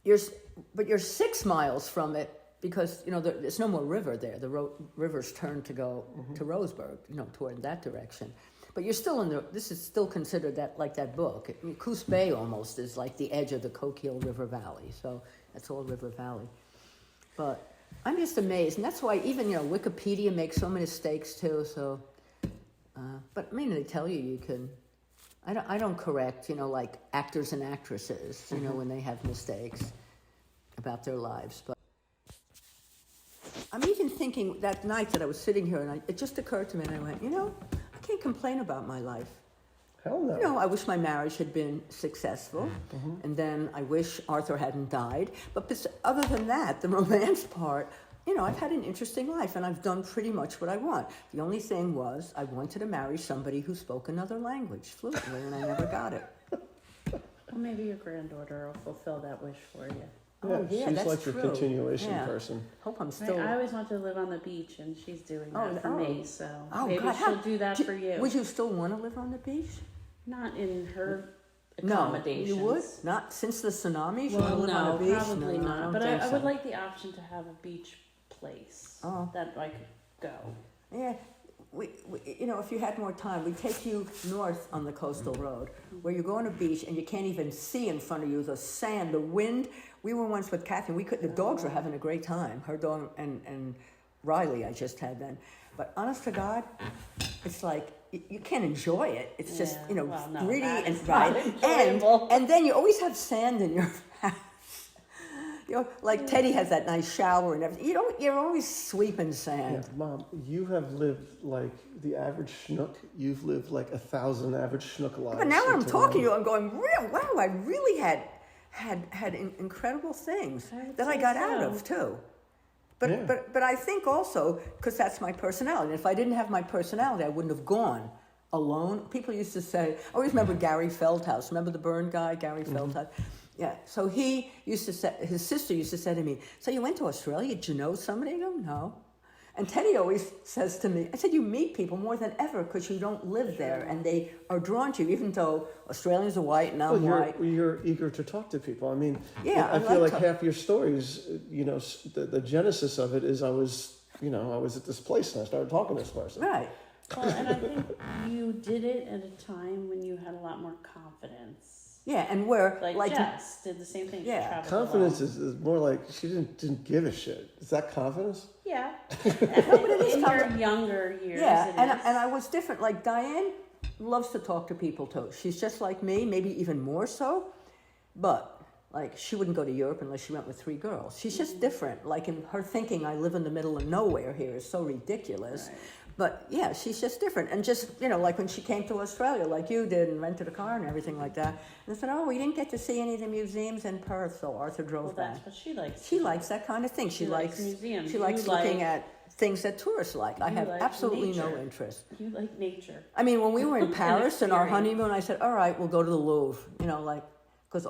you're 6 miles from it because you know there's no more river there. The river's turned to go to Roseburg, you know, toward that direction. But you're still in this is still considered that book. Coos Bay almost is like the edge of the Coquille River Valley. So that's all River Valley. But I'm just amazed. And that's why even, you know, Wikipedia makes so many mistakes too. So, but I mean, they tell you can, I don't correct, you know, like actors and actresses, you know, when they have mistakes about their lives. But I'm even thinking that night that I was sitting here and it just occurred to me and I went, you know, I can't complain about my life. Hell no. You know, I wish my marriage had been successful, and then I wish Arthur hadn't died. But other than that, the romance part, you know, I've had an interesting life, and I've done pretty much what I want. The only thing was I wanted to marry somebody who spoke another language fluently, and I never got it. Well, maybe your granddaughter will fulfill that wish for you. Oh, yeah, she's that's like your true. continuation Yeah. person. Hope I'm Right, still... I always wanted to live on the beach, and she's doing that for me. So maybe God, she'll do that for you. Would you still want to live on the beach? Not in her No, accommodations. you would? Not since the tsunamis? You Well, want to live on no, the beach? probably No, not. don't But think I would so. like the option to have a beach place that I could go. Yeah, we, you know, if you had more time, we'd take you north on the coastal road where you go on a beach and you can't even see in front of you the sand, the wind. We were once with Catherine. The dogs were having a great time. Her dog and Riley I just had then. But honest to God, it's like you can't enjoy it. It's just, you know, well, no, gritty that and is right. not enjoyable. And then you always have sand in your house. You know, like Teddy has that nice shower and everything. You're always sweeping sand. Yeah, Mom, you have lived like the average schnook. You've lived like 1,000 average schnook lives. But now I'm into talking to one. you, I'm going, wow, I really had incredible things I would that I say got so. out of too. But Yeah. but I think also because that's my personality. And if I didn't have my personality, I wouldn't have gone alone. People used to say, I always remember Gary Feldhouse. Remember the burn guy, Gary Feldhouse? Yeah. So he used to say, his sister used to say to me, "So you went to Australia? Did you know somebody?" I go, "No." And Teddy always says to me, I said, "You meet people more than ever because you don't live there, and they are drawn to you, even though Australians are white and I'm white." You're eager to talk to people. I mean, Yeah, I feel like like to. half your stories, you know, the genesis of it is I was at this place and I started talking to this person. Right. Well, and I think you did it at a time when you had a lot more confidence Yeah, and where, Like Jess did the same thing. She Yeah. traveled Confidence alone. is more like she didn't give a shit. Is that confidence? Yeah. is In confident. her younger years, yeah, it and is. and I was different. Like Diane loves to talk to people too. She's just like me, maybe even more so. But like she wouldn't go to Europe unless she went with 3 girls. She's just different. Like in her thinking, I live in the middle of nowhere here is so ridiculous. Right. But yeah, she's just different. And just, like when she came to Australia, like you did, and rented a car and everything like that. And I said, oh, we didn't get to see any of the museums in Perth, so Arthur drove Well, back. that's what she likes. She likes that kind of thing. She likes museums. She You likes looking like- at things that tourists like. I you have like absolutely no nature. interest. You like nature. I mean, when we were in Paris in our experience. honeymoon, I said, all right, we'll go to the Louvre, because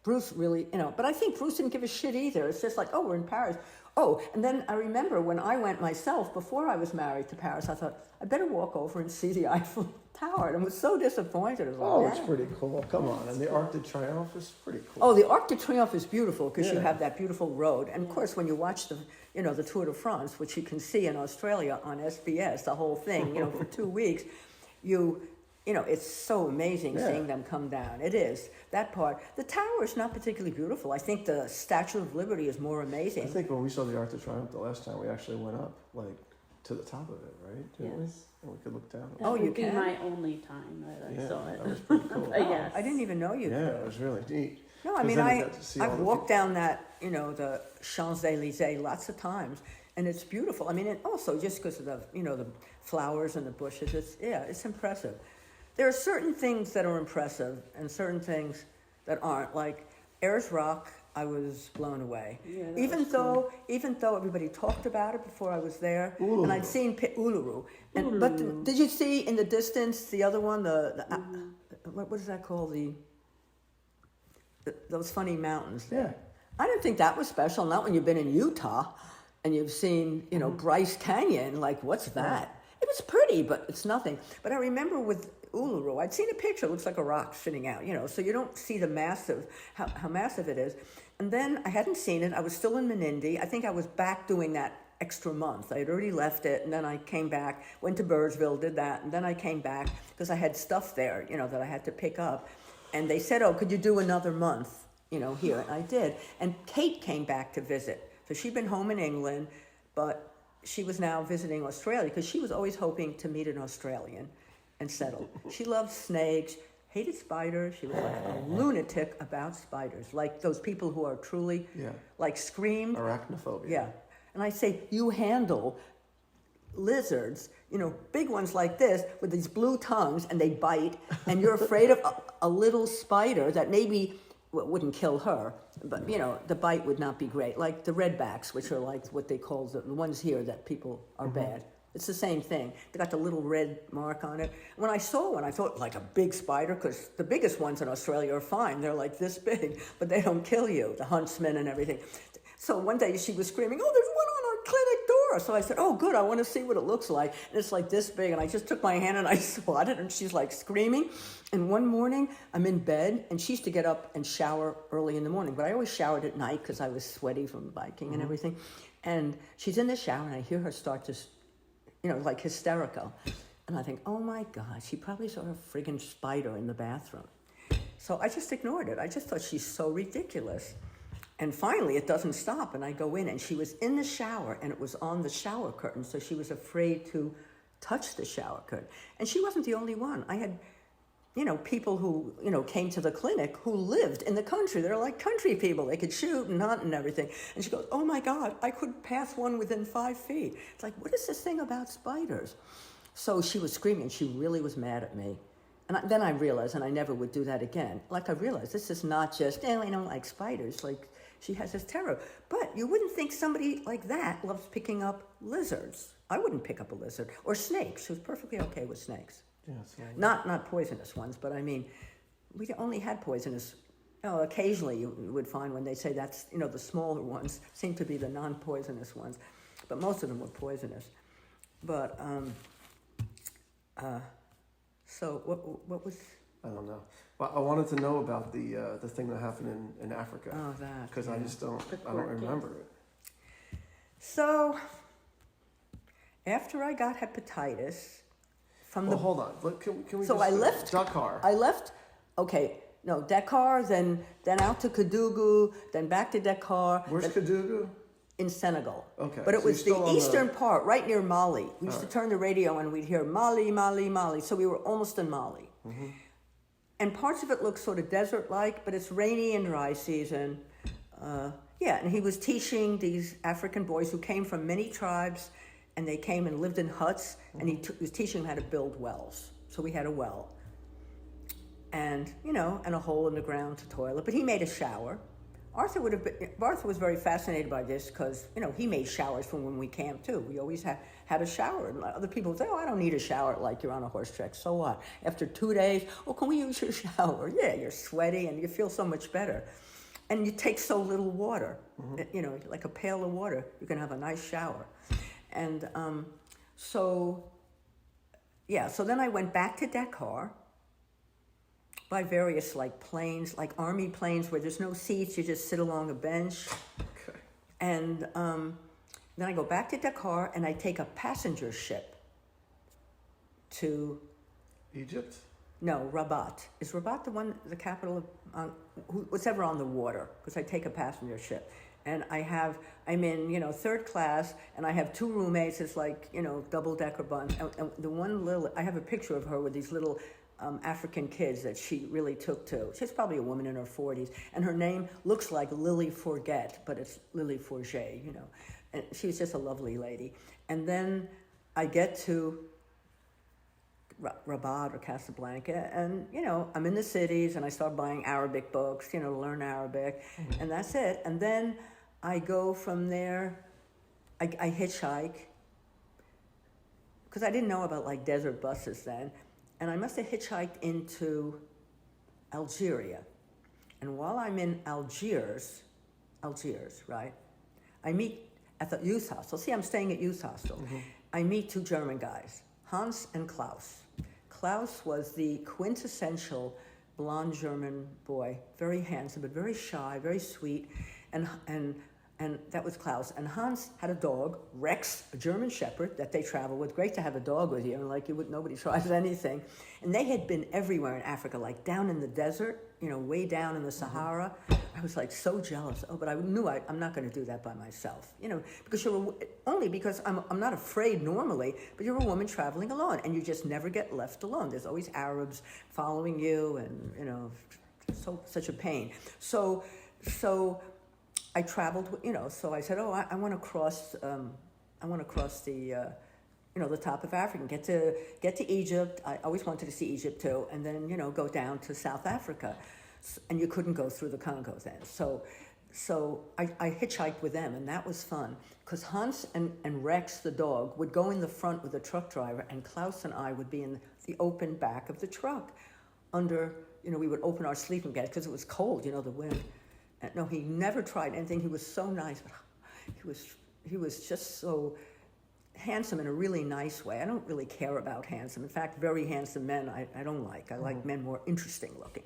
Bruce really, but I think Bruce didn't give a shit either. It's just like, oh, we're in Paris. Oh, and then I remember when I went myself, before I was married to Paris, I thought, I better walk over and see the Eiffel Tower. And I was so disappointed. I was like, Oh, yeah. it's pretty cool. Come on. And the Arc de Triomphe is pretty cool. Oh, the Arc de Triomphe is beautiful because you Yeah. have that beautiful road. And of course, when you watch the Tour de France, which you can see in Australia on SBS, the whole thing, for 2 weeks, it's so amazing Yeah. seeing them come down. It is. That part. The tower is not particularly beautiful. I think the Statue of Liberty is more amazing. I think when we saw the Arc de Triomphe the last time, we actually went up, like, to the top of it, right? Didn't we? Yes. And we could look down. That Oh, would you be can? my only time that I Yeah, saw it. that was pretty cool. Yes. I didn't even know you Yeah, could. it was really neat. No, I 'Cause mean, then you got to see all I've the walked down that, the Champs-Élysées lots of times, and it's beautiful. I mean, and also just because of the flowers and the bushes, it's impressive. There are certain things that are impressive and certain things that aren't. Like Ayers Rock, I was blown away. Yeah, that even was though everybody talked about it before I was there, and I'd seen Uluru. But did you see in the distance the other one? What is that called? Those funny mountains. Yeah. I didn't think that was special. Not when you've been in Utah and you've seen, Bryce Canyon. Like, what's that? It was pretty, but it's nothing. But I remember with Uluru, I'd seen a picture. It looks like a rock sitting out, so you don't see the how massive it is. And then I hadn't seen it. I was still in Menindee. I think I was back doing that extra month. I had already left it, and then I came back, went to Birdsville, did that, and then I came back because I had stuff there, that I had to pick up. And they said, oh, could you do another month, here? And I did. And Kate came back to visit. So she'd been home in England, but she was now visiting Australia because she was always hoping to meet an Australian and settle. She loved snakes, hated spiders. She was like a lunatic about spiders, like those people who are truly, screamed. Arachnophobia. Yeah. And I say, you handle lizards, big ones like this with these blue tongues and they bite, and you're afraid of a little spider that maybe wouldn't kill her, but the bite would not be great. Like the redbacks, which are like what they call the ones here that people are bad. It's the same thing. They got the little red mark on it. When I saw one, I thought like a big spider, because the biggest ones in Australia are fine. They're like this big, but they don't kill you, the huntsman and everything. So one day she was screaming, oh, there's one on our clinic door. So I said, oh, good, I want to see what it looks like. And it's like this big. And I just took my hand and I swatted it, and she's like screaming. And one morning I'm in bed, and she used to get up and shower early in the morning. But I always showered at night because I was sweaty from biking and everything. And she's in the shower, and I hear her start to, like hysterical. And I think, oh my God, she probably saw a friggin' spider in the bathroom. So I just ignored it. I just thought she's so ridiculous. And finally, it doesn't stop, and I go in, and she was in the shower, and it was on the shower curtain, so she was afraid to touch the shower curtain. And she wasn't the only one. I had, people who, came to the clinic who lived in the country. They're like country people. They could shoot and hunt and everything. And she goes, oh my God, I could pass one within 5 feet. It's like, what is this thing about spiders? So she was screaming. She really was mad at me. And then I realized, and I never would do that again. Like, I realized this is not just, I don't like spiders. Like, she has this terror. But you wouldn't think somebody like that loves picking up lizards. I wouldn't pick up a lizard. Or snakes. She was perfectly okay with snakes. Yeah, so Not poisonous ones, but I mean, we only had poisonous. Occasionally you would find when they say that's, the smaller ones seem to be the non-poisonous ones. But most of them were poisonous. But, so what was... I don't know. Well, I wanted to know about the thing that happened in Africa. Oh, that. Because I just don't court case. remember it. So, after I got hepatitis from Well, hold on. Can we So just, I left. Dakar. I left Okay, no, Dakar, then out to Kédougou, then back to Dakar. Where's Kédougou? In Senegal. Okay, But it so was you're still the on eastern part, right near Mali. We used to Alright. turn the radio and we'd hear Mali, Mali, Mali. So we were almost in Mali. Mm-hmm. And parts of it look sort of desert-like, but it's rainy and dry season. Yeah, and he was teaching these African boys who came from many tribes, and they came and lived in huts, and he was teaching them how to build wells. So we had a well. And, and a hole in the ground to toilet. But he made a shower. Arthur was very fascinated by this because, he made showers from when we camped too. We always had a shower. And other people would say, oh, I don't need a shower, like you're on a horse trek. So what? After 2 days, oh, can we use your shower? Yeah, you're sweaty and you feel so much better. And you take so little water, like a pail of water, you can have a nice shower. And so then I went back to Dakar by various planes, like army planes where there's no seats, you just sit along a bench. Okay. And then I go back to Dakar and I take a passenger ship to, Egypt? no, Rabat. Is Rabat the capital of, what's ever on the water? Because I take a passenger ship. And I'm in, third class, and I have 2 roommates. It's like, double-decker buns. And the one little, I have a picture of her with these little African kids that she really took to. She's probably a woman in her 40s, and her name looks like Lily Forget, but it's Lily Forget, And she was just a lovely lady. And then I get to Rabat or Casablanca, and I'm in the cities, and I start buying Arabic books, to learn Arabic, and that's it. And then I go from there. I hitchhike because I didn't know about desert buses then, and I must have hitchhiked into Algeria. And while I'm in Algiers, right, I meet at the youth hostel. See, I'm staying at youth hostel. Mm-hmm. I meet 2 German guys, Hans and Klaus. Klaus was the quintessential blonde German boy, very handsome, but very shy, very sweet, and that was Klaus. And Hans had a dog, Rex, a German Shepherd that they travel with. Great to have a dog with you, and nobody tries anything. And they had been everywhere in Africa, like down in the desert, way down in the Sahara. I was so jealous. Oh, but I knew I'm not going to do that by myself, because only because I'm not afraid normally, but you're a woman traveling alone, and you just never get left alone. There's always Arabs following you, and such a pain. So I traveled, so I said, oh, I want to cross the, the top of Africa, get to Egypt. I always wanted to see Egypt too, and then, go down to South Africa. And you couldn't go through the Congo then. So I hitchhiked with them, and that was fun, because Hans and Rex, the dog, would go in the front with the truck driver, and Klaus and I would be in the open back of the truck under, we would open our sleeping bags because it was cold, the wind. And no, he never tried anything. He was so nice, but he was just so handsome in a really nice way. I don't really care about handsome. In fact, very handsome men I don't like. I like men more interesting looking.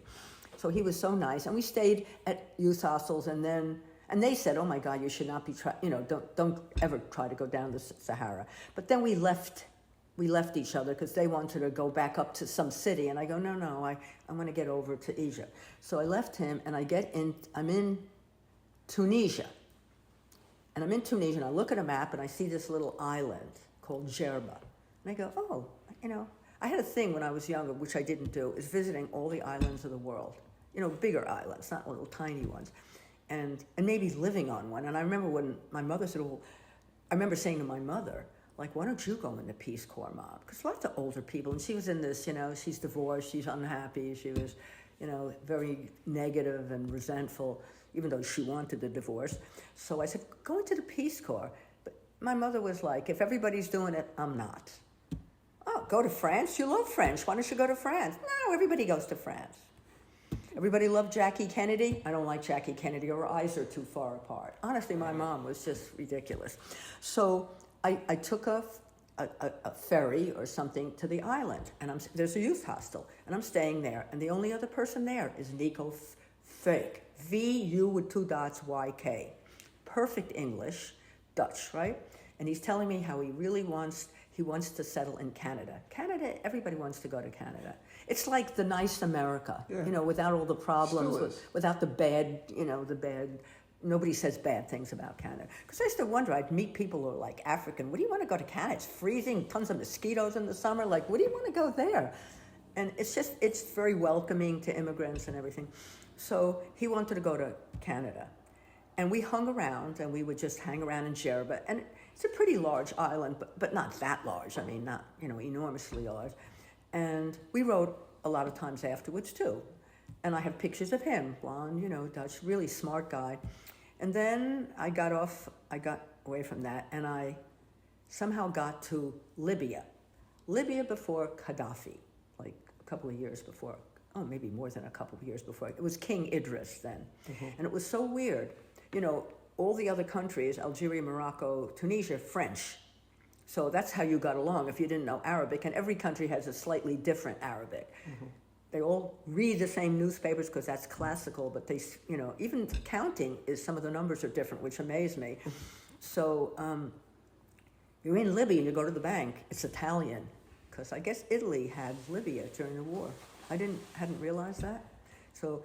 So he was so nice, and we stayed at youth hostels, and they said, "Oh my God, you should not be don't ever try to go down the Sahara." But then we left each other because they wanted to go back up to some city, and I go, "No, I want to get over to Egypt." So I left him, and I'm in Tunisia, and I look at a map, and I see this little island called Djerba, and I go, "Oh, I had a thing when I was younger, which I didn't do, is visiting all the islands of the world. Bigger islands, not little tiny ones. And maybe living on one." And I remember when my mother said, well, I remember saying to my mother, why don't you go in the Peace Corps, Mom? Because lots of older people, and she was in this, she's divorced, she's unhappy, she was, very negative and resentful, even though she wanted the divorce. So I said, go into the Peace Corps. But my mother was like, if everybody's doing it, I'm not. Oh, go to France? You love French. Why don't you go to France? No, everybody goes to France. Everybody loved Jackie Kennedy. I don't like Jackie Kennedy. Her eyes are too far apart. Honestly, my mom was just ridiculous. So I took a ferry or something to the island, and there's a youth hostel, and I'm staying there, and the only other person there is Nico Fake. V-U with 2 dots, Y-K. Perfect English, Dutch, right? And he's telling me how he really wants he wants to settle in Canada. Canada, everybody wants to go to Canada. It's like the nice America, Yeah. you know, without all the problems, Still is. without the bad, you know, the bad. Nobody says bad things about Canada. Because I used to wonder, I'd meet people who are like African. What do you want to go to Canada? It's freezing, tons of mosquitoes in the summer. Like, what do you want to go there? And it's very welcoming to immigrants and everything. So he wanted to go to Canada. And we hung around, and we would just hang around in Jerba. And it's a pretty large island, but not that large. I mean, not, you know, enormously large. And we wrote a lot of times afterwards, too. And I have pictures of him, blonde, you know, Dutch, really smart guy. And then I got away from that, and I somehow got to Libya. Libya before Gaddafi, like a couple of years before. Oh, maybe more than a couple of years before. It was King Idris then. And it was so weird. You know, all the other countries, Algeria, Morocco, Tunisia, French. So that's how you got along if you didn't know Arabic. And every country has a slightly different Arabic. They all read the same newspapers because that's classical, but they, you know, even counting is, some of the numbers are different, which amazed me. So you're in Libya and you go to the bank, it's Italian, because I guess Italy had Libya during the war. Hadn't realized that. So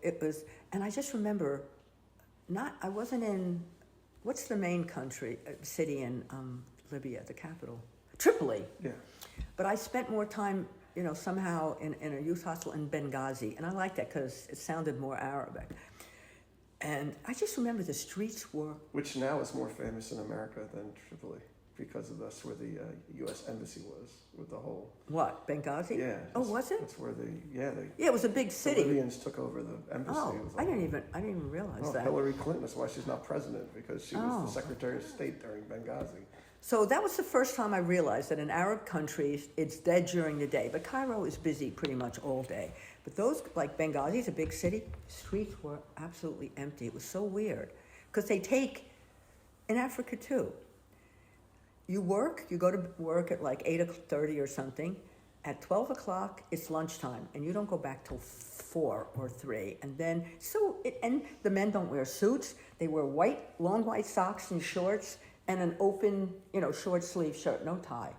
it was, and I just remember, I wasn't in, what's the main city in Libya, the capital? Tripoli. Yeah. But I spent more time, you know, somehow in a youth hostel in Benghazi, and I liked that because it sounded more Arabic. And I just remember the streets were... Which now is more famous in America than Tripoli, because of that's where the U.S. Embassy was, with the whole... What, Benghazi? Yeah. Oh, was it? That's where Yeah, it was a big the city. Libyans took over the embassy. Oh, It was I didn't even realize that. Hillary Clinton, that's why she's not president, because she was Oh. the Secretary of State during Benghazi. So that was the first time I realized that in Arab countries, it's dead during the day. But Cairo is busy pretty much all day. But those, like Benghazi is a big city, streets were absolutely empty. It was so weird. Because they take, in Africa too, you go to work at like 8:30 or something. At 12 o'clock, it's lunchtime, and you don't go back till 4 or 3. And then, and the men don't wear suits. They wear long white socks and shorts, and an open, you know, short sleeve shirt, no tie.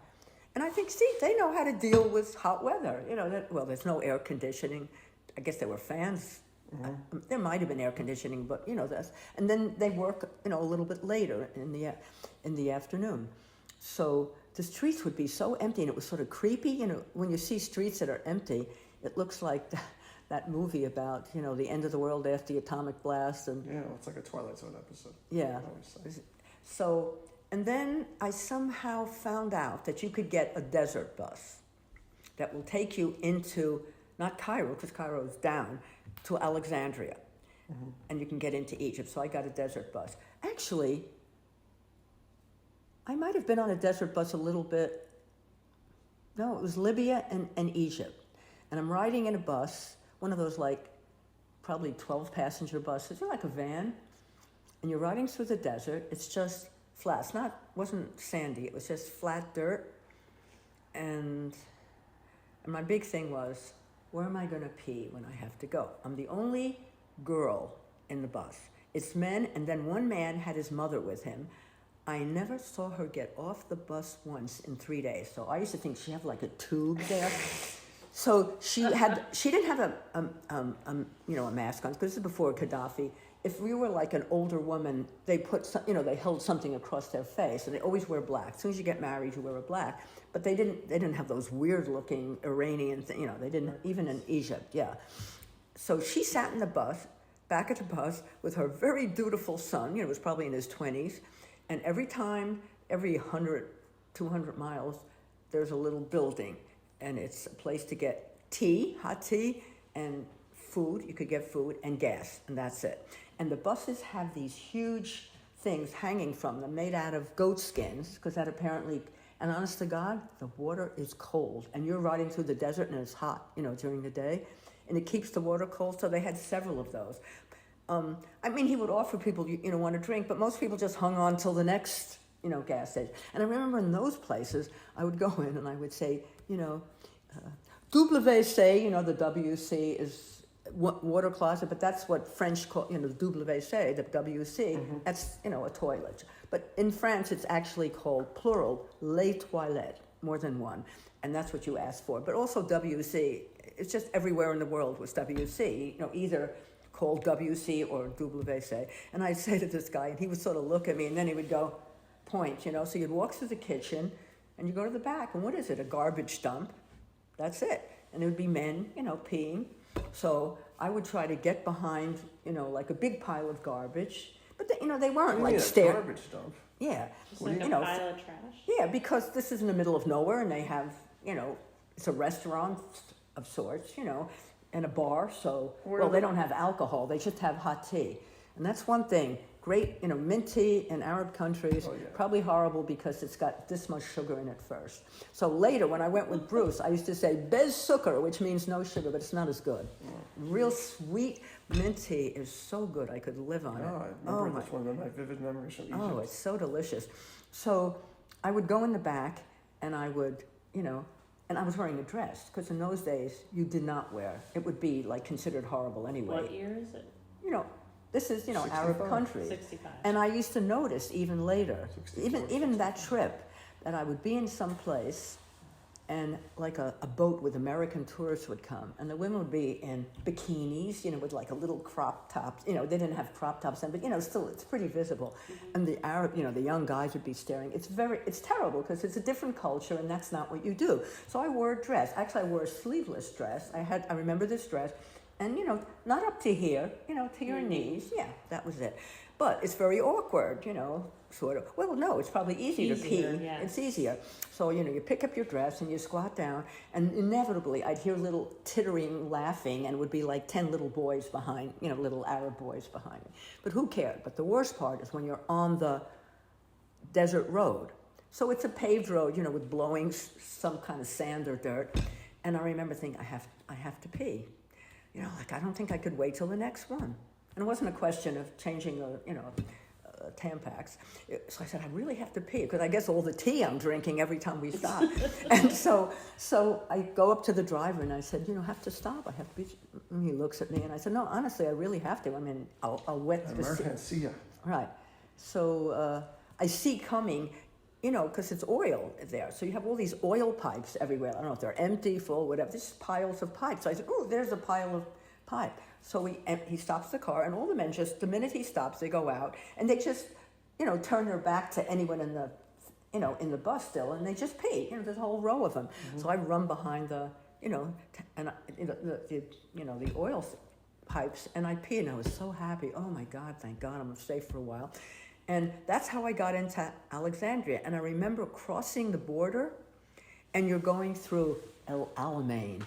And I think, see, they know how to deal with hot weather. You know, there's no air conditioning. I guess there were fans. There might have been air conditioning, but, you know, and then they work, you know, a little bit later in the afternoon. So the streets would be so empty, and it was sort of creepy. You know, when you see streets that are empty, it looks like that movie about, you know, the end of the world after the atomic blast. And Yeah, it's like a Twilight Zone episode. yeah. I always say. So, and then I somehow found out that you could get a desert bus that will take you into, not Cairo, because Cairo is down, to Alexandria. And you can get into Egypt. So I got a desert bus. Actually, I might have been on a desert bus a little bit. No, it was Libya and Egypt. And I'm riding in a bus, one of those like probably 12 passenger buses. They're like a van. And you're riding through the desert. It's just flat. Wasn't sandy. It was just flat dirt. And my big thing was, where am I going to pee when I have to go? I'm the only girl in the bus. It's men, and then one man had his mother with him. I never saw her get off the bus once in 3 days. So I used to think she had like a tube there. So she didn't have a mask on, because this is before Gaddafi. If we were like an older woman, they they held something across their face, and they always wear black. As soon as you get married, you wear a black. But they didn't have those weird looking Iranian they didn't, even in Egypt, yeah. So she sat in the bus, back at the bus, with her very dutiful son, was probably in his 20s, and every 100, 200 miles, there's a little building, and it's a place to get tea, hot tea, and food. You could get food and gas, and that's it. And the buses have these huge things hanging from them made out of goat skins, because that apparently, and honest to God, the water is cold. And you're riding through the desert and it's hot, during the day, and it keeps the water cold. So they had several of those. He would offer people, want a drink, but most people just hung on till the next, gas station. And I remember in those places, I would go in and I would say, WC, the WC water closet, but that's what French call, the WC, the WC, that's, a toilet. But in France, it's actually called plural, les toilettes, more than one. And that's what you asked for. But also WC, it's just everywhere in the world was WC, either called WC or WC. And I'd say to this guy, and he would sort of look at me, and then he would go, point, So you'd walk through the kitchen, and you go to the back, and what is it, a garbage dump? That's it. And there would be men, peeing. So I would try to get behind, like a big pile of garbage. But, they weren't like staring. Garbage dump. Yeah. Just like a pile of trash. Yeah, because this is in the middle of nowhere, and they have, it's a restaurant of sorts, and a bar. So, they don't have alcohol. They just have hot tea. And that's one thing. Great, mint tea in Arab countries, probably horrible because it's got this much sugar in it first. So later, when I went with Bruce, I used to say bez sugar, which means no sugar, but it's not as good. Real sweet mint tea is so good. I could live on it. I remember that's one of my vivid memories from Egypt. Oh, it's so delicious. So I would go in the back, and I would, and I was wearing a dress, because in those days, you did not wear. It would be, considered horrible anyway. What year is it? This is, 65. Arab country. 65. And I used to notice even later, 64, even that trip, that I would be in some place, and like a boat with American tourists would come, and the women would be in bikinis, with like a little crop top. They didn't have crop tops then, but still it's pretty visible. And the Arab, the young guys would be staring. It's terrible because it's a different culture, and that's not what you do. So I wore a dress. Actually, I wore a sleeveless dress. I remember this dress. And, not up to here, to your knees. Yeah, that was it. But it's very awkward, sort of. Well, no, it's probably easier to pee. Yes. It's easier. So, you pick up your dress and you squat down, and inevitably I'd hear little tittering, laughing, and it would be like 10 little boys behind, little Arab boys behind me. But who cared? But the worst part is when you're on the desert road. So it's a paved road, with blowing some kind of sand or dirt. And I remember thinking, I have to pee. I don't think I could wait till the next one. And it wasn't a question of changing Tampax. So I said, I really have to pee, because I guess all the tea I'm drinking every time we stop. And so I go up to the driver, and I said, I have to stop. I have to pee. And he looks at me, and I said, no, honestly, I really have to. I mean, I'll wet the seat. American see ya. Right. So I see coming, because it's oil there. So you have all these oil pipes everywhere. I don't know if they're empty, full, whatever. There's piles of pipes. So I said, oh, there's a pile of pipe. So he stops the car, and all the men the minute he stops, they go out, and they just, turn their back to anyone in the, in the bus still, and they just pee. There's a whole row of them. Mm-hmm. So I run behind the, the oil pipes, and I pee, and I was so happy. Oh my God, thank God, I'm safe for a while. And that's how I got into Alexandria. And I remember crossing the border, and you're going through El Alamein.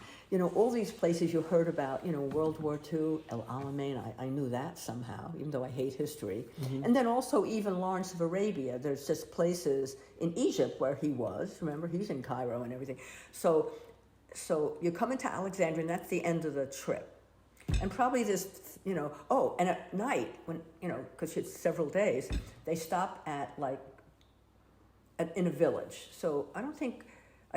All these places you heard about, World War II, El Alamein. I knew that somehow, even though I hate history. Mm-hmm. And then also even Lawrence of Arabia. There's just places in Egypt where he was. Remember, he's in Cairo and everything. So you come into Alexandria, and that's the end of the trip. And probably this, and at night, when, because it's several days, they stop at in a village. So I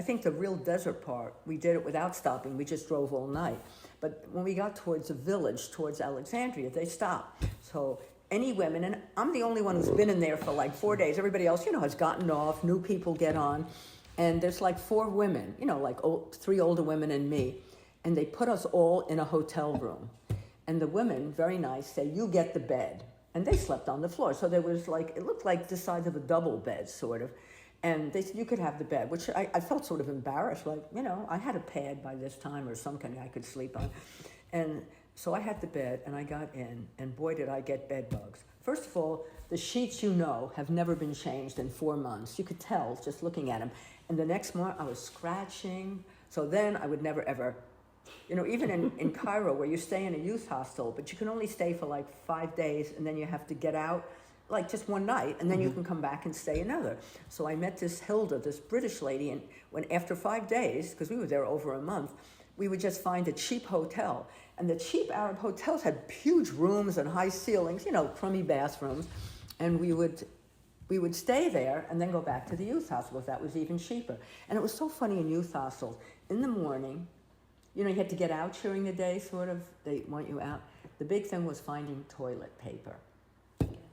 think the real desert part, we did it without stopping. We just drove all night. But when we got towards the village, towards Alexandria, they stopped. So any women, and I'm the only one who's been in there for 4 days. Everybody else, has gotten off, new people get on. And there's 4 women, 3 older women and me. And they put us all in a hotel room. And the women, very nice, say, you get the bed. And they slept on the floor. So there was it looked like the size of a double bed, sort of. And they said, you could have the bed, which I felt sort of embarrassed. I had a pad by this time or something I could sleep on. And so I had the bed, and I got in, and boy, did I get bed bugs. First of all, the sheets, have never been changed in 4 months. You could tell just looking at them. And the next morning, I was scratching. So then I would never, ever, even in Cairo, where you stay in a youth hostel, but you can only stay for 5 days, and then you have to get out, just one night, and then you can come back and stay another. So I met this Hilda, this British lady, and when after 5 days, because we were there over a month, we would just find a cheap hotel. And the cheap Arab hotels had huge rooms and high ceilings, crummy bathrooms, and we would stay there and then go back to the youth hostel if that was even cheaper. And it was so funny in youth hostels. In the morning, you know, you had to get out during the day, sort of. They want you out. The big thing was finding toilet paper.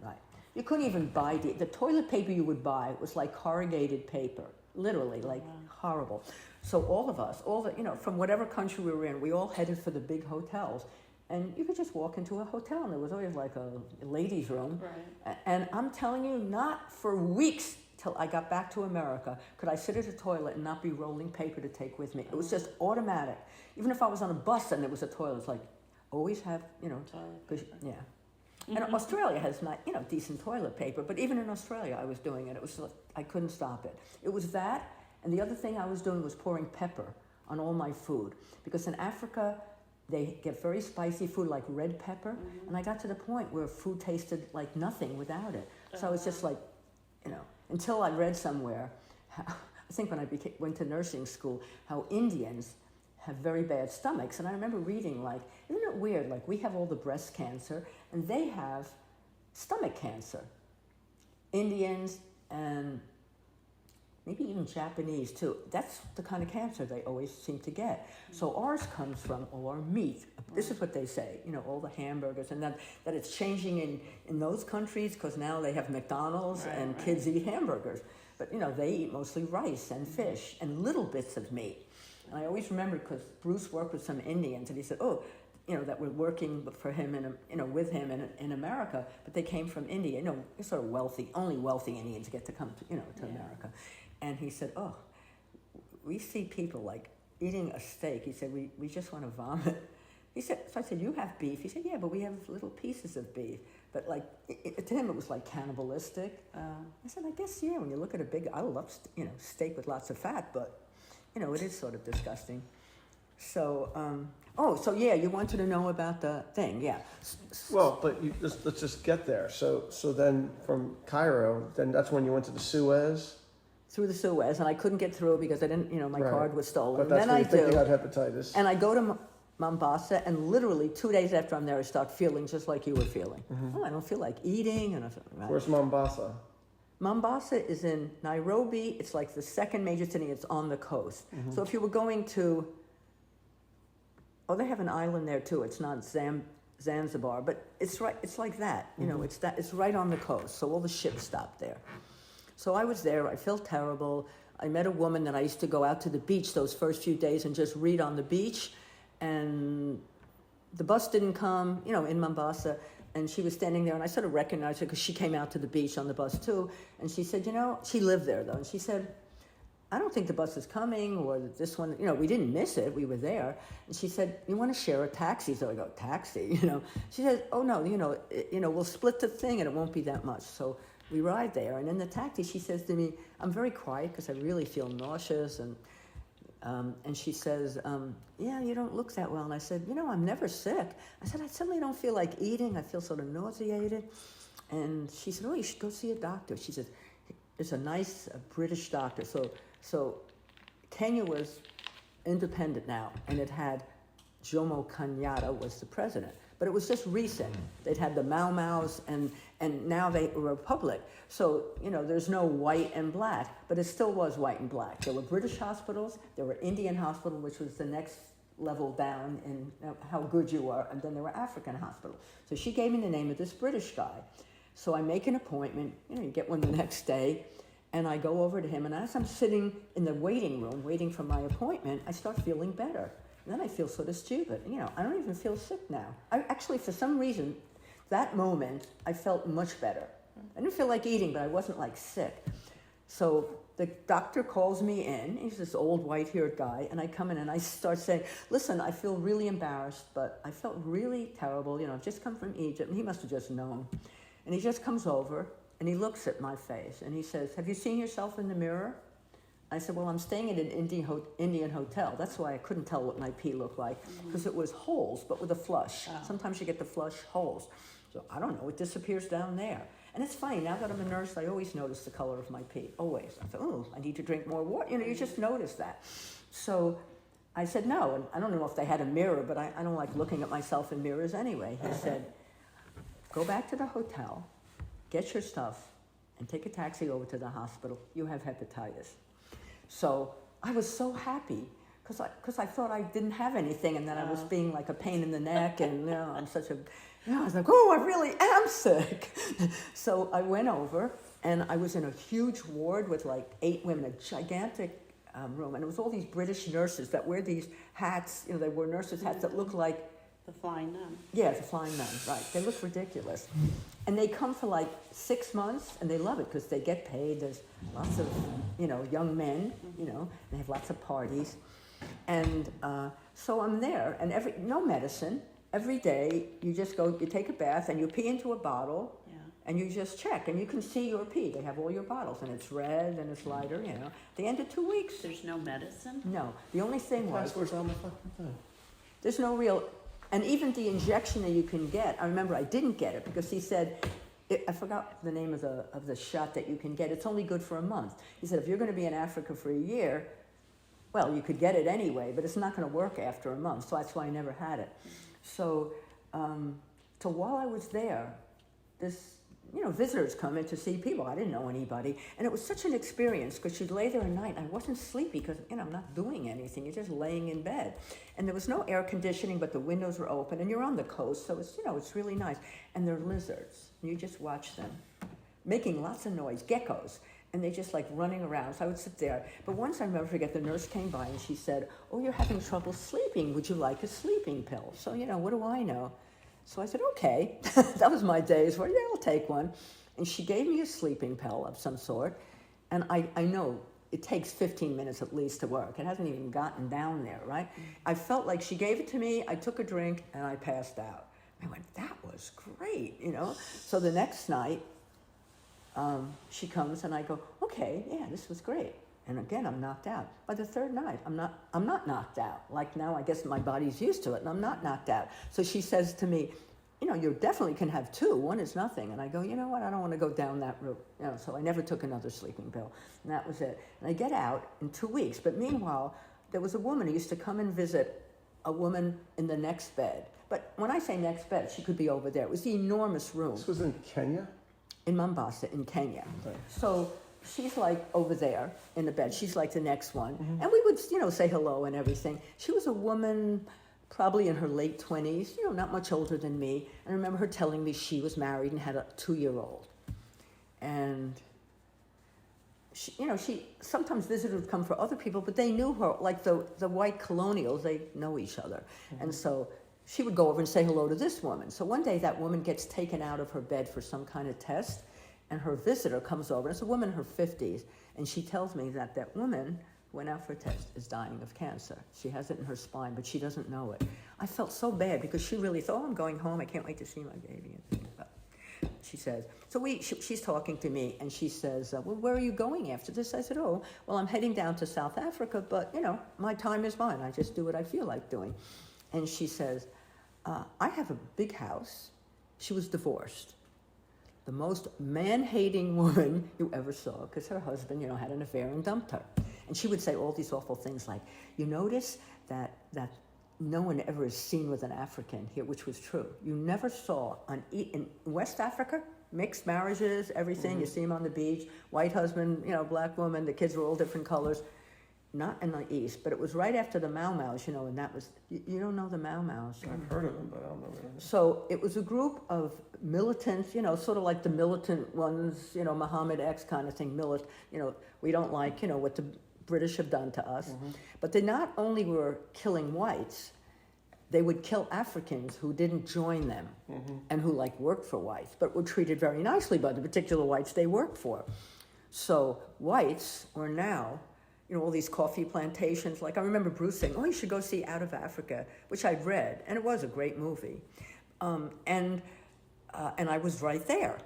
Right. You couldn't even buy the toilet paper you would buy was like corrugated paper, literally, like horrible. So all of us, you know, from whatever country we were in, we all headed for the big hotels. And you could just walk into a hotel, and there was always like a ladies' room. Right. And I'm telling you, not for weeks till I got back to America could I sit at a toilet and not be rolling paper to take with me. It was just automatic. Even if I was on a bus and there was a toilet, it's like, always have, you know, Toilet 'cause- paper. yeah. And Australia has not, you know, decent toilet paper, but even in Australia I was doing it. It was like, I couldn't stop it. It was that, and the other thing I was doing was pouring pepper on all my food. Because in Africa, they get very spicy food like red pepper, and I got to the point where food tasted like nothing without it. So I was just like, you know, until I read somewhere, I think when I went to nursing school, how Indians have very bad stomachs. And I remember reading, like, isn't it weird? Like, we have all the breast cancer, and they have stomach cancer. Indians and maybe even Japanese too. That's the kind of cancer they always seem to get. So ours comes from all our meat. This is what they say, you know, all the hamburgers, and that it's changing in those countries because now they have McDonald's and kids eat hamburgers. But, you know, they eat mostly rice and fish and little bits of meat. And I always remember because Bruce worked with some Indians, and he said, oh, you know, that were working for him and, you know, with him in America, but they came from India. You know, they're sort of wealthy. Only wealthy Indians get to come to, you know, to America. And he said, oh, we see people like eating a steak. He said, we just want to vomit. He said, so I said, you have beef? He said, yeah, but we have little pieces of beef. But like, to him, it was like cannibalistic. I said, I guess, yeah, when you look at a big, I love, you know, steak with lots of fat, but, you know, it is sort of disgusting. So, so yeah, you wanted to know about the thing, yeah. Well, but let's just get there. So then from Cairo, then that's when you went to the Suez. Through the Suez, and I couldn't get through because I didn't, you know, my card was stolen. But that's and when then you think you had hepatitis. And I go to Mombasa, and literally 2 days after I'm there, I start feeling just like you were feeling. Oh, I don't feel like eating, and I feel, right. Where's Mombasa? Mombasa is in Nairobi. It's like the second major city. It's on the coast. So if you were going to, they have an island there too. It's not Zanzibar, but it's right. It's like that. You know, it's right on the coast. So all the ships stop there. So I was there. I felt terrible. I met a woman that I used to go out to the beach those first few days and just read on the beach. And the bus didn't come, you know, in Mombasa. And she was standing there, and I sort of recognized her because she came out to the beach on the bus too. And she said, you know, she lived there though. And she said, I don't think the bus is coming, or this one, you know, we didn't miss it. We were there. And she said, you want to share a taxi? So I go, taxi, you know. She said, oh no, you know, we'll split the thing and it won't be that much. So we ride there, and in the taxi, she says to me, I'm very quiet because I really feel nauseous, and she says, yeah, you don't look that well. And I said, you know, I'm never sick. I said, I suddenly don't feel like eating. I feel sort of nauseated. And she said, oh, you should go see a doctor. She said, it's a nice British doctor. So Kenya was independent now, and it had Jomo Kenyatta was the president. But it was just recent. They'd had the Mau Maus, and now they were a republic. So, you know, there's no white and black, but it still was white and black. There were British hospitals, there were Indian hospital, which was the next level down in how good you were, and then there were African hospitals. So she gave me the name of this British guy. So I make an appointment, you know, you get one the next day, and I go over to him, and as I'm sitting in the waiting room, waiting for my appointment, I start feeling better. And then I feel sort of stupid. You know, I don't even feel sick now. I actually, for some reason, that moment, I felt much better. I didn't feel like eating, but I wasn't like sick. So the doctor calls me in. He's this old white-haired guy, and I come in and I start saying, listen, I feel really embarrassed, but I felt really terrible. You know, I've just come from Egypt, and he must have just known. And he just comes over, and he looks at my face, and he says, have you seen yourself in the mirror? I said, well, I'm staying at an Indian hotel. That's why I couldn't tell what my pee looked like, because it was holes, but with a flush. Oh. Sometimes you get the flush holes. So I don't know, it disappears down there. And it's funny, now that I'm a nurse, I always notice the color of my pee, always. I thought, oh, I need to drink more water. You know, you just notice that. So I said no, and I don't know if they had a mirror, but I don't like looking at myself in mirrors anyway. He said, go back to the hotel, get your stuff, and take a taxi over to the hospital. You have hepatitis. So I was so happy because I thought I didn't have anything, and then I was being like a pain in the neck, and I'm such a, I was like, oh, I really am sick. So I went over, and I was in a huge ward with like 8 women, a gigantic room, and it was all these British nurses that wear these hats. They wore nurses' hats that look like The flying nun. yeah, the flying nun, right? They look ridiculous, and they come for like 6 months, and they love it because they get paid. There's lots of young men, they have lots of parties. And so I'm there, and no medicine. Every day you just go, you take a bath, and you pee into a bottle, and you just check, and you can see your pee. They have all your bottles, and it's red, and it's lighter, At the end of 2 weeks, There's no medicine? no. The only thing was, Passwords on the fucking thing. there's no real, and even the injection that you can get, I remember I didn't get it, because he said, I forgot the name of the shot that you can get. It's only good for a month. He said, if you're going to be in Africa for a year, well, you could get it anyway, but it's not going to work after a month, so that's why I never had it. So while I was there, this, visitors come in to see people. I didn't know anybody, and it was such an experience, because you'd lay there at night, and I wasn't sleepy, because, I'm not doing anything. You're just laying in bed. And there was no air conditioning, but the windows were open, and you're on the coast, so it's, it's really nice. And they're lizards, and you just watch them making lots of noise, geckos. And they just like running around. So I would sit there. But once I never forget, the nurse came by and she said, oh, you're having trouble sleeping. Would you like a sleeping pill? So, what do I know? So I said, okay. That was my days where, I'll take one. And she gave me a sleeping pill of some sort. And I know it takes 15 minutes at least to work. It hasn't even gotten down there, right? I felt like she gave it to me. I took a drink and I passed out. I went, that was great, So the next night, she comes and I go, okay, yeah, this was great. And again, I'm knocked out. By the third night, I'm not knocked out. Like now, I guess my body's used to it, and I'm not knocked out. So she says to me, you definitely can have 2. One is nothing. And I go, you know what? I don't want to go down that route. So I never took another sleeping pill, and that was it. And I get out in 2 weeks. But meanwhile, there was a woman who used to come and visit a woman in the next bed. But when I say next bed, she could be over there. It was the enormous room. This was in Kenya? In Mombasa, in Kenya. Right. So she's like over there in the bed. She's like the next one. Mm-hmm. And we would, say hello and everything. She was a woman probably in her late 20s, not much older than me. And I remember her telling me she was married and had a 2-year-old. And she sometimes visitors would come for other people, but they knew her, like the white colonials, they know each other. Mm-hmm. And so she would go over and say hello to this woman. So one day that woman gets taken out of her bed for some kind of test, and her visitor comes over. It's a woman in her 50s, and she tells me that woman who went out for a test is dying of cancer. She has it in her spine, but she doesn't know it. I felt so bad because she really thought, I'm going home. I can't wait to see my baby. But she says, so she's talking to me, and she says, well, where are you going after this? I said, oh, well, I'm heading down to South Africa, but, my time is mine. I just do what I feel like doing. And she says, I have a big house. She was divorced. The most man-hating woman you ever saw, because her husband, had an affair and dumped her. And she would say all these awful things like, you notice that no one ever is seen with an African here, which was true. You never saw, in West Africa, mixed marriages, everything. Mm-hmm. You see them on the beach, white husband, black woman, the kids were all different colors. Not in the East, but it was right after the Mau Maus, and that was, you don't know the Mau Maus. I've heard of them, but I don't know what it is. So it was a group of militants, sort of like the militant ones, Muhammad X kind of thing, we don't like, what the British have done to us. Mm-hmm. But they not only were killing whites, they would kill Africans who didn't join them mm-hmm. and who worked for whites, but were treated very nicely by the particular whites they worked for. So whites are now, all these coffee plantations. Like I remember Bruce saying, oh, you should go see Out of Africa, which I'd read, and it was a great movie. And I was right there,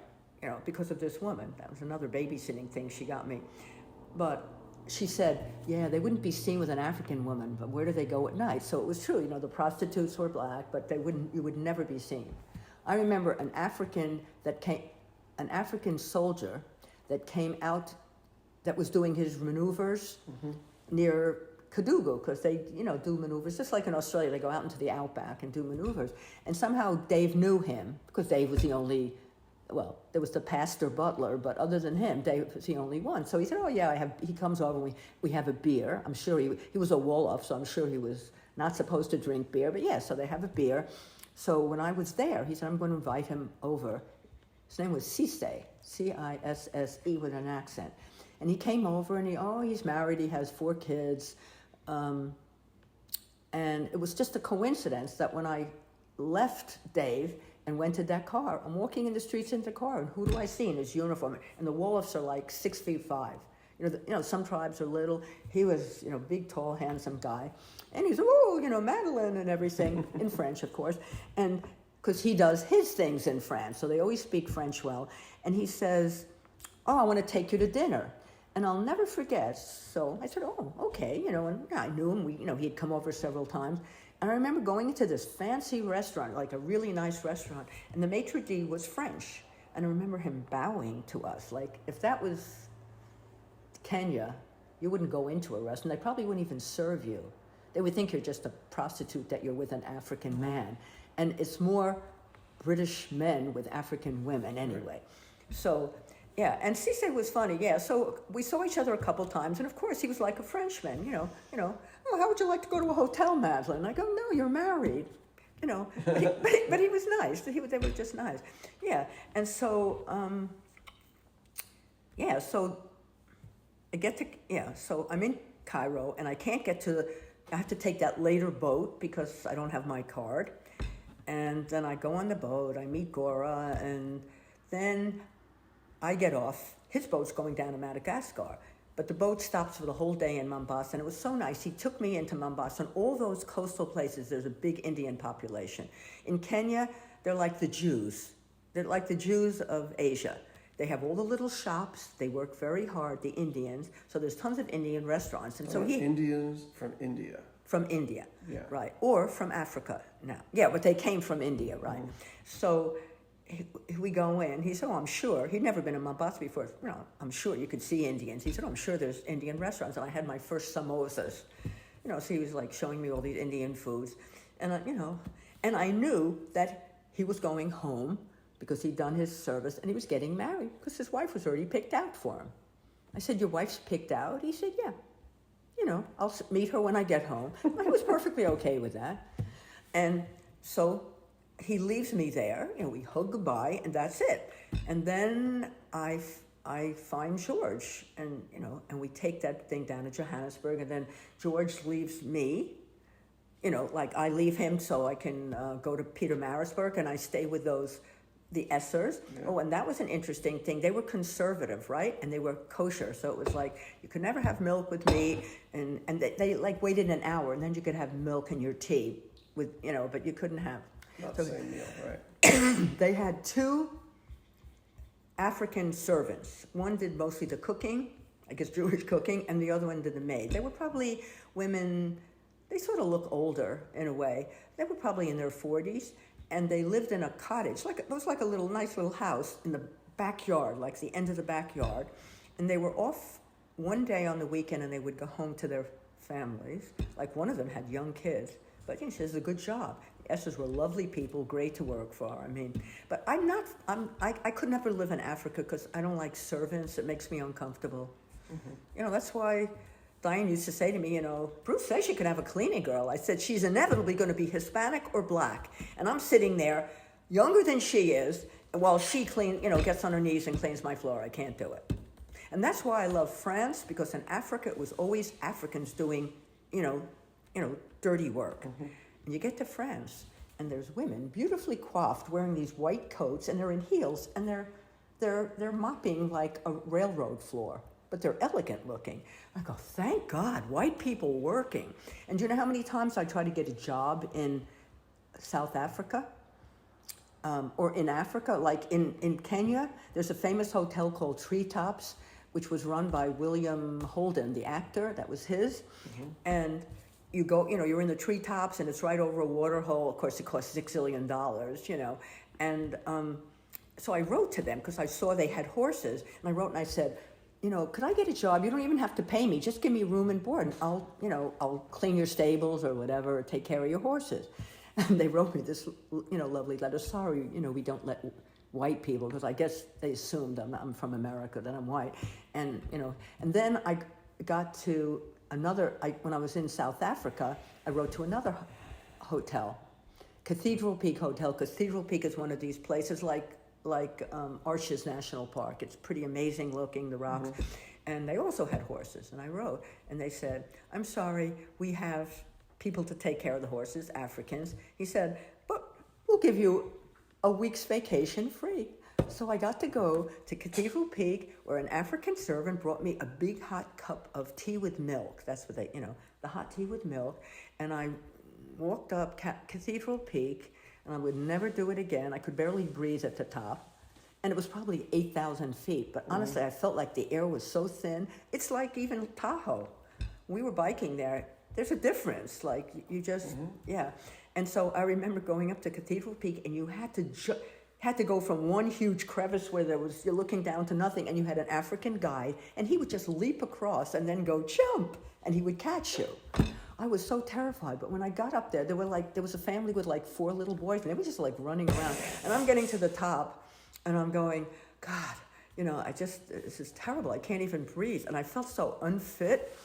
because of this woman. That was another babysitting thing she got me. But she said, yeah, they wouldn't be seen with an African woman, but where do they go at night? So it was true, the prostitutes were black, but you would never be seen. I remember an African soldier that came out that was doing his maneuvers mm-hmm. near Kadugu, because they, do maneuvers, just like in Australia, they go out into the outback and do maneuvers. And somehow Dave knew him, because Dave was the only well, there was the pastor butler, but other than him, Dave was the only one. So he said, oh yeah, he comes over and we have a beer. I'm sure he was a Wolof, so I'm sure he was not supposed to drink beer, but yeah, so they have a beer. So when I was there, he said, I'm going to invite him over. His name was Cisse, C-I-S-S-E with an accent. And he came over and he's married, he has 4 kids. And it was just a coincidence that when I left Dave and went to that car, I'm walking in the streets in the car, and who do I see in his uniform? And the Wolofs are like 6'5". Some tribes are little. He was, big, tall, handsome guy. And he's, Madeleine and everything, in French, of course. And because he does his things in France, so they always speak French well. And he says, I want to take you to dinner. And I'll never forget. So I said, okay, and I knew him. He'd come over several times. And I remember going into this fancy restaurant, like a really nice restaurant, and the maitre d' was French. And I remember him bowing to us. Like, if that was Kenya, you wouldn't go into a restaurant. They probably wouldn't even serve you. They would think you're just a prostitute, that you're with an African man. And it's more British men with African women anyway. So, yeah, and Cisse was funny, yeah. So we saw each other a couple times, and of course he was like a Frenchman, how would you like to go to a hotel, Madeleine? I go, no, you're married, but he was nice. They were just nice, yeah. And so, so so I'm in Cairo, and I can't get I have to take that later boat because I don't have my card. And then I go on the boat, I meet Gora, and then I get off. His boat's going down to Madagascar, but the boat stops for the whole day in Mombasa, and it was so nice. He took me into Mombasa, and all those coastal places, there's a big Indian population. In Kenya, they're like the Jews. They're like the Jews of Asia. They have all the little shops. They work very hard, the Indians. So there's tons of Indian restaurants. And so Indians from India. From India, yeah. Right. Or from Africa now. Yeah, but they came from India, right? Mm. So we go in. He said, I'm sure. He'd never been in Mombasa before. I'm sure you could see Indians. He said, I'm sure there's Indian restaurants. And I had my first samosas. So he was like showing me all these Indian foods. And, and I knew that he was going home because he'd done his service and he was getting married because his wife was already picked out for him. I said, your wife's picked out? He said, yeah. I'll meet her when I get home. I was perfectly okay with that. And so he leaves me there, we hug goodbye, and that's it. And then I find George, and, and we take that thing down to Johannesburg, and then George leaves me, like I leave him so I can go to Pietermaritzburg, and I stay with the Essers. Yeah. Oh, and that was an interesting thing. They were conservative, right? And they were kosher. So it was like, you could never have milk with meat. And they like waited an hour, and then you could have milk in your tea with, but you couldn't have. Not the same meal, right? They had 2 African servants. One did mostly the cooking, I guess Jewish cooking, and the other one did the maid. They were probably women, they sort of look older in a way. They were probably in their 40s. And they lived in a cottage, it was like a nice little house in the backyard, like the end of the backyard. And they were off one day on the weekend, and they would go home to their families. Like one of them had young kids, but she says a good job. The Essers were lovely people, great to work for. But I could never live in Africa because I don't like servants. It makes me uncomfortable. Mm-hmm. That's why Diane used to say to me, Bruce says she can have a cleaning girl. I said, she's inevitably going to be Hispanic or black. And I'm sitting there, younger than she is, while she gets on her knees and cleans my floor. I can't do it. And that's why I love France, because in Africa, it was always Africans doing, dirty work. Mm-hmm. And you get to France, and there's women beautifully coiffed, wearing these white coats, and they're in heels, and they're mopping like a railroad floor. But they're elegant looking. I go, thank God, white people working. And do you know how many times I tried to get a job in South Africa? Or in Africa, like in Kenya, there's a famous hotel called Treetops, which was run by William Holden, the actor, that was his. Mm-hmm. And you go, you're in the treetops, and it's right over a water hole. Of course, it costs $6 zillion, And so I wrote to them because I saw they had horses. And I wrote and I said, could I get a job? You don't even have to pay me. Just give me room and board. And I'll clean your stables or whatever, or take care of your horses. And they wrote me this, lovely letter. Sorry, we don't let white people, because I guess they assumed I'm from America, that I'm white. And, you know, and then I got to when I was in South Africa, I wrote to another hotel, Cathedral Peak Hotel. Cathedral Peak is one of these places like Arches National Park. It's pretty amazing looking, the rocks. And they also had horses. And I wrote, and they said, I'm sorry, we have people to take care of the horses, Africans. He said, but we'll give you a week's vacation free. So I got to go to Cathedral Peak, where an African servant brought me a big hot cup of tea with milk. That's what the hot tea with milk. And I walked up Cathedral Peak, and I would never do it again. I could barely breathe at the top. And it was probably 8,000 feet. But honestly, I felt like the air was so thin. It's like even Tahoe. We were biking there. There's a difference. Like, you just, yeah. And so I remember going up to Cathedral Peak, and you had to go from one huge crevice where you're looking down to nothing, and you had an African guide, and he would just leap across and then go jump, and he would catch you. I was so terrified, but when I got up there, there was a family with like 4 little boys, and they were just like running around, and I'm getting to the top, and I'm going, God, this is terrible. I can't even breathe, and I felt so unfit.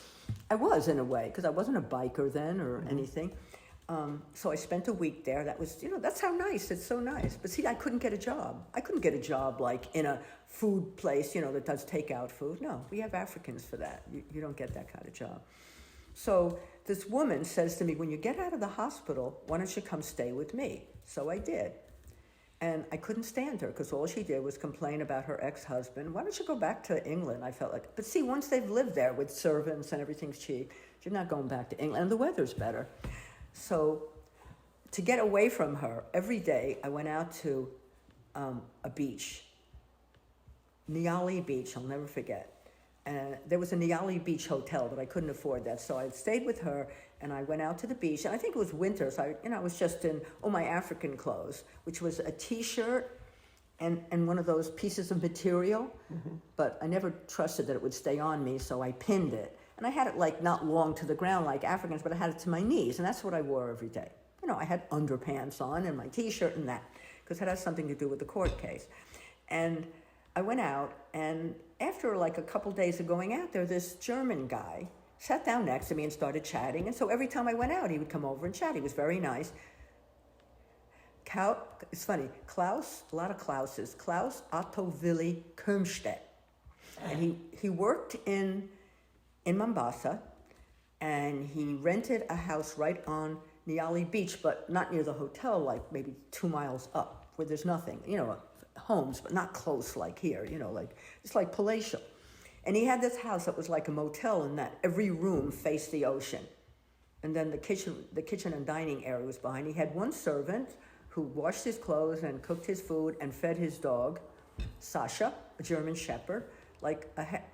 I was, in a way, because I wasn't a biker then or anything. So I spent a week there. That was, that's how nice. It's so nice. But see, I couldn't get a job. I couldn't get a job like in a food place, that does takeout food. No, we have Africans for that. You don't get that kind of job. So this woman says to me, when you get out of the hospital, why don't you come stay with me? So I did. And I couldn't stand her because all she did was complain about her ex-husband. Why don't you go back to England? I felt like, but see, once they've lived there with servants and everything's cheap, you're not going back to England. And the weather's better. So to get away from her, every day I went out to a beach, Nyali Beach, I'll never forget. And there was a Nyali Beach hotel, but I couldn't afford that. So I stayed with her, and I went out to the beach. And I think it was winter, so I was just in my African clothes, which was a T-shirt and one of those pieces of material. But I never trusted that it would stay on me, so I pinned it. And I had it like not long to the ground like Africans, but I had it to my knees, and that's what I wore every day. I had underpants on and my T-shirt and that, because it has something to do with the court case. And I went out, and after like a couple days of going out there, this German guy sat down next to me and started chatting. And so every time I went out, he would come over and chat. He was very nice. It's funny, Klaus, a lot of Klauses, Klaus Otto Willi Kömstedt. And he worked in Mombasa, and he rented a house right on Nyali Beach, but not near the hotel, like maybe 2 miles up, where there's nothing, homes, but not close like here, it's like palatial. And he had this house that was like a motel in that every room faced the ocean. And then the kitchen and dining area was behind. He had one servant who washed his clothes and cooked his food and fed his dog, Sasha, a German shepherd, like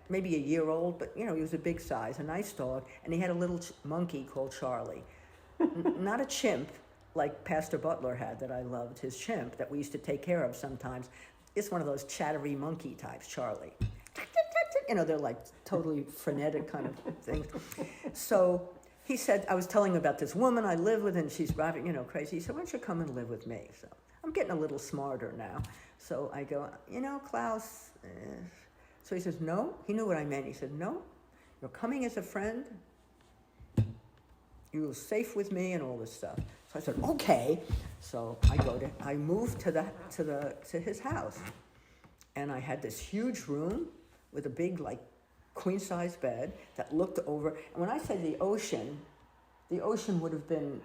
maybe a year old, but he was a big size, a nice dog. And he had a little monkey called Charlie. Not a chimp like Pastor Butler had that I loved, his chimp that we used to take care of sometimes. It's one of those chattery monkey types, Charlie. They're like totally frenetic kind of things. So he said, I was telling him about this woman I live with, and she's driving, crazy. He said, why don't you come and live with me? So I'm getting a little smarter now. So I go, Klaus. So he says, no. He knew what I meant. He said, no, you're coming as a friend. You were safe with me and all this stuff. So I said, okay. So I moved to his house, and I had this huge room with a big like queen-size bed that looked over. And when I say the ocean would have been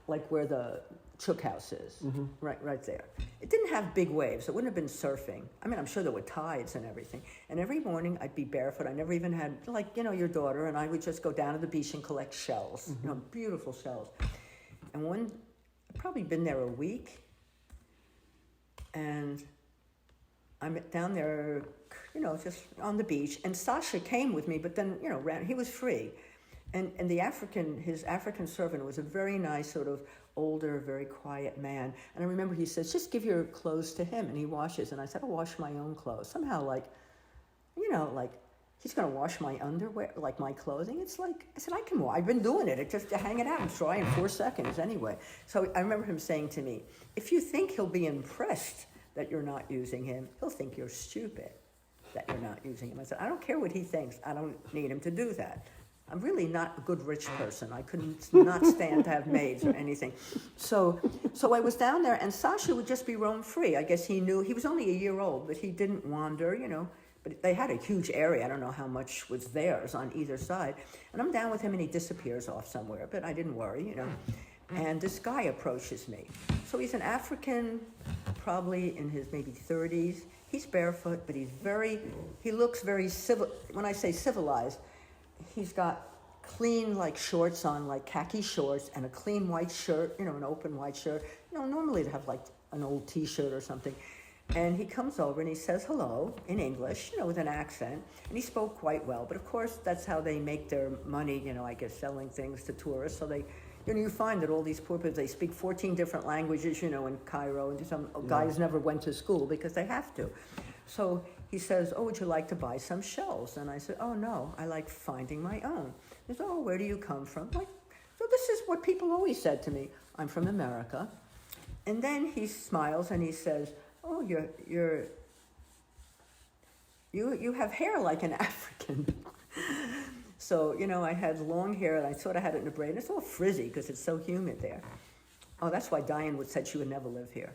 like where the Chook House is, right there. It didn't have big waves. It wouldn't have been surfing. I mean, I'm sure there were tides and everything. And every morning I'd be barefoot. I never even had, your daughter, and I would just go down to the beach and collect shells, beautiful shells. And I'd probably been there a week, and I'm down there, just on the beach. And Sasha came with me, but then, he was free. And his African servant was a very nice sort of older, very quiet man. And I remember he says, just give your clothes to him, and he washes. And I said, I'll wash my own clothes. Somehow, he's going to wash my underwear, like my clothing. It's like, I said, I can wash. I've been doing it. It's just to hang it out and dry in 4 seconds anyway. So I remember him saying to me, if you think he'll be impressed that you're not using him, he'll think you're stupid that you're not using him. I said, I don't care what he thinks. I don't need him to do that. I'm really not a good rich person. I couldn't not stand to have maids or anything. So I was down there, and Sasha would just be roam free. I guess he knew, he was only a year old, but he didn't wander, you know. But they had a huge area. I don't know how much was theirs on either side. And I'm down with him, and he disappears off somewhere, but I didn't worry, you know. And this guy approaches me. So he's an African, probably in his maybe 30s. He's barefoot, but he looks very civil. When I say civilized, he's got clean like shorts on, like khaki shorts, and a clean white shirt, you know, an open white shirt. You know, normally they have like an old t-shirt or something. And he comes over and he says hello in English, you know, with an accent. And he spoke quite well. But of course, that's how they make their money, you know, I guess, selling things to tourists. So they, you know, you find that all these poor people, they speak 14 different languages, you know, in Cairo. And some guys never went to school because they have to. So he says, oh, would you like to buy some shells? And I said, oh, no, I like finding my own. He said, oh, where do you come from? Like, so this is what people always said to me. I'm from America. And then he smiles and he says, oh, you have hair like an African. So, you know, I had long hair and I sort of had it in a braid. And it's all frizzy because it's so humid there. Oh, that's why Diane said she would never live here.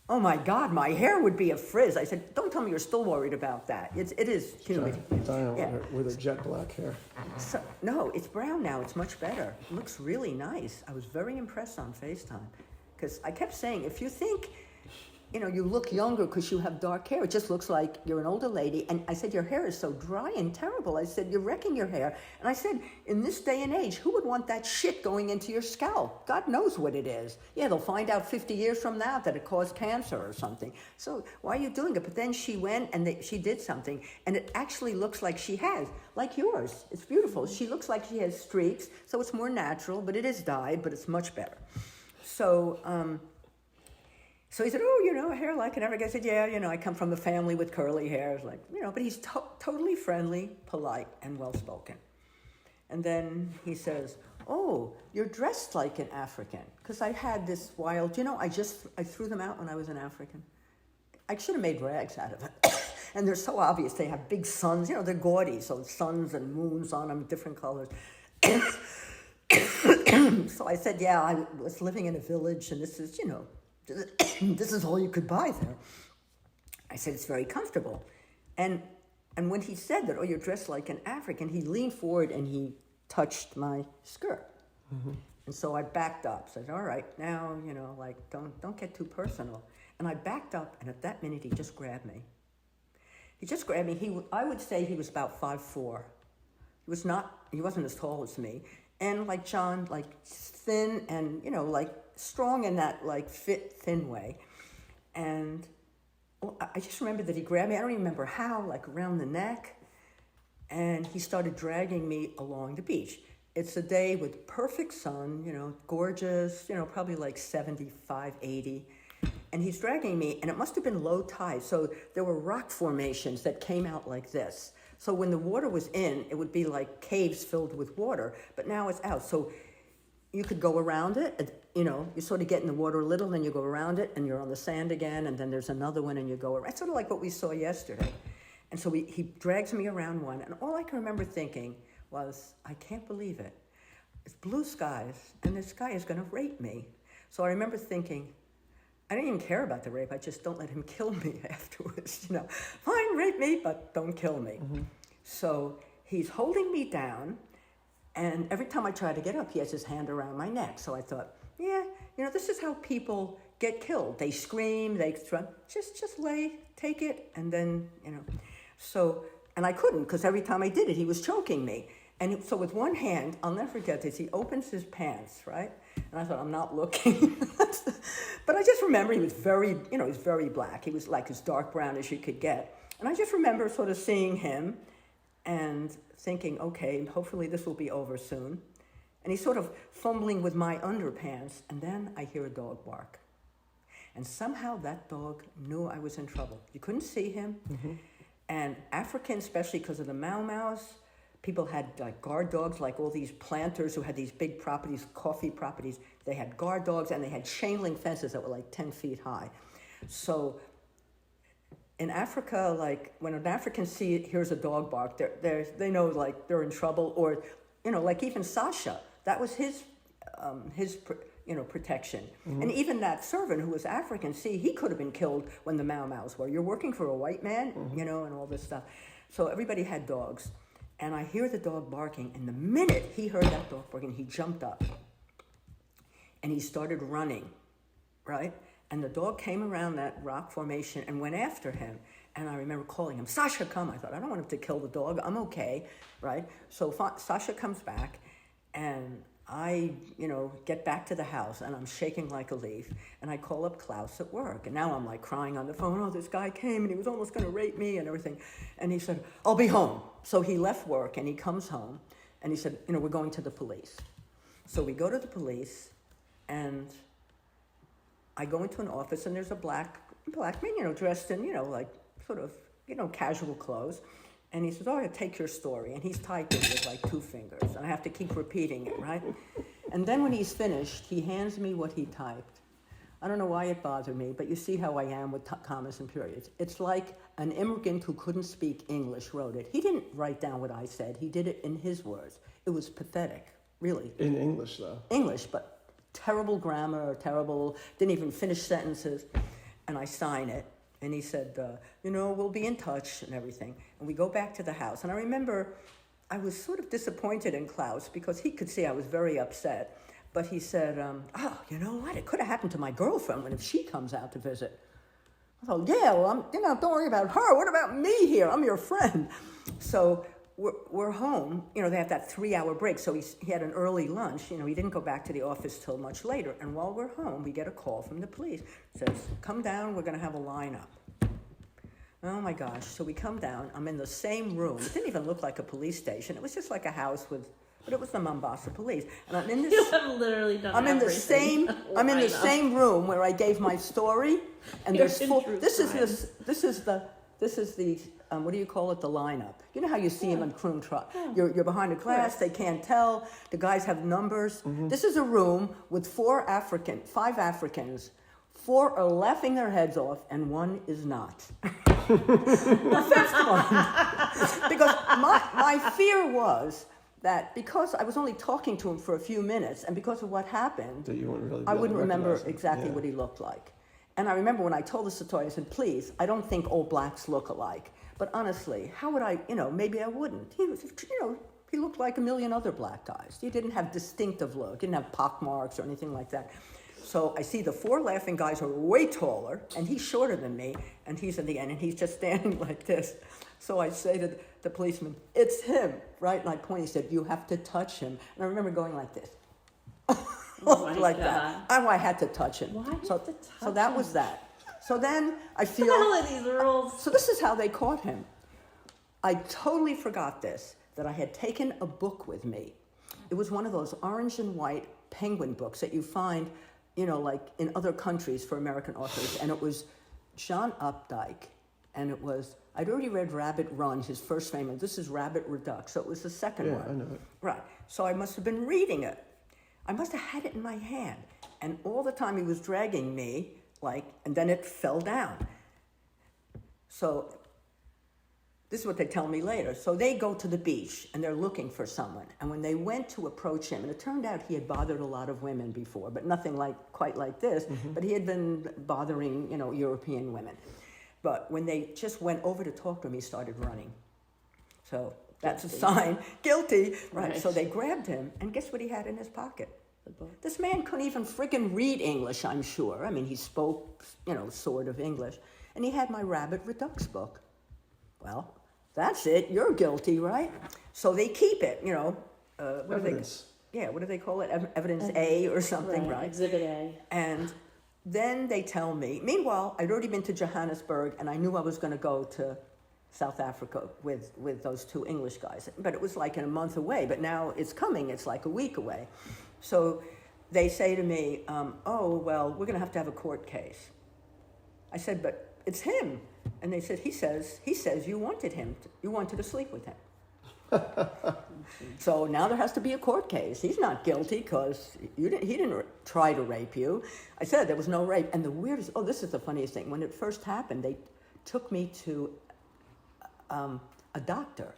Oh my God, my hair would be a frizz. I said, don't tell me you're still worried about that. It is humid. Diane with her jet black hair. So, no, it's brown now. It's much better. It looks really nice. I was very impressed on FaceTime because I kept saying, if you think, you know, you look younger because you have dark hair, it just looks like you're an older lady. And I said, your hair is so dry and terrible. I said, you're wrecking your hair. And I said, in this day and age, who would want that shit going into your scalp? God knows what it is. Yeah, they'll find out 50 years from now that it caused cancer or something. So why are you doing it? But then she went and she did something, and it actually looks like she has, like yours. It's beautiful. She looks like she has streaks, so it's more natural, but it is dyed, but it's much better. So he said, oh, you know, hair like an African. I said, yeah, you know, I come from a family with curly hair. It's like, you know, but he's totally friendly, polite, and well-spoken. And then he says, oh, you're dressed like an African. Because I had this wild, you know, I threw them out when I was an African. I should have made rags out of it. And they're so obvious. They have big suns. You know, they're gaudy. So suns and moons on them, different colors. So I said, yeah, I was living in a village, and this is, you know, this is all you could buy there. I said, it's very comfortable. And when he said that, oh, you're dressed like an African, he leaned forward and he touched my skirt. Mm-hmm. And so I backed up. Said, all right, now, you know, like, don't get too personal. And I backed up, and at that minute, he just grabbed me. He just grabbed me. I would say he was about 5'4". He wasn't as tall as me. And like John, like thin and, you know, like strong in that like fit, thin way. And I just remember that he grabbed me. I don't even remember how, like around the neck. And he started dragging me along the beach. It's a day with perfect sun, you know, gorgeous, you know, probably like 75, 80. And he's dragging me, and it must have been low tide. So there were rock formations that came out like this. So when the water was in, it would be like caves filled with water, but now it's out. So you could go around it, you know, you sort of get in the water a little, then you go around it, and you're on the sand again, and then there's another one, and you go around. It's sort of like what we saw yesterday. And so he drags me around one, and all I can remember thinking was, I can't believe it. It's blue skies, and this guy is going to rape me. So I remember thinking, I didn't even care about the rape. I just don't let him kill me afterwards. You know, fine, rape me, but don't kill me. Mm-hmm. So he's holding me down, and every time I try to get up, he has his hand around my neck. So I thought, yeah, you know, this is how people get killed. They scream, they just lay, take it, and then, you know. So, and I couldn't, because every time I did it, he was choking me. And so with one hand, I'll never forget this, he opens his pants, right? And I thought, I'm not looking. But I just remember he was very black. He was like as dark brown as you could get. And I just remember sort of seeing him and thinking, okay, hopefully this will be over soon. And he's sort of fumbling with my underpants, and then I hear a dog bark. And somehow that dog knew I was in trouble. You couldn't see him. Mm-hmm. And Africans, especially because of the Mau-Maus, people had like guard dogs, like all these planters who had these big properties, coffee properties. They had guard dogs, and they had chain link fences that were like 10 feet high. So in Africa, like when an African hears a dog bark, they know like they're in trouble, or, you know, like even Sasha, that was his protection. And even that servant who was African, he could have been killed when the Mau Mau's were. You're working for a white man, you know, and all this stuff. So everybody had dogs. And I hear the dog barking, and the minute he heard that dog barking, he jumped up. And he started running, right? And the dog came around that rock formation and went after him. And I remember calling him, Sasha, come. I thought, I don't want him to kill the dog. I'm okay, right? So Sasha comes back, and I, get back to the house, and I'm shaking like a leaf. And I call up Klaus at work. And now I'm like crying on the phone. Oh, this guy came, and he was almost going to rape me and everything. And he said, I'll be home. So he left work, and he comes home. And he said, we're going to the police. So we go to the police, and I go into an office, and there's a black man, dressed in, like sort of, casual clothes. And he says, oh, yeah, take your story. And he's typing with like 2 fingers. And I have to keep repeating it, right? And then when he's finished, he hands me what he typed. I don't know why it bothered me, but you see how I am with commas and periods. It's like an immigrant who couldn't speak English wrote it. He didn't write down what I said. He did it in his words. It was pathetic, really. In English, though. English, but terrible grammar, didn't even finish sentences. And I sign it. And he said, we'll be in touch and everything. And we go back to the house. And I remember I was sort of disappointed in Klaus because he could see I was very upset. But he said, oh, you know what? It could have happened to my girlfriend if she comes out to visit. I thought, yeah, well, don't worry about her. What about me here? I'm your friend. So we're home. They have that 3-hour break. So he had an early lunch. He didn't go back to the office till much later. And while we're home, we get a call from the police. It says, come down. We're going to have a lineup. Oh, my gosh. So we come down. I'm in the same room. It didn't even look like a police station. It was just like a house but it was the Mombasa police. And I'm in this. You have literally done I'm in the everything. same room where I gave my story. And You're there's in 4. true This is crime. the what do you call it? The lineup. You know how you see them in Croon Truck? You're behind a glass. They can't tell. The guys have numbers. This is a room with 5 Africans. 4 are laughing their heads off, and 1 is not. The 5th one. Because my fear was that because I was only talking to him for a few minutes, and because of what happened, That you wouldn't really be I able to wouldn't remember recognize him. exactly Yeah. what he looked like. And I remember when I told the story, I said, please, I don't think all blacks look alike. But honestly, how would I, maybe I wouldn't. He was, he looked like a million other black guys. He didn't have distinctive look, didn't have pock marks or anything like that. So I see the 4 laughing guys are way taller, and he's shorter than me, and he's in the end, and he's just standing like this. So I say to the policeman, it's him, right? And I point, he said, you have to touch him. And I remember going like this. Oh my like God. that. I had to touch him. Why do you have to So touch that him? was that. So then I What feel. the hell are these rules? So this is how they caught him. I totally forgot that I had taken a book with me. It was one of those orange and white penguin books that you find, like in other countries for American authors. And it was John Updike. And I'd already read Rabbit Run, his first famous. This is Rabbit Redux. So it was the second one. Yeah, I know it. Right. So I must have been reading it. I must have had it in my hand. And all the time he was dragging me, and then it fell down. So this is what they tell me later. So they go to the beach, and they're looking for someone. And when they went to approach him, and it turned out he had bothered a lot of women before, but nothing quite like this. But he had been bothering, European women. But when they just went over to talk to him, he started running. So that's a sign. Guilty. Right. So they grabbed him, and guess what he had in his pocket? The book. This man couldn't even friggin' read English, I'm sure. I mean, he spoke, sort of English. And he had my Rabbit Redux book. Well, that's it. You're guilty, right? So they keep it, Evidence. what do they call it? Evidence A or something, right? Exhibit A. And then they tell me, meanwhile, I'd already been to Johannesburg, and I knew I was going to go to South Africa with those 2 English guys. But it was like in a month away, but now it's coming. It's like a week away. So they say to me, oh, well, we're going to have a court case. I said, but it's him. And they said, he says you wanted to sleep with him. So now there has to be a court case. He's not guilty because he didn't try to rape you. I said there was no rape. And the weirdest, this is the funniest thing. When it first happened, they took me to a doctor,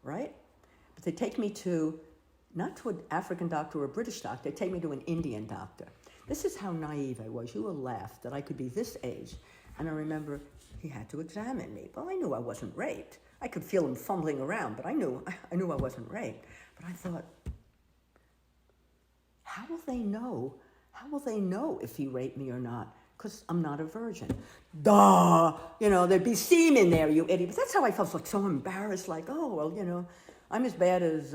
right? But they take me to, not to an African doctor or a British doctor, they take me to an Indian doctor. This is how naive I was. You will laugh that I could be this age. And I remember he had to examine me. Well, I knew I wasn't raped. I could feel him fumbling around, but I knew I wasn't raped. But I thought, how will they know? How will they know if he raped me or not? Because I'm not a virgin. Duh! You know, there'd be semen there, you idiot. But that's how I felt, like so embarrassed, like, oh, well, you know, I'm as bad as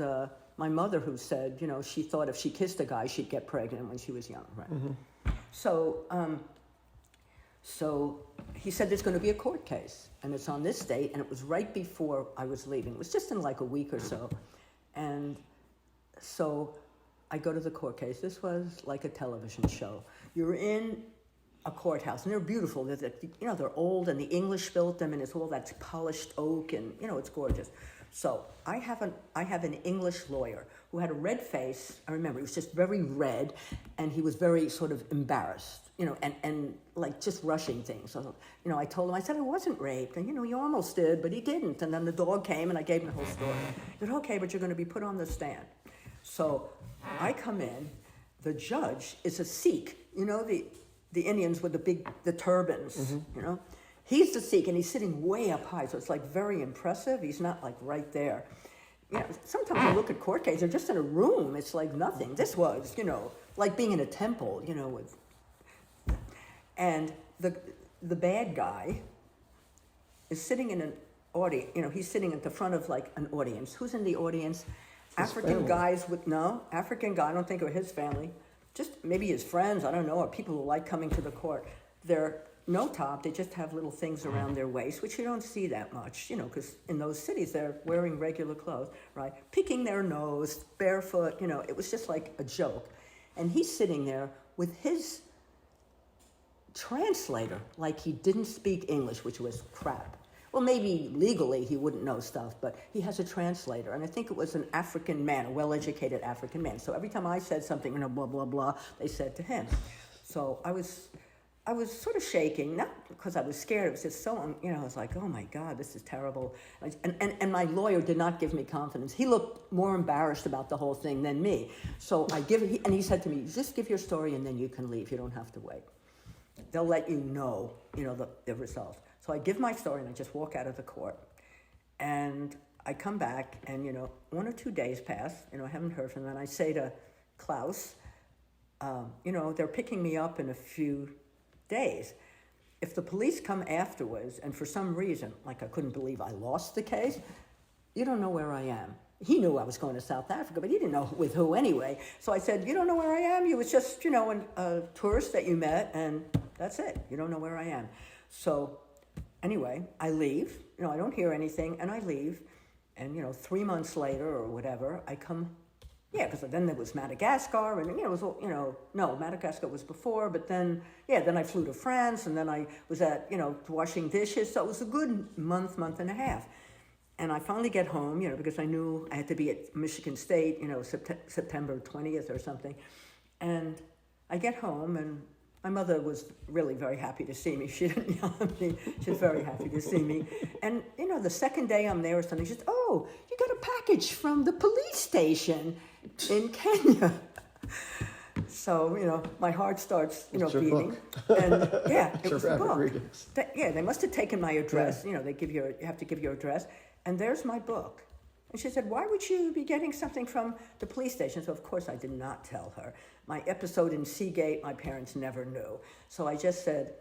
my mother, who said, you know, she thought if she kissed a guy, she'd get pregnant when she was young, right? Mm-hmm. So he said there's going to be a court case, and it's on this date, and it was right before I was leaving. It was just in like a week or so. And so I go to the court case. This was like a television show. You're in a courthouse, and they're beautiful. They're old, and the English built them, and it's all that polished oak, and, you know, it's gorgeous. So I have an English lawyer who had a red face. I remember he was just very red, and he was very sort of embarrassed, you know, and like just rushing things. So, you know, I told him, I said I wasn't raped, and, you know, he almost did, but he didn't. And then the dog came, and I gave him the whole story. He said, okay, but you're going to be put on the stand. So I come in. The judge is a Sikh, you know, the Indians with the turbans, mm-hmm. you know. He's the Sikh, and he's sitting way up high, so it's like very impressive. He's not like right there. You know, sometimes you look at court cases, they're just in a room. It's like nothing. This was, you know, like being in a temple, you know. With, and the bad guy is sitting in an audience. You know, he's sitting at the front of like an audience. Who's in the audience? African guys African guy. I don't think it was his family. Just maybe his friends. I don't know, or people who like coming to the court. They're no top, they just have little things around their waist, which you don't see that much, you know, because in those cities they're wearing regular clothes, right? Picking their nose, barefoot, you know, it was just like a joke. And he's sitting there with his translator, like he didn't speak English, which was crap. Well, maybe legally he wouldn't know stuff, but he has a translator, and I think it was an African man, a well-educated African man. So every time I said something, you know, blah, blah, blah, they said to him. So I was sort of shaking, not because I was scared. It was just so, you know, I was like, oh my God, this is terrible. And my lawyer did not give me confidence. He looked more embarrassed about the whole thing than me. So and he said to me, just give your story and then you can leave. You don't have to wait. They'll let you know, the results. So I give my story and I just walk out of the court. And I come back and, 1 or 2 days pass, I haven't heard from them. And I say to Klaus, they're picking me up in a few days. If the police come afterwards and for some reason, like I couldn't believe I lost the case, you don't know where I am. He knew I was going to South Africa, but he didn't know with who anyway. So I said, you don't know where I am? You was just, a tourist that you met, and that's it. You don't know where I am. So anyway, I leave. I don't hear anything, and I leave. And, 3 months later or whatever, I come. Yeah, because then there was Madagascar, and, it was, no, Madagascar was before, but then I flew to France, and then I was at, washing dishes, so it was a good month and a half. And I finally get home, because I knew I had to be at Michigan State, September 20th or something. And I get home, and my mother was really very happy to see me. She didn't yell at me. She was very happy to see me. And, the second day I'm there or something, she said, oh, you got a package from the police station in Kenya. So, my heart starts, beating. And it was a book. They must have taken my address. Yeah. You have to give your address. And there's my book. And she said, why would you be getting something from the police station? So, of course, I did not tell her. My episode in Seagate, my parents never knew. So I just said,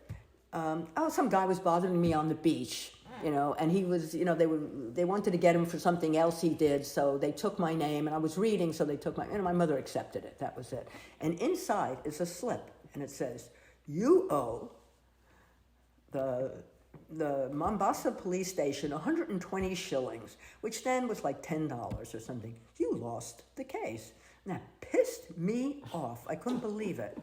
some guy was bothering me on the beach, and he was, they wanted to get him for something else he did, so they took my name, and I was reading, so they took my mother accepted it. That was it. And inside is a slip, and it says, you owe the Mombasa police station 120 shillings, which then was like $10 or something. You lost the case. And that pissed me off. I couldn't believe it.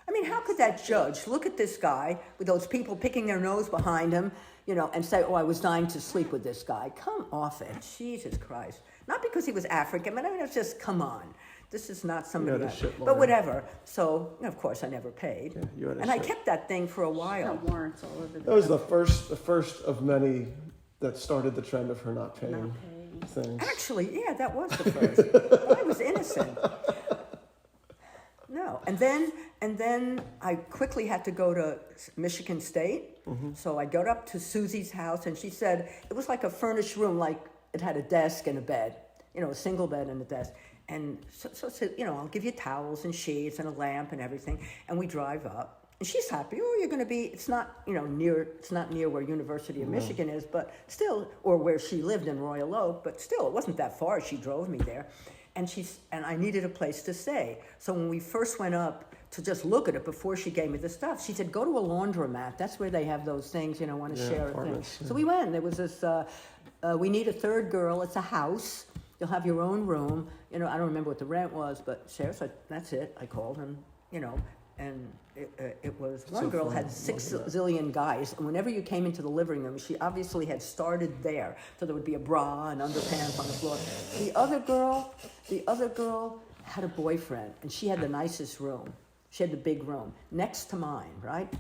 I mean, how could that judge look at this guy with those people picking their nose behind him, and say, oh, I was dying to sleep with this guy. Come off it. Jesus Christ. Not because he was African, but it's just, come on. this is not somebody, You had a shit but lawyer. whatever. So, of course, I never paid. Yeah, you had a And I shit- kept that thing for a She's while. got warrants all over the That was the first of many that started the trend of her not paying not paying. things. Actually, yeah, that was the first. But I was innocent. No, and then I quickly had to go to Michigan State. So I got up to Susie's house, and she said it was like a furnished room, like it had a desk and a bed, a single bed and a desk. And so said, I'll give you towels and shades and a lamp and everything. And we drive up, and she's happy. Oh, you're going to be. It's not near where University of Michigan is, but still, or where she lived in Royal Oak, but still, it wasn't that far. She drove me there. And I needed a place to stay. So when we first went up to just look at it before she gave me the stuff, she said, go to a laundromat. That's where they have those things, want to Yeah, share a thing. apartments, yeah. So we went. There was this, we need a third girl. It's a house. You'll have your own room. I don't remember what the rent was, but Sheriff said, that's it. I called him, and it was, one So girl fun. had 6 Love that. zillion guys, and whenever you came into the living room, she obviously had started there, so there would be a bra and underpants on the floor. The other girl had a boyfriend, and she had the nicest room. She had the big room next to mine, right?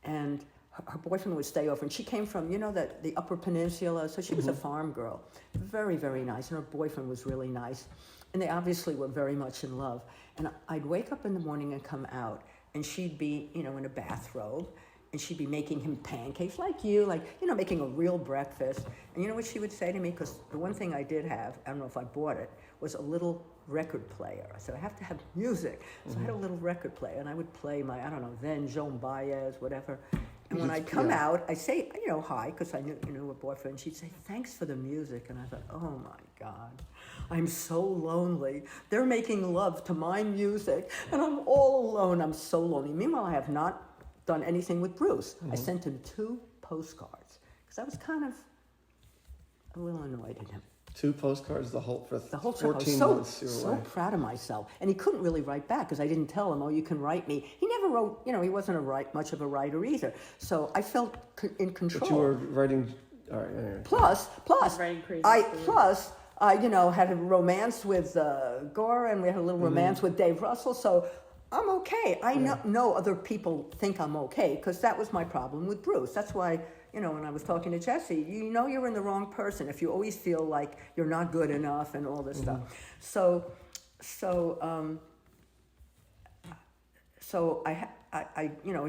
And her boyfriend would stay over, and she came from, the Upper Peninsula, so she was a farm girl. Very, very nice, and her boyfriend was really nice. And they obviously were very much in love. And I'd wake up in the morning and come out, and she'd be, in a bathrobe, and she'd be making him pancakes like you, making a real breakfast. And you know what she would say to me? Because the one thing I did have, I don't know if I bought it, was a little record player. I said, I have to have music. So I had a little record player, and I would play my, then Joan Baez, whatever. And when I'd come out, I'd say, hi, because I knew her boyfriend. She'd say, thanks for the music. And I thought, oh my God, I'm so lonely. They're making love to my music, and I'm all alone. I'm so lonely. Meanwhile, I have not done anything with Bruce. I sent him 2 postcards, because I was kind of a little annoyed at him. 2 postcards the whole The whole 14 time. I was months you were so away. proud of myself. And he couldn't really write back because I didn't tell him, you can write me. He never wrote, he wasn't much of a writer either. So I felt in control. But you were writing. All right. Anyway. Plus, Writing crazy I had a romance with Gore, and we had a little romance with Dave Russell. So I'm okay. I know other people think I'm okay, because that was my problem with Bruce. That's why, when I was talking to Jesse, you're in the wrong person if you always feel like you're not good enough and all this stuff. So I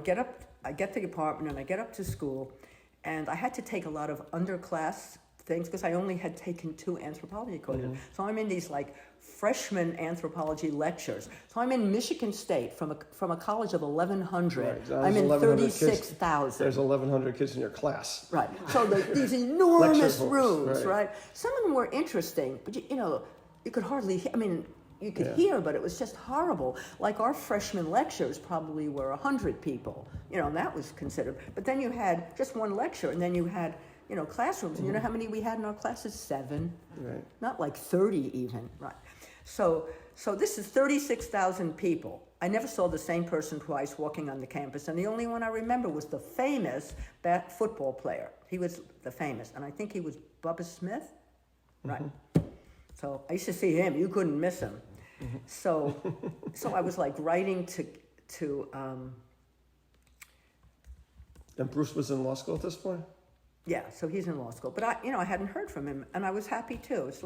get up, I get to the apartment, and I get up to school, and I had to take a lot of underclass things because I only had taken 2 anthropology courses. So I'm in these freshman anthropology lectures. So I'm in Michigan State from a college of 1,100. Right, so I'm there's in 1,100 kids. 36,000. There's 1,100 kids in your class. Right. So these enormous Lecture rooms, halls, right? Some of them were interesting, but you could hardly. You could hear, but it was just horrible. Like our freshman lectures probably were 100 people. And that was considered. But then you had just one lecture, and then you had classrooms. And you know how many we had in our classes? 7. Right. Not like 30 even. Right. So this is 36,000 people. I never saw the same person twice walking on the campus, and the only one I remember was the famous football player. He was the famous, and I think he was Bubba Smith. Right. So I used to see him. You couldn't miss him. So I was writing to And Bruce was in law school at this point? yeah, so he's in law school. But I hadn't heard from him, and I was happy too. It's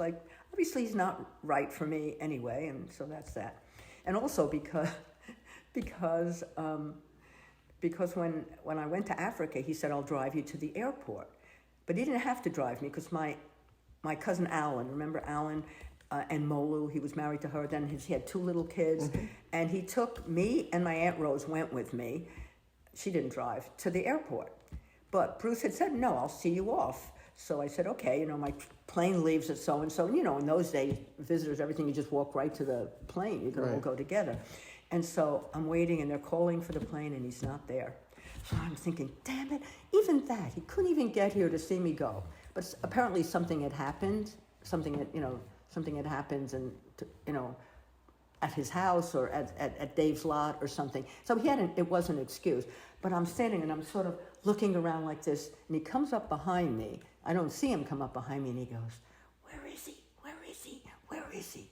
obviously he's not right for me anyway, and so that's that. And also because when I went to Africa, he said, I'll drive you to the airport. But he didn't have to drive me because my cousin Alan, remember Alan and Molu, he was married to her, then he had 2 little kids, and he took me, and my Aunt Rose went with me, she didn't drive, to the airport. But Bruce had said, no, I'll see you off. So I said, okay, my plane leaves at so-and-so. In those days, visitors, everything, you just walk right to the plane. You can all go together. And so I'm waiting, and they're calling for the plane, and he's not there. So I'm thinking, damn it, even that, he couldn't even get here to see me go. But apparently something had happened, something had happened, and at his house or at Dave's lot or something. So it was an excuse. But I'm standing and I'm sort of looking around like this, and he comes up behind me. I don't see him come up behind me, and he goes, where is he? Where is he? Where is he?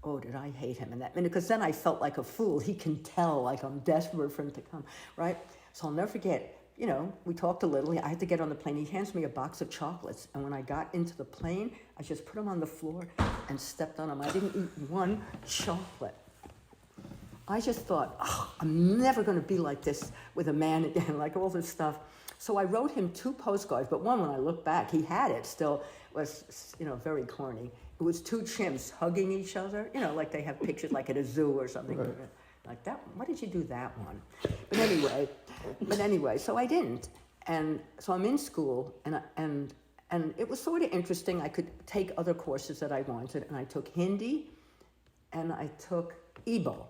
oh, did I hate him in that minute? Because then I felt like a fool. He can tell, like I'm desperate for him to come, right? So I'll never forget, you know, we talked a little. I had to get on the plane. He hands me a box of chocolates. And when I got into the plane, I just put them on the floor and stepped on them. I didn't eat one chocolate. I just thought, oh, I'm never going to be like this with a man again, like all this stuff. So I wrote him 2 postcards, but one, when I look back, he had it still, was, you know, very corny. It was 2 chimps hugging each other, you know, like they have pictures like at a zoo or something. Right. Like that, why did you do that one? But anyway, so I didn't. And so I'm in school, and it was sort of interesting. I could take other courses that I wanted, and I took Hindi, and I took Igbo,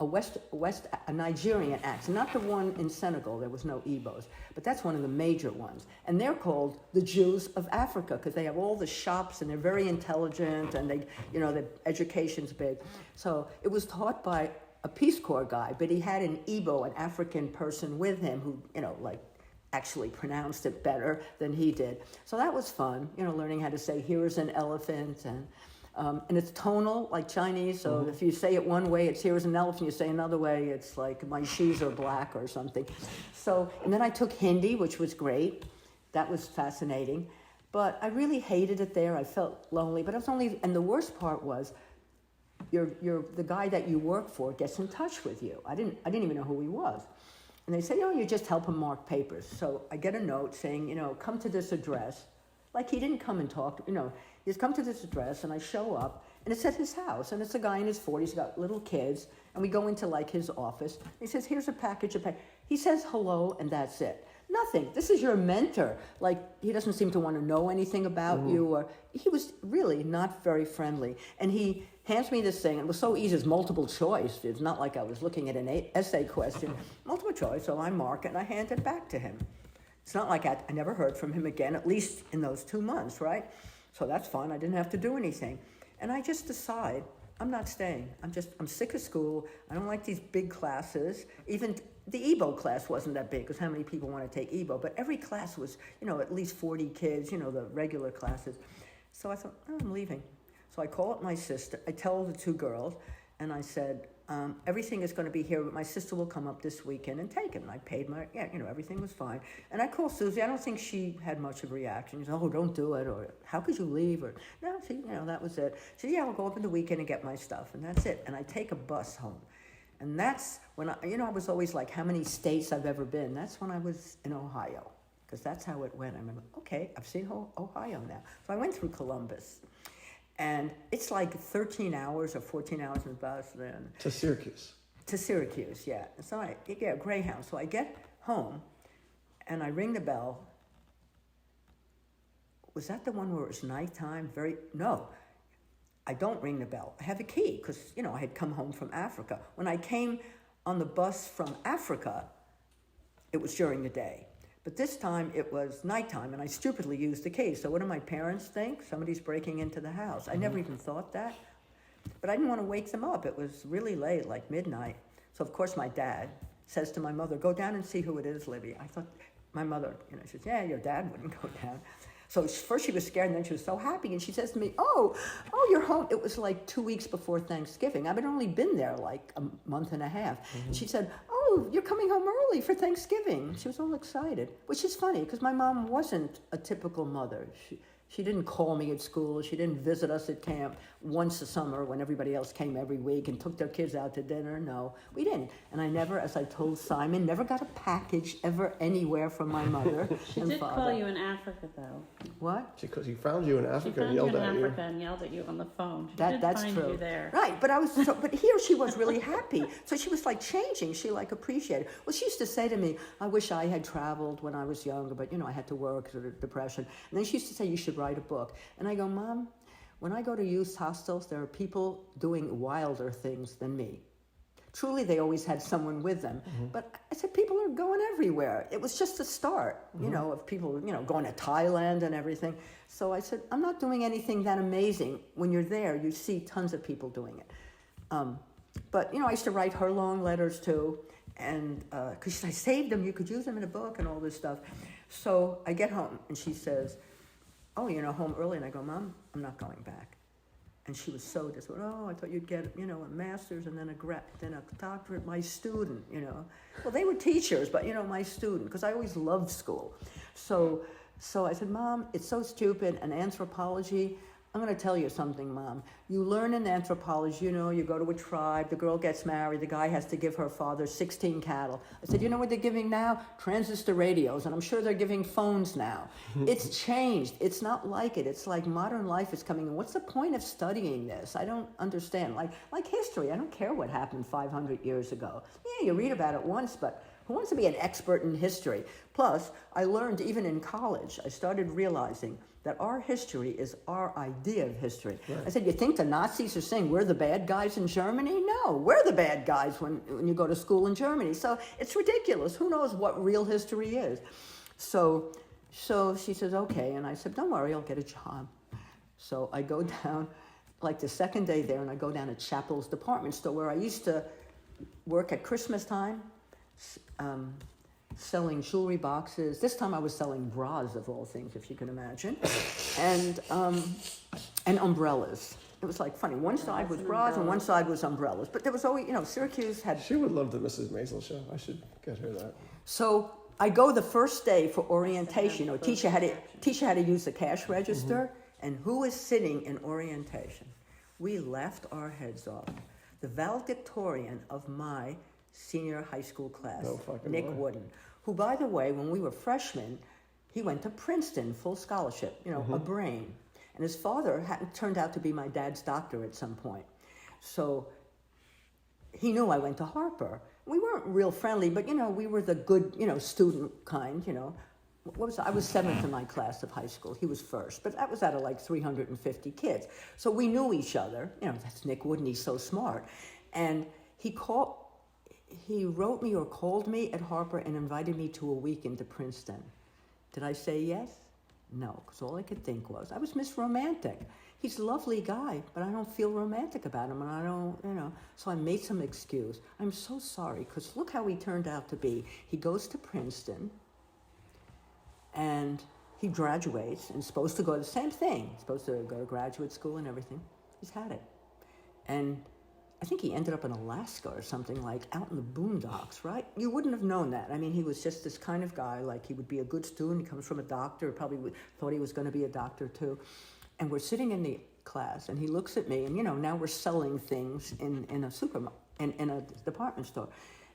a Nigerian accent, not the one in Senegal. There was no Igbos, but that's one of the major ones. And they're called the Jews of Africa because they have all the shops and they're very intelligent and they, you know, their education's big. So it was taught by a Peace Corps guy, but he had an Igbo, an African person with him who, you know, like actually pronounced it better than he did. So that was fun, you know, learning how to say, here's an elephant, and it's tonal, like Chinese, so if you say it one way, it's here's an elephant, you say another way, it's like my shoes are black or something. So, and then I took Hindi, which was great. That was fascinating. But I really hated it there. I felt lonely, but I was only, and the worst part was, the guy that you work for gets in touch with you. I didn't even know who he was. And they say, oh, you just help him mark papers. So I get a note saying, you know, come to this address. Like he didn't come and talk, you know, he's come to this address, and I show up, and it's at his house, and it's a guy in his 40s, he's got little kids, and we go into like his office. He says, here's a package of He says hello, and that's it. Nothing. This is your mentor. Like, he doesn't seem to want to know anything about you, or he was really not very friendly. And he hands me this thing, and it was so easy, it's multiple choice. It's not like I was looking at an essay question. Multiple choice, so I mark it, and I hand it back to him. It's not like I never heard from him again, at least in those 2 months, right? So that's fine. I didn't have to do anything. And I just decide, I'm not staying. I'm sick of school. I don't like these big classes. Even the Igbo class wasn't that big, because how many people want to take Igbo? But every class was, you know, at least 40 kids, you know, the regular classes. So I thought, oh, I'm leaving. So I call up my sister. I tell the 2 girls, and I said, everything is going to be here, but my sister will come up this weekend and take it. And I paid everything was fine. And I called Susie. I don't think she had much of a reaction. She said, oh, don't do it, or how could you leave? Or, no, she, you know, that was it. She said, yeah, I'll go up in the weekend and get my stuff. And that's it. And I take a bus home. And that's when I was always like, how many states I've ever been. That's when I was in Ohio, because that's how it went. I remember, okay, I've seen Ohio now. So I went through Columbus. And it's like 13 hours or 14 hours in the bus then. To Syracuse. To Syracuse, yeah. So Greyhound. So I get home, and I ring the bell. Was that the one where it was nighttime? No, I don't ring the bell. I have a key, because, you know, I had come home from Africa. When I came on the bus from Africa, it was during the day. But this time it was nighttime, and I stupidly used the key. So what do my parents think? Somebody's breaking into the house. I never even thought that. But I didn't want to wake them up. It was really late, like midnight. So, of course, my dad says to my mother, go down and see who it is, Libby. I thought, my mother, you know, she says, yeah, your dad wouldn't go down. So first she was scared, and then she was so happy. And she says to me, oh, you're home. It was like 2 weeks before Thanksgiving. I'd only been there like a month and a half. She said, oh, you're coming home early for Thanksgiving. She was all excited, which is funny, because my mom wasn't a typical mother. She didn't call me at school. She didn't visit us at camp once a summer when everybody else came every week and took their kids out to dinner. No, we didn't. And I never, as I told Simon, never got a package ever anywhere from my mother She and did father. call you in Africa, though. What? Because he found you in She Africa found and you yelled in at you. Africa and yelled at you on the phone. She did That's find true. you there. Right, but here she was really happy. So she was like changing. She like appreciated. Well, she used to say to me, I wish I had traveled when I was younger, but, you know, I had to work because of the depression. And then she used to say, you should write a book. And I go, Mom, when I go to youth hostels, there are people doing wilder things than me. Truly, they always had someone with them. But I said, people are going everywhere. It was just a start, you know, of people, you know, going to Thailand and everything. So I said, I'm not doing anything that amazing. When you're there, you see tons of people doing it. But, you know, I used to write her long letters too. And because I saved them, you could use them in a book and all this stuff. So I get home, and she says, oh, home early. And I go, Mom, I'm not going back. And she was so just, oh, I thought you'd get, a master's and then a doctorate, my student, Well, they were teachers, but, my student, because I always loved school. So I said, Mom, it's so stupid, and anthropology, I'm going to tell you something, Mom. You learn in anthropology, you go to a tribe, the girl gets married, the guy has to give her father 16 cattle. I said, you know what they're giving now? Transistor radios, and I'm sure they're giving phones now. It's changed. It's not like it. It's like modern life is coming in. What's the point of studying this? I don't understand. Like history, I don't care what happened 500 years ago. Yeah, you read about it once, but who wants to be an expert in history? Plus, I learned even in college, I started realizing that our history is our idea of history. Right. I said, you think the Nazis are saying we're the bad guys in Germany? No, we're the bad guys when you go to school in Germany. So it's ridiculous. Who knows what real history is? So she says, okay. And I said, don't worry, I'll get a job. So I go down, like the second day there, and I go down to Chappell's department store where I used to work at Christmas time, selling jewelry boxes. This time I was selling bras, of all things, if you can imagine, and umbrellas. It was like funny. One side was bras and one side was umbrellas. But there was always, Syracuse had... She would love the Mrs. Maisel show. I should get her that. So I go the first day for orientation. Teacher had to use the cash register. And who was sitting in orientation? We laughed our heads off. The valedictorian of my senior high school class, Nick Wooden, who, by the way, when we were freshmen, he went to Princeton, full scholarship, a brain. And his father turned out to be my dad's doctor at some point. So he knew I went to Harper. We weren't real friendly, but, we were the good, student kind, I was seventh in my class of high school. He was first, but that was out of like 350 kids. So we knew each other. That's Nick Wooden, he's so smart. And he wrote me or called me at Harper and invited me to a weekend to Princeton. Did I say yes? No, because all I could think was, I was Miss Romantic. He's a lovely guy, but I don't feel romantic about him, and I don't, So I made some excuse. I'm so sorry, because look how he turned out to be. He goes to Princeton, and he graduates, and is supposed to go to the same thing. He's supposed to go to graduate school and everything. He's had it. And I think he ended up in Alaska or something, like out in the boondocks, right? You wouldn't have known that. I mean, he was just this kind of guy, like he would be a good student. He comes from a doctor, probably thought he was going to be a doctor too. And we're sitting in the class, and he looks at me, and now we're selling things in a department store.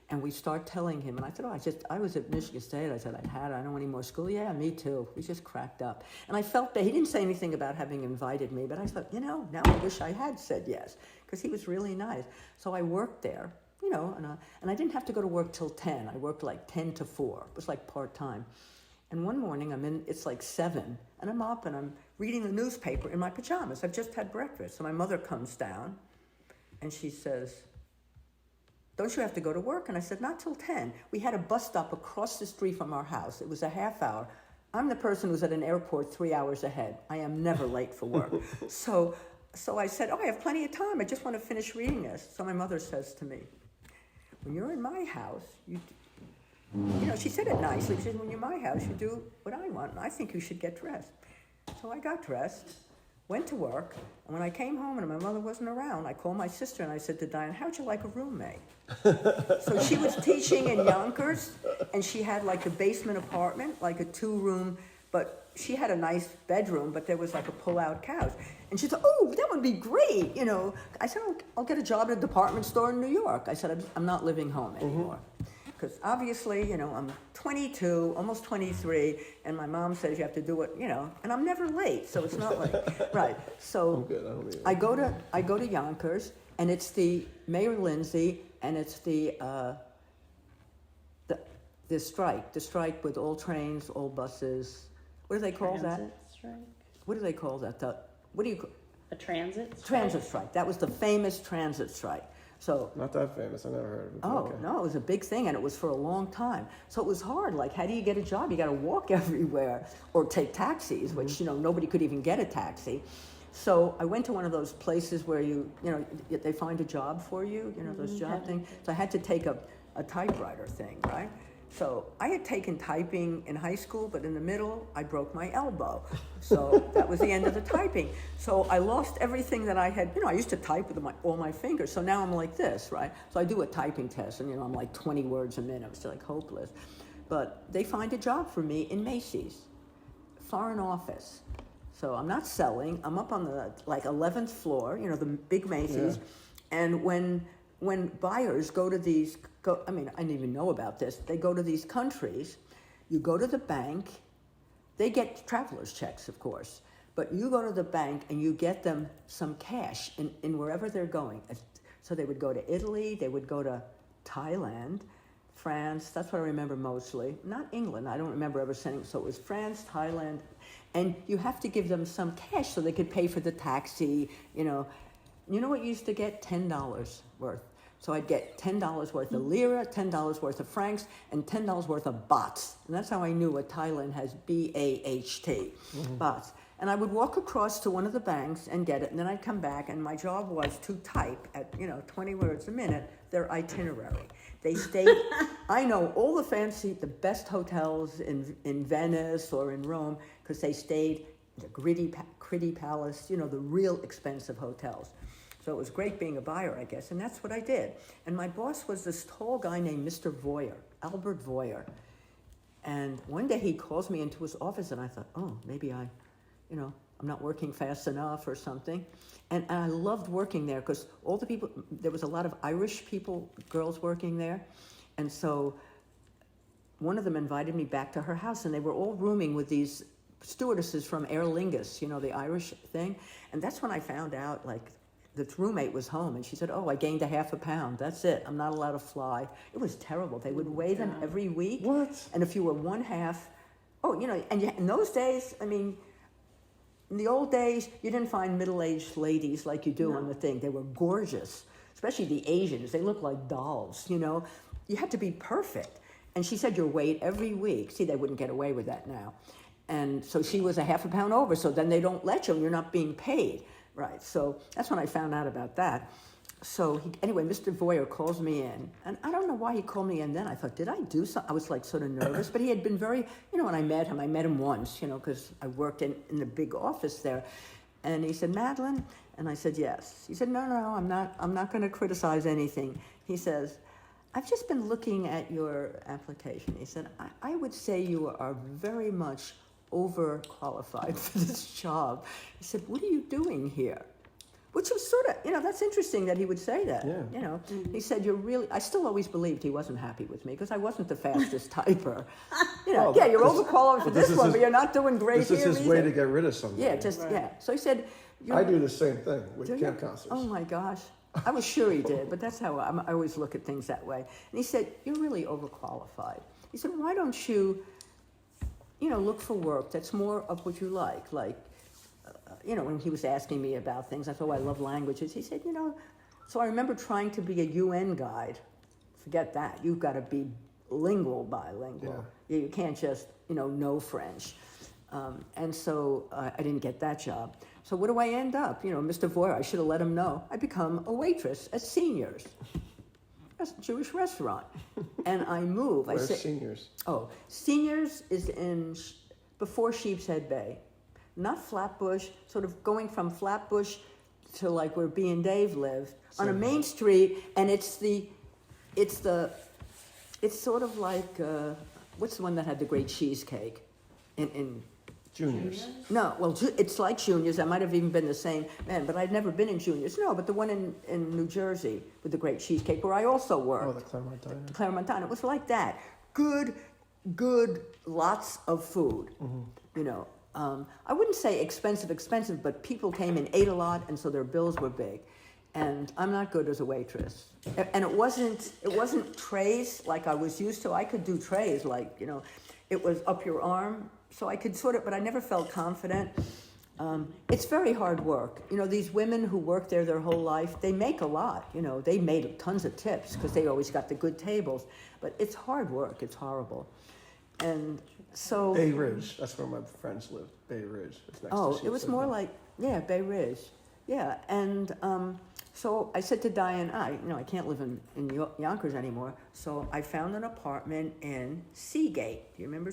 And we start telling him, and I said, I was at Michigan State. I said, I don't want any more school. Yeah, me too. We just cracked up. And I felt bad. He didn't say anything about having invited me, but I thought, now I wish I had said yes, because he was really nice. So I worked there, and I didn't have to go to work till 10. I worked like 10 to 4. It was like part-time. And one morning it's like 7, and I'm up and I'm reading the newspaper in my pajamas. I've just had breakfast. So my mother comes down, and she says, don't you have to go to work? And I said, not till 10. We had a bus stop across the street from our house. It was a half hour. I'm the person who's at an airport 3 hours ahead. I am never late for work. So I said, I have plenty of time. I just want to finish reading this. So my mother says to me, when you're in my house, she said it nicely. She said, when you're in my house, you do what I want. And I think you should get dressed. So I got dressed, went to work, and when I came home and my mother wasn't around, I called my sister and I said to Diane, how'd you like a roommate? So she was teaching in Yonkers, and she had like a basement apartment, like a 2-room, but she had a nice bedroom, but there was like a pull-out couch. And she said, oh, that would be great, I said, I'll get a job at a department store in New York. I said, I'm not living home anymore. Because obviously, I'm 22, almost 23, and my mom says you have to do it, and I'm never late, so it's not like, right. So I go to Yonkers, and it's the Mayor Lindsay, and it's the strike with all trains, all buses. What do they call that? Transit strike? What do they call that? A transit strike? Transit strike. That was the famous transit strike. So not that famous. I never heard of it. Oh, okay. No, it was a big thing, and it was for a long time. So it was hard. Like, how do you get a job? You got to walk everywhere or take taxis, which, nobody could even get a taxi. So I went to one of those places where they find a job for you, those job things. So I had to take a typewriter thing, right? So I had taken typing in high school, but in the middle, I broke my elbow. So that was the end of the typing. So I lost everything that I had, I used to type with all my fingers. So now I'm like this, right? So I do a typing test and, I'm like 20 words a minute. It's like hopeless. But they find a job for me in Macy's, foreign office. So I'm not selling. I'm up on the 11th floor, the big Macy's. Yeah. And when buyers go to these, I didn't even know about this. They go to these countries, you go to the bank, they get traveler's checks, of course, but you go to the bank and you get them some cash in wherever they're going. So they would go to Italy, they would go to Thailand, France, that's what I remember mostly. Not England, I don't remember ever sending, so it was France, Thailand, and you have to give them some cash so they could pay for the taxi, You know what you used to get? $10 worth. So I'd get $10 worth of lira, $10 worth of francs, and $10 worth of bahts. And that's how I knew what Thailand has, B-A-H-T, bahts. And I would walk across to one of the banks and get it, and then I'd come back, and my job was to type at, 20 words a minute, their itinerary. They stayed, I know all the best hotels in Venice or in Rome, because they stayed in the Gritty Palace, the real expensive hotels. So it was great being a buyer, I guess, and that's what I did. And my boss was this tall guy named Mr. Voyer, Albert Voyer. And one day he calls me into his office, and I thought, oh, maybe I'm not working fast enough or something. And I loved working there because all the people, there was a lot of Irish girls working there. And so one of them invited me back to her house, and they were all rooming with these stewardesses from Aer Lingus, the Irish thing. And that's when I found out, the roommate was home, and she said, oh, I gained a half a pound. That's it. I'm not allowed to fly. It was terrible. They would weigh them every week. What? And if you were one half, in those days, in the old days, you didn't find middle-aged ladies like you do on the thing. They were gorgeous, especially the Asians. They looked like dolls, You had to be perfect. And she said your weight every week. See, they wouldn't get away with that now. And so she was a half a pound over, so then they don't let you, and you're not being paid. Right, so that's when I found out about that. So anyway, Mr. Voyer calls me in, and I don't know why he called me in then. I thought, did I do something? I was sort of nervous, but he had been very, when I met him once, because I worked in the big office there. And he said, Madeleine? And I said, yes. He said, no, I'm not going to criticize anything. He says, I've just been looking at your application. He said, I would say you are very much overqualified for this job. He said, what are you doing here? Which was sort of, that's interesting that he would say that. Yeah. He said, I still always believed he wasn't happy with me because I wasn't the fastest typer. You're overqualified for this one, but you're not doing great here. This is his way to get rid of somebody. Yeah. So he said, I do the same thing with camp counselors. Oh my gosh. I was sure he did, but that's how I always look at things that way. And he said, you're really overqualified. He said, why don't you look for work that's more of what you like. When he was asking me about things, I thought, I love languages. He said, so I remember trying to be a UN guide. Forget that. You've got to be bilingual. Yeah. You can't just, know French. And so I didn't get that job. So what do I end up? Mr. Voyer, I should have let him know. I become a waitress at Seniors. That's a Jewish restaurant. And I move. Where's Seniors? Oh, Seniors is before Sheepshead Bay. Not Flatbush, sort of going from Flatbush to where B and Dave lived, on a main street, and it's sort of like, what's the one that had the great cheesecake? In Juniors. No, well, it's like Juniors. That might have even been the same man, but I'd never been in Juniors. No, but the one in New Jersey with the great cheesecake, where I also worked. Oh, the Claremont Diner. The Claremont Diner. It was like that. Good, lots of food. I wouldn't say expensive, but people came and ate a lot, and so their bills were big. And I'm not good as a waitress. And it wasn't trays like I was used to. I could do trays it was up your arm. So I could but I never felt confident. It's very hard work. These women who work there their whole life, they make a lot. They made tons of tips because they always got the good tables. But it's hard work. It's horrible. And so... Bay Ridge. That's where my friends lived. Bay Ridge. It's next to it was more like, Bay Ridge. Yeah, and So I said to Diane, I can't live in Yonkers anymore. So I found an apartment in Seagate. Do you remember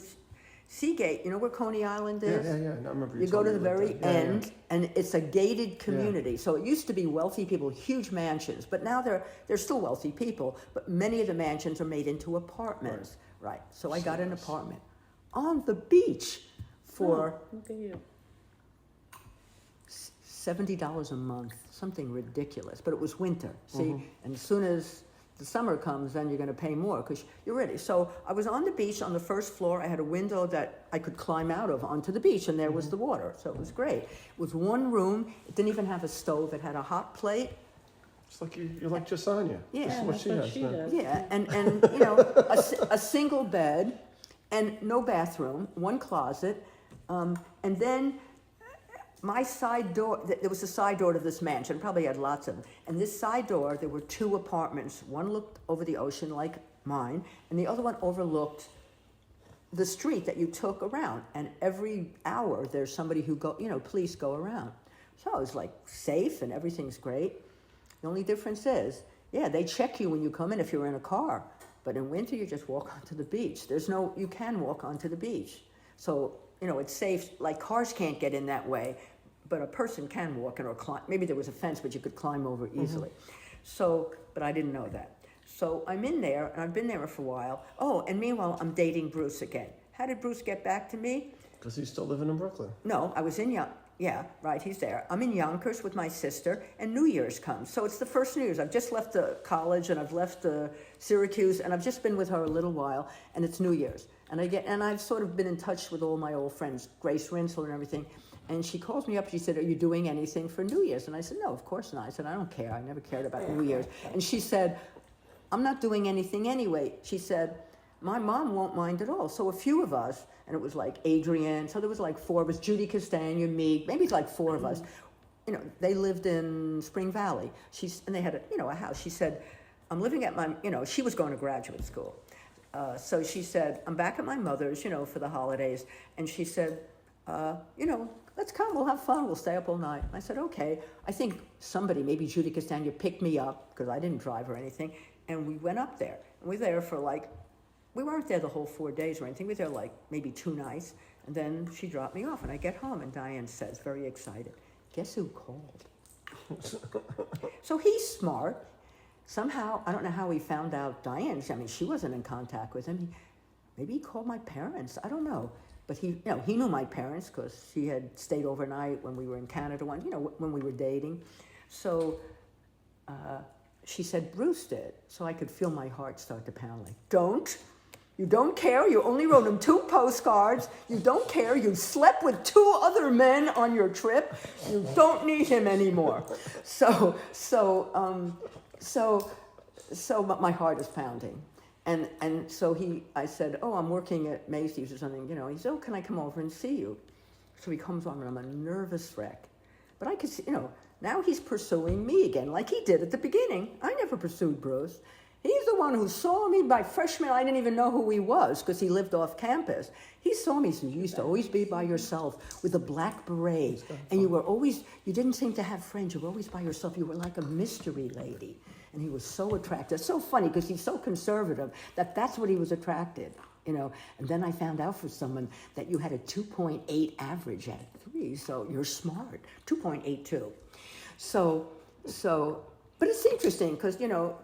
Seagate? You know where Coney Island is? Yeah. I remember You go told to me the about very that. Yeah, end, and it's a gated community. So it used to be wealthy people, huge mansions, but now they're still wealthy people. But many of the mansions are made into apartments, right? So I got an nice. apartment on the beach for Look at you. $70 a month, something ridiculous. But it was winter, see, Mhm. and as soon as the summer comes, then you're going to pay more because you're ready. So I was on the beach on the first floor. I had a window that I could climb out of onto the beach, and there was the water. So it was great. It was one room. It didn't even have a stove. It had a hot plate. It's like you're like Jasanya. Yeah. This is Yeah, what that's she what has she now. does. Yeah, and you know, a single bed, and no bathroom, one closet, and then my side door. There was a side door to this mansion. Probably had lots of them. And this side door, there were two apartments. One looked over the ocean like mine, and the other one overlooked the street that you took around. And every hour, there's somebody who police go around. So I was like safe, and everything's great. The only difference is, they check you when you come in if you're in a car. But in winter, you just walk onto the beach. You can walk onto the beach. So, it's safe. Like cars can't get in that way, but a person can walk in or climb. Maybe there was a fence, but you could climb over easily. So, but I didn't know that. So I'm in there, and I've been there for a while. Oh, and meanwhile, I'm dating Bruce again. How did Bruce get back to me? Because he's still living in Brooklyn. No, I was in he's there. I'm in Yonkers with my sister, and New Year's comes. So it's the first New Year's. I've just left the college, and I've left Syracuse, and I've just been with her a little while, and it's New Year's. And I've sort of been in touch with all my old friends, Grace Rinsel and everything. And she calls me up, she said, "Are you doing anything for New Year's?" And I said, "No, of course not." I said, "I don't care. I never cared about New Year's." And she said, "I'm not doing anything anyway." She said, "My mom won't mind at all." So a few of us, and it was like Adrienne, so there was like four of us, Judy Castagna, me, maybe like four of us. They lived in Spring Valley. And they had a house. She said, "I'm living at my," she was going to graduate school. So she said, "I'm back at my mother's, for the holidays." And she said, "Let's come, we'll have fun, we'll stay up all night." I said, "Okay." I think somebody, maybe Judy Castagna, picked me up, because I didn't drive or anything, and we went up there. And we were there for we weren't there the whole 4 days or anything, we were there maybe 2 nights, and then she dropped me off, and I get home, and Diane says, very excited, "Guess who called?" So he's smart. Somehow, I don't know how he found out Diane's, she wasn't in contact with him. Maybe he called my parents, I don't know. But he knew my parents because he had stayed overnight when we were in Canada when we were dating. So she said, "Bruce did." So I could feel my heart start to pound you don't care, you only wrote him 2 postcards, you don't care, you slept with 2 other men on your trip, you don't need him anymore. So my heart is pounding. And so I said, "Oh, I'm working at Macy's or something, He said, "Oh, can I come over and see you?" So he comes over, and I'm a nervous wreck. But I could see, now he's pursuing me again, like he did at the beginning. I never pursued Bruce. He's the one who saw me by freshman. I didn't even know who he was because he lived off campus. He saw me, so you used to always be by yourself with a black beret. And you didn't seem to have friends. You were always by yourself. You were like a mystery lady. And he was so attractive. It's so funny because he's so conservative that's what he was attracted, And then I found out for someone that you had a 2.8 average at 3, so you're smart. 2.82. But it's interesting because,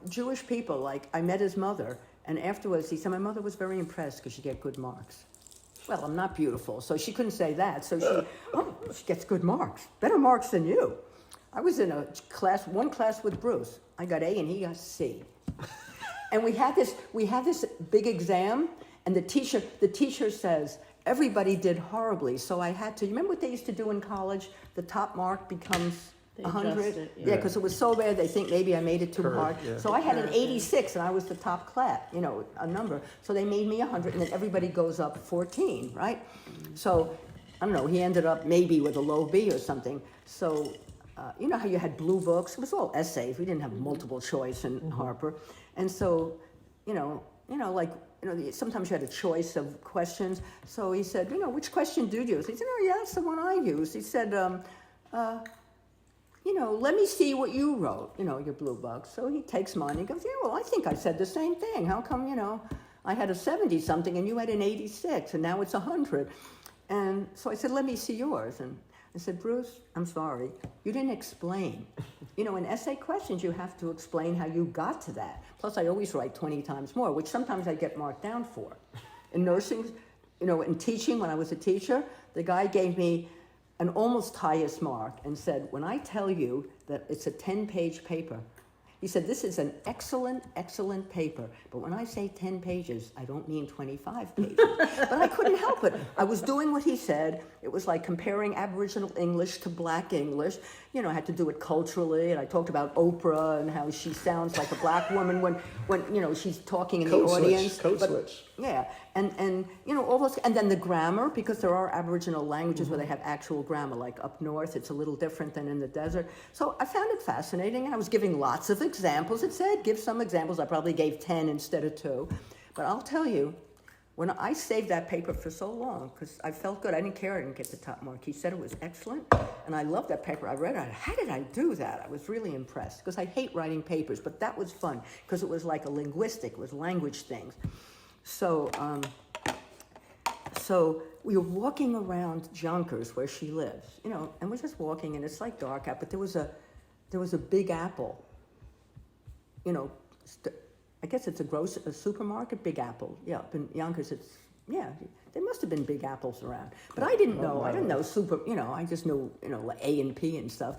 Jewish people, I met his mother, and afterwards he said, "My mother was very impressed because she get good marks." Well, I'm not beautiful, so she couldn't say that. So she gets good marks, better marks than you. I was in one class with Bruce. I got A and he got C. And we had this big exam, and the teacher says, everybody did horribly. So I had to, you remember what they used to do in college? The top mark becomes 100? Yeah, because it was so bad, they think maybe I made it too hard. Yeah. So I had an 86, and I was the top class, a number. So they made me 100, and then everybody goes up 14, right? So, I don't know, he ended up maybe with a low B or something. So, you know how you had blue books? It was all essays. We didn't have multiple choice in Harper. And so, sometimes you had a choice of questions. So he said, which question do you use? He said, "Oh, yeah, that's the one I use." He said, let me see what you wrote, your blue book. So he takes mine and he goes, yeah, well, I think I said the same thing. How come, I had a 70 something and you had an 86 and now it's 100. And so I said, let me see yours. And I said, Bruce, I'm sorry, you didn't explain. In essay questions, you have to explain how you got to that. Plus, I always write 20 times more, which sometimes I get marked down for. In nursing, in teaching, when I was a teacher, the guy gave me an almost highest mark and said, when I tell you that it's a 10-page paper, he said, this is an excellent, excellent paper. But when I say 10 pages, I don't mean 25 pages. But I couldn't help it. I was doing what he said. It was like comparing Aboriginal English to Black English. I had to do it culturally. And I talked about Oprah and how she sounds like a Black woman when she's talking in the audience. Code switch. Yeah, and all those, and then the grammar, because there are Aboriginal languages where they have actual grammar, like up north, it's a little different than in the desert. So I found it fascinating, and I was giving lots of examples. It said, give some examples. I probably gave 10 instead of 2. But I'll tell you, when I saved that paper for so long, because I felt good, I didn't care I didn't get the top mark. He said it was excellent, and I loved that paper. I read it. How did I do that? I was really impressed, because I hate writing papers, but that was fun, because it was like a linguistic, it was language things. So we were walking around Junkers where she lives, and we're just walking, and it's like dark out, but there was a Big Apple, I guess it's a supermarket, Big Apple. Yeah, up in Yonkers, there must have been Big Apples around, but I didn't know. I didn't know I just knew like A and P and stuff.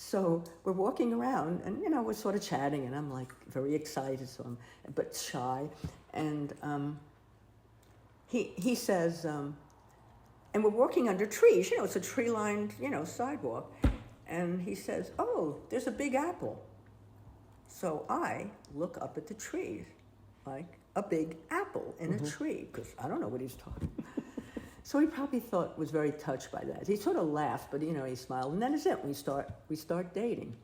So we're walking around, and we're sort of chatting, and I'm like very excited, but shy, and he says, and we're walking under trees. It's a tree-lined sidewalk, and he says, "Oh, there's a Big Apple." So I look up at the trees, like a big apple in a tree, because I don't know what he's talking about. So he probably was very touched by that. He sort of laughed, but he smiled, and then it's it. We start dating.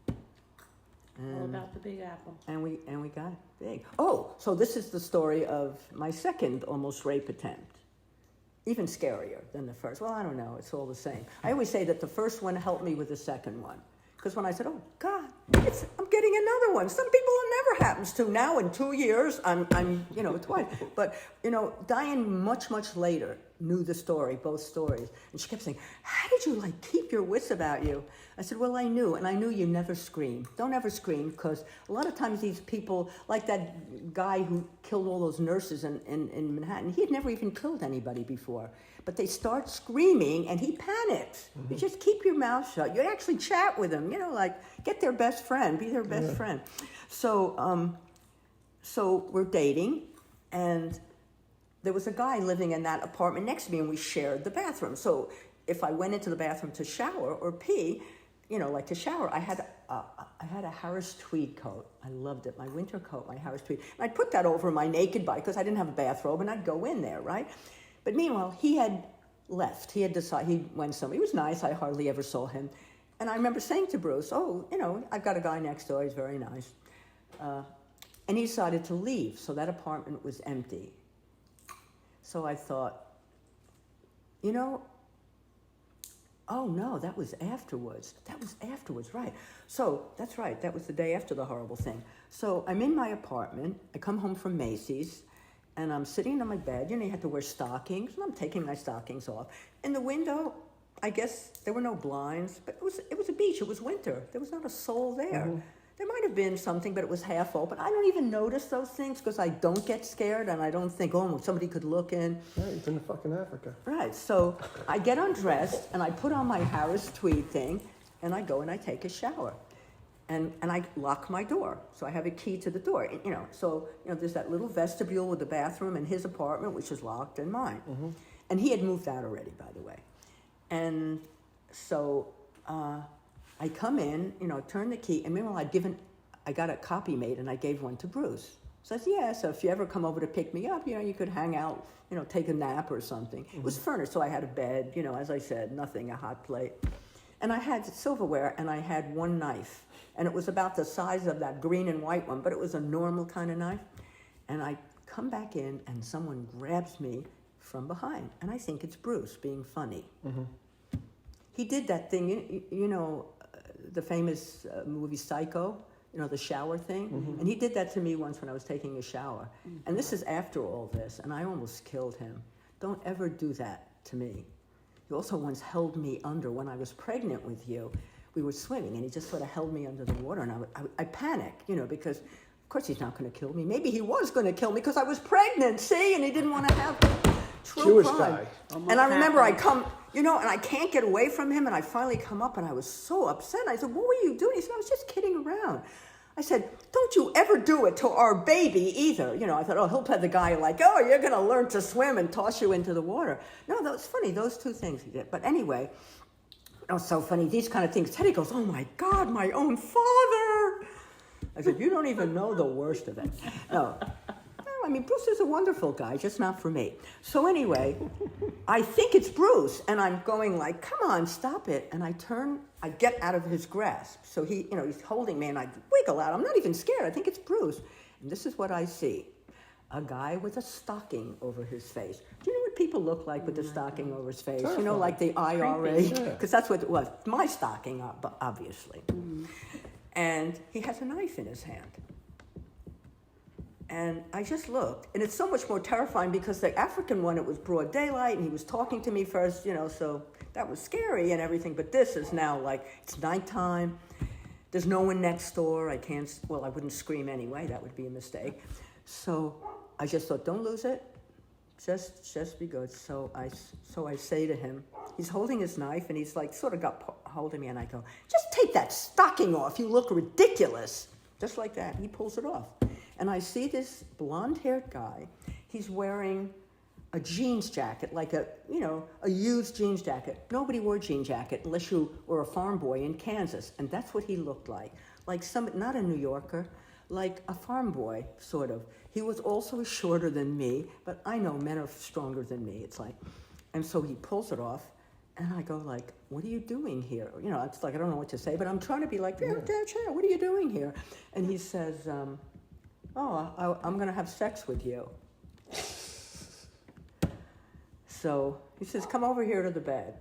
All about the Big Apple. And we got big. Oh, so this is the story of my second almost rape attempt. Even scarier than the first. Well, I don't know. It's all the same. I always say that the first one helped me with the second one. Because when I said, oh, God, I'm getting another one. Some people it never happens to. Now in 2 years, I'm twice. But, Diane much, much later knew the story, both stories. And she kept saying, how did you, keep your wits about you? I said, well, I knew. And I knew you never scream. Don't ever scream, because a lot of times these people, like that guy who killed all those nurses in Manhattan, he had never even killed anybody before. But they start screaming, and he panics. You just keep your mouth shut. You actually chat with them, get their best friend, be their best friend. So we're dating, and there was a guy living in that apartment next to me, and we shared the bathroom. So if I went into the bathroom to shower or pee, to shower, I had a Harris tweed coat. I loved it, my winter coat, my Harris tweed. And I'd put that over my naked body, because I didn't have a bathrobe, and I'd go in there, right? But meanwhile, he had left. He had decided, he went somewhere. He was nice. I hardly ever saw him. And I remember saying to Bruce, I've got a guy next door. He's very nice. And he decided to leave. So that apartment was empty. So I thought, oh no, that was afterwards. Right. So that's right. That was the day after the horrible thing. So I'm in my apartment. I come home from Macy's. And I'm sitting on my bed. You had to wear stockings. And I'm taking my stockings off. In the window, I guess there were no blinds. But it was a beach. It was winter. There was not a soul there. There might have been something, but it was half open. I don't even notice those things, because I don't get scared. And I don't think, somebody could look in. Yeah, it's in fucking Africa. Right. So I get undressed, and I put on my Harris tweed thing. And I go and I take a shower. And I lock my door, so I have a key to the door. So there's that little vestibule with the bathroom in his apartment, which is locked, and mine. And he had moved out already, by the way. And so I come in, turn the key, and meanwhile I got a copy made, and I gave one to Bruce. So I said, yeah. So if you ever come over to pick me up, you could hang out, take a nap or something. It was furnished, so I had a bed, as I said, nothing, a hot plate. And I had silverware, and I had one knife. And it was about the size of that green and white one, but it was a normal kind of knife. And I come back in, and someone grabs me from behind. And I think it's Bruce being funny. he did that thing, you know, the famous movie Psycho, you know, the shower thing. And he did that to me once when I was taking a shower. And this is after all this, and I almost killed him. Don't ever do that to me. He also once held me under when I was pregnant with you. We were swimming, and he just sort of held me under the water, and I panicked, you know, because of course he's not going to kill me. Maybe he was going to kill me because I was pregnant, see, and he didn't want to have true Jewish crime. guy. And I remember I come, you know, and I can't get away from him, and I finally come up, and I was so upset. I said, what were you doing? He said, I was just kidding around. I said, don't you ever do it to our baby either. You know, I thought, oh, he'll play the guy like, oh, you're going to learn to swim and toss you into the water. No, that was funny, those two things he did. But anyway, it was so funny, these kind of things. Teddy goes, oh my God, my own father. I said, you don't even know the worst of it. No, I mean, Bruce is a wonderful guy, just not for me. So anyway, I think it's Bruce, and I'm going like, come on, stop it. And I get out of his grasp. So he, you know, he's holding me, and I wiggle out. I'm not even scared. I think it's Bruce. And this is what I see. A guy with a stocking over his face. Do you know what people look like with the stocking over his face? Terrifying. You know, like the IRA? Yeah. Because that's what it was. My stocking, obviously. And he has a knife in his hand. And I just looked, and it's so much more terrifying because the African one, it was broad daylight, and he was talking to me first, you know, so that was scary and everything. But this is now like, it's nighttime. There's no one next door. I wouldn't scream anyway. That would be a mistake. So I just thought, don't lose it. Just be good. So I say to him, he's holding his knife, and he's like sort of holding me, and I go, just take that stocking off. You look ridiculous. Just like that. He pulls it off. And I see this blonde-haired guy. He's wearing a jeans jacket, like a used jeans jacket. Nobody wore a jean jacket unless you were a farm boy in Kansas. And that's what he looked like not a New Yorker, like a farm boy, sort of. He was also shorter than me, but I know men are stronger than me, it's like. And so he pulls it off, and I go like, what are you doing here? You know, it's like, I don't know what to say, but I'm trying to be like, yeah, what are you doing here? And he says, I'm going to have sex with you. So he says, come over here to the bed.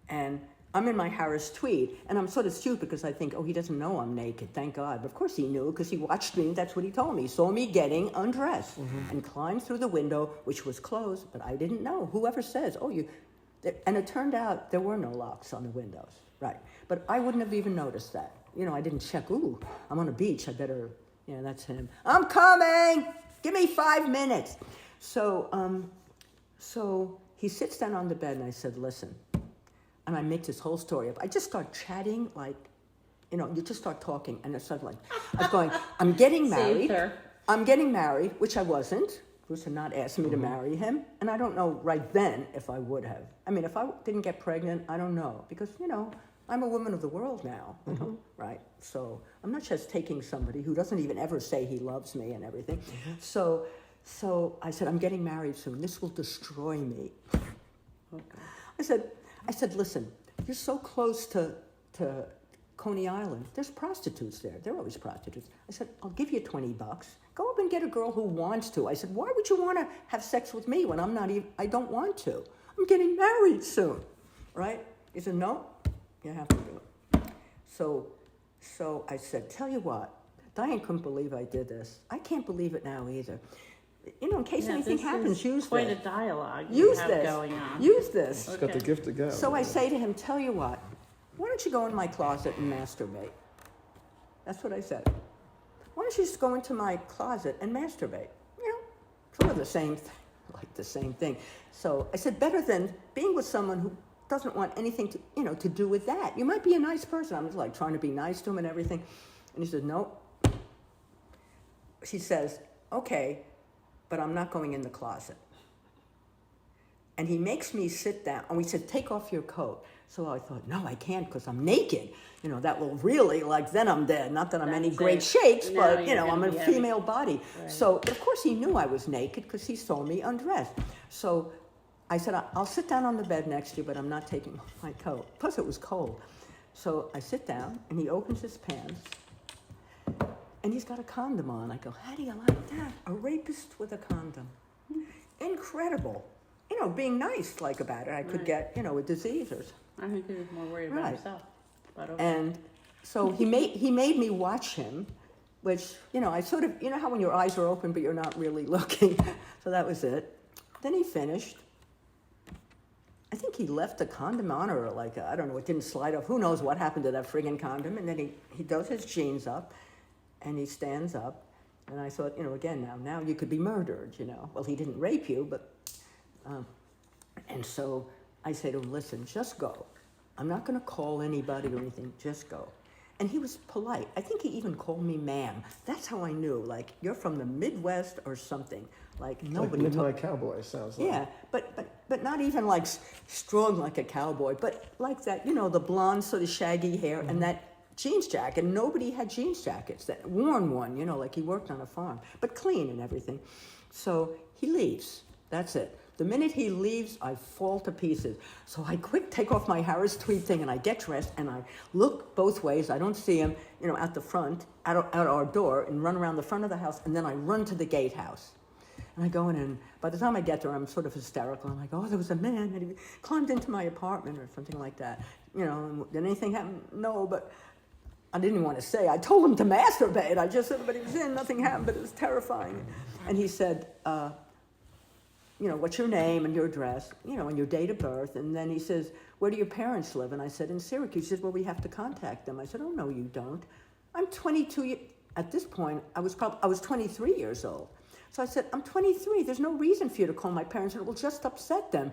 And I'm in my Harris tweed, and I'm sort of stupid because I think, he doesn't know I'm naked, thank God. But of course he knew because he watched me, that's what he told me. He saw me getting undressed and climbed through the window, which was closed, but I didn't know. Whoever says, and it turned out there were no locks on the windows, right? But I wouldn't have even noticed that. You know, I didn't check, I'm on a beach, I better, that's him. I'm coming, give me 5 minutes. So he sits down on the bed, and I said, listen. And I make this whole story up. I just start chatting like, you just start talking. And it's sort of like, I was going, I'm getting married. I'm getting married, which I wasn't. Bruce had not asked me to marry him. And I don't know right then if I would have. I mean, if I didn't get pregnant, I don't know. Because, I'm a woman of the world now, right? So I'm not just taking somebody who doesn't even ever say he loves me and everything. So I said, I'm getting married soon. This will destroy me. Okay. I said, listen, you're so close to Coney Island. There's prostitutes there. There are always prostitutes. I said, I'll give you $20. Go up and get a girl who wants to. I said, why would you want to have sex with me when I don't want to? I'm getting married soon, right? He said, no, you have to do it. So I said, tell you what, Diane couldn't believe I did this. I can't believe it now either. In case anything happens, use this. Quite a dialogue use have this. Going on. Use this. She's got the gift of gab. So I say to him, tell you what, why don't you go in my closet and masturbate? That's what I said. Why don't you just go into my closet and masturbate? Sort of the same thing. So I said, better than being with someone who doesn't want anything to do with that. You might be a nice person. I'm just like trying to be nice to him and everything. And he said, no. She says, okay, but I'm not going in the closet. And he makes me sit down, and we said, take off your coat. So I thought, no, I can't because I'm naked. That will really, then I'm dead. Not that I'm any great shakes, but, I'm a female body. Right. So, of course, he knew I was naked because he saw me undressed. So I said, I'll sit down on the bed next to you, but I'm not taking off my coat. Plus, it was cold. So I sit down, and he opens his pants, and he's got a condom on. I go, how do you like that? A rapist with a condom. Incredible. being nice like about it. I could Right. get, a disease or something. I think he was more worried about Right. himself. But okay. And so he made me watch him, which, I sort of, how when your eyes are open but you're not really looking. So that was it. Then he finished. I think he left a condom on, or like, I don't know, it didn't slide off. Who knows what happened to that friggin' condom. And then he does his jeans up and he stands up. And I thought, again, now you could be murdered, Well, he didn't rape you, but, and so I say to him, listen, just go. I'm not going to call anybody or anything, just go. And he was polite. I think he even called me ma'am. That's how I knew, like, you're from the Midwest or something. Like, nobody Like Midnight Cowboy sounds like. Yeah, but not even like strong like a cowboy, but like that, the blonde sort of shaggy hair and that jeans jacket. Nobody had jeans jackets, that worn one, like he worked on a farm, but clean and everything. So he leaves. That's it. The minute he leaves, I fall to pieces. So I quick take off my Harris tweed thing and I get dressed and I look both ways. I don't see him, at the front, out our door, and run around the front of the house, and then I run to the gatehouse. And I go in, and by the time I get there, I'm sort of hysterical. I'm like, oh, there was a man, and he climbed into my apartment or something like that. And did anything happen? No, but I didn't want to say. I told him to masturbate. I just said, but he was in, nothing happened, but it was terrifying. And he said, what's your name and your address, and your date of birth. And then he says, where do your parents live? And I said, in Syracuse. He says, well, we have to contact them. I said, oh, no, you don't. I'm 22. At this point, I was 23 years old. So I said, I'm 23. There's no reason for you to call my parents, and it will just upset them,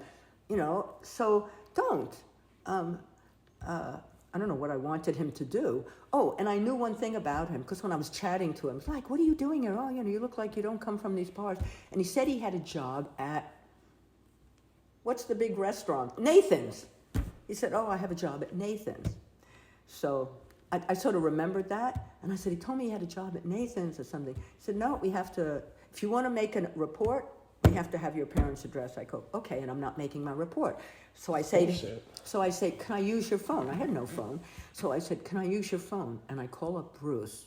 so don't. I don't know what I wanted him to do. Oh, and I knew one thing about him, because when I was chatting to him, I was like, what are you doing here? Oh, you look like you don't come from these parts. And he said he had a job at, what's the big restaurant? Nathan's. He said, oh, I have a job at Nathan's. So I sort of remembered that, and I said, he told me he had a job at Nathan's or something. He said, no, we have to, if you want to make a report, we have to have your parents' address. I go, okay, and I'm not making my report. So I say, can I use your phone? I had no phone. So I said, can I use your phone? And I call up Bruce,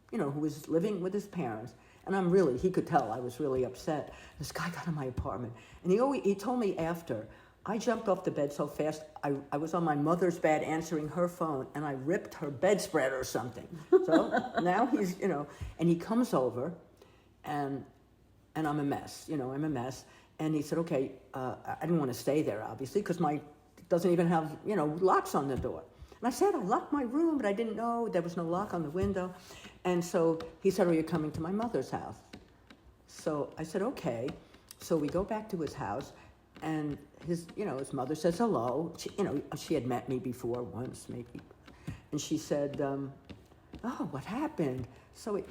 who was living with his parents. And he could tell I was really upset. This guy got in my apartment. And he told me after, I jumped off the bed so fast, I was on my mother's bed answering her phone, and I ripped her bedspread or something. So now he's, and he comes over, and I'm a mess, I'm a mess. And he said, okay, I didn't want to stay there, obviously, because doesn't even have, locks on the door. And I said, I locked my room, but I didn't know there was no lock on the window. And so he said, you're coming to my mother's house. So I said, okay. So we go back to his house, and his mother says hello. She had met me before once, maybe. And she said, oh, what happened? So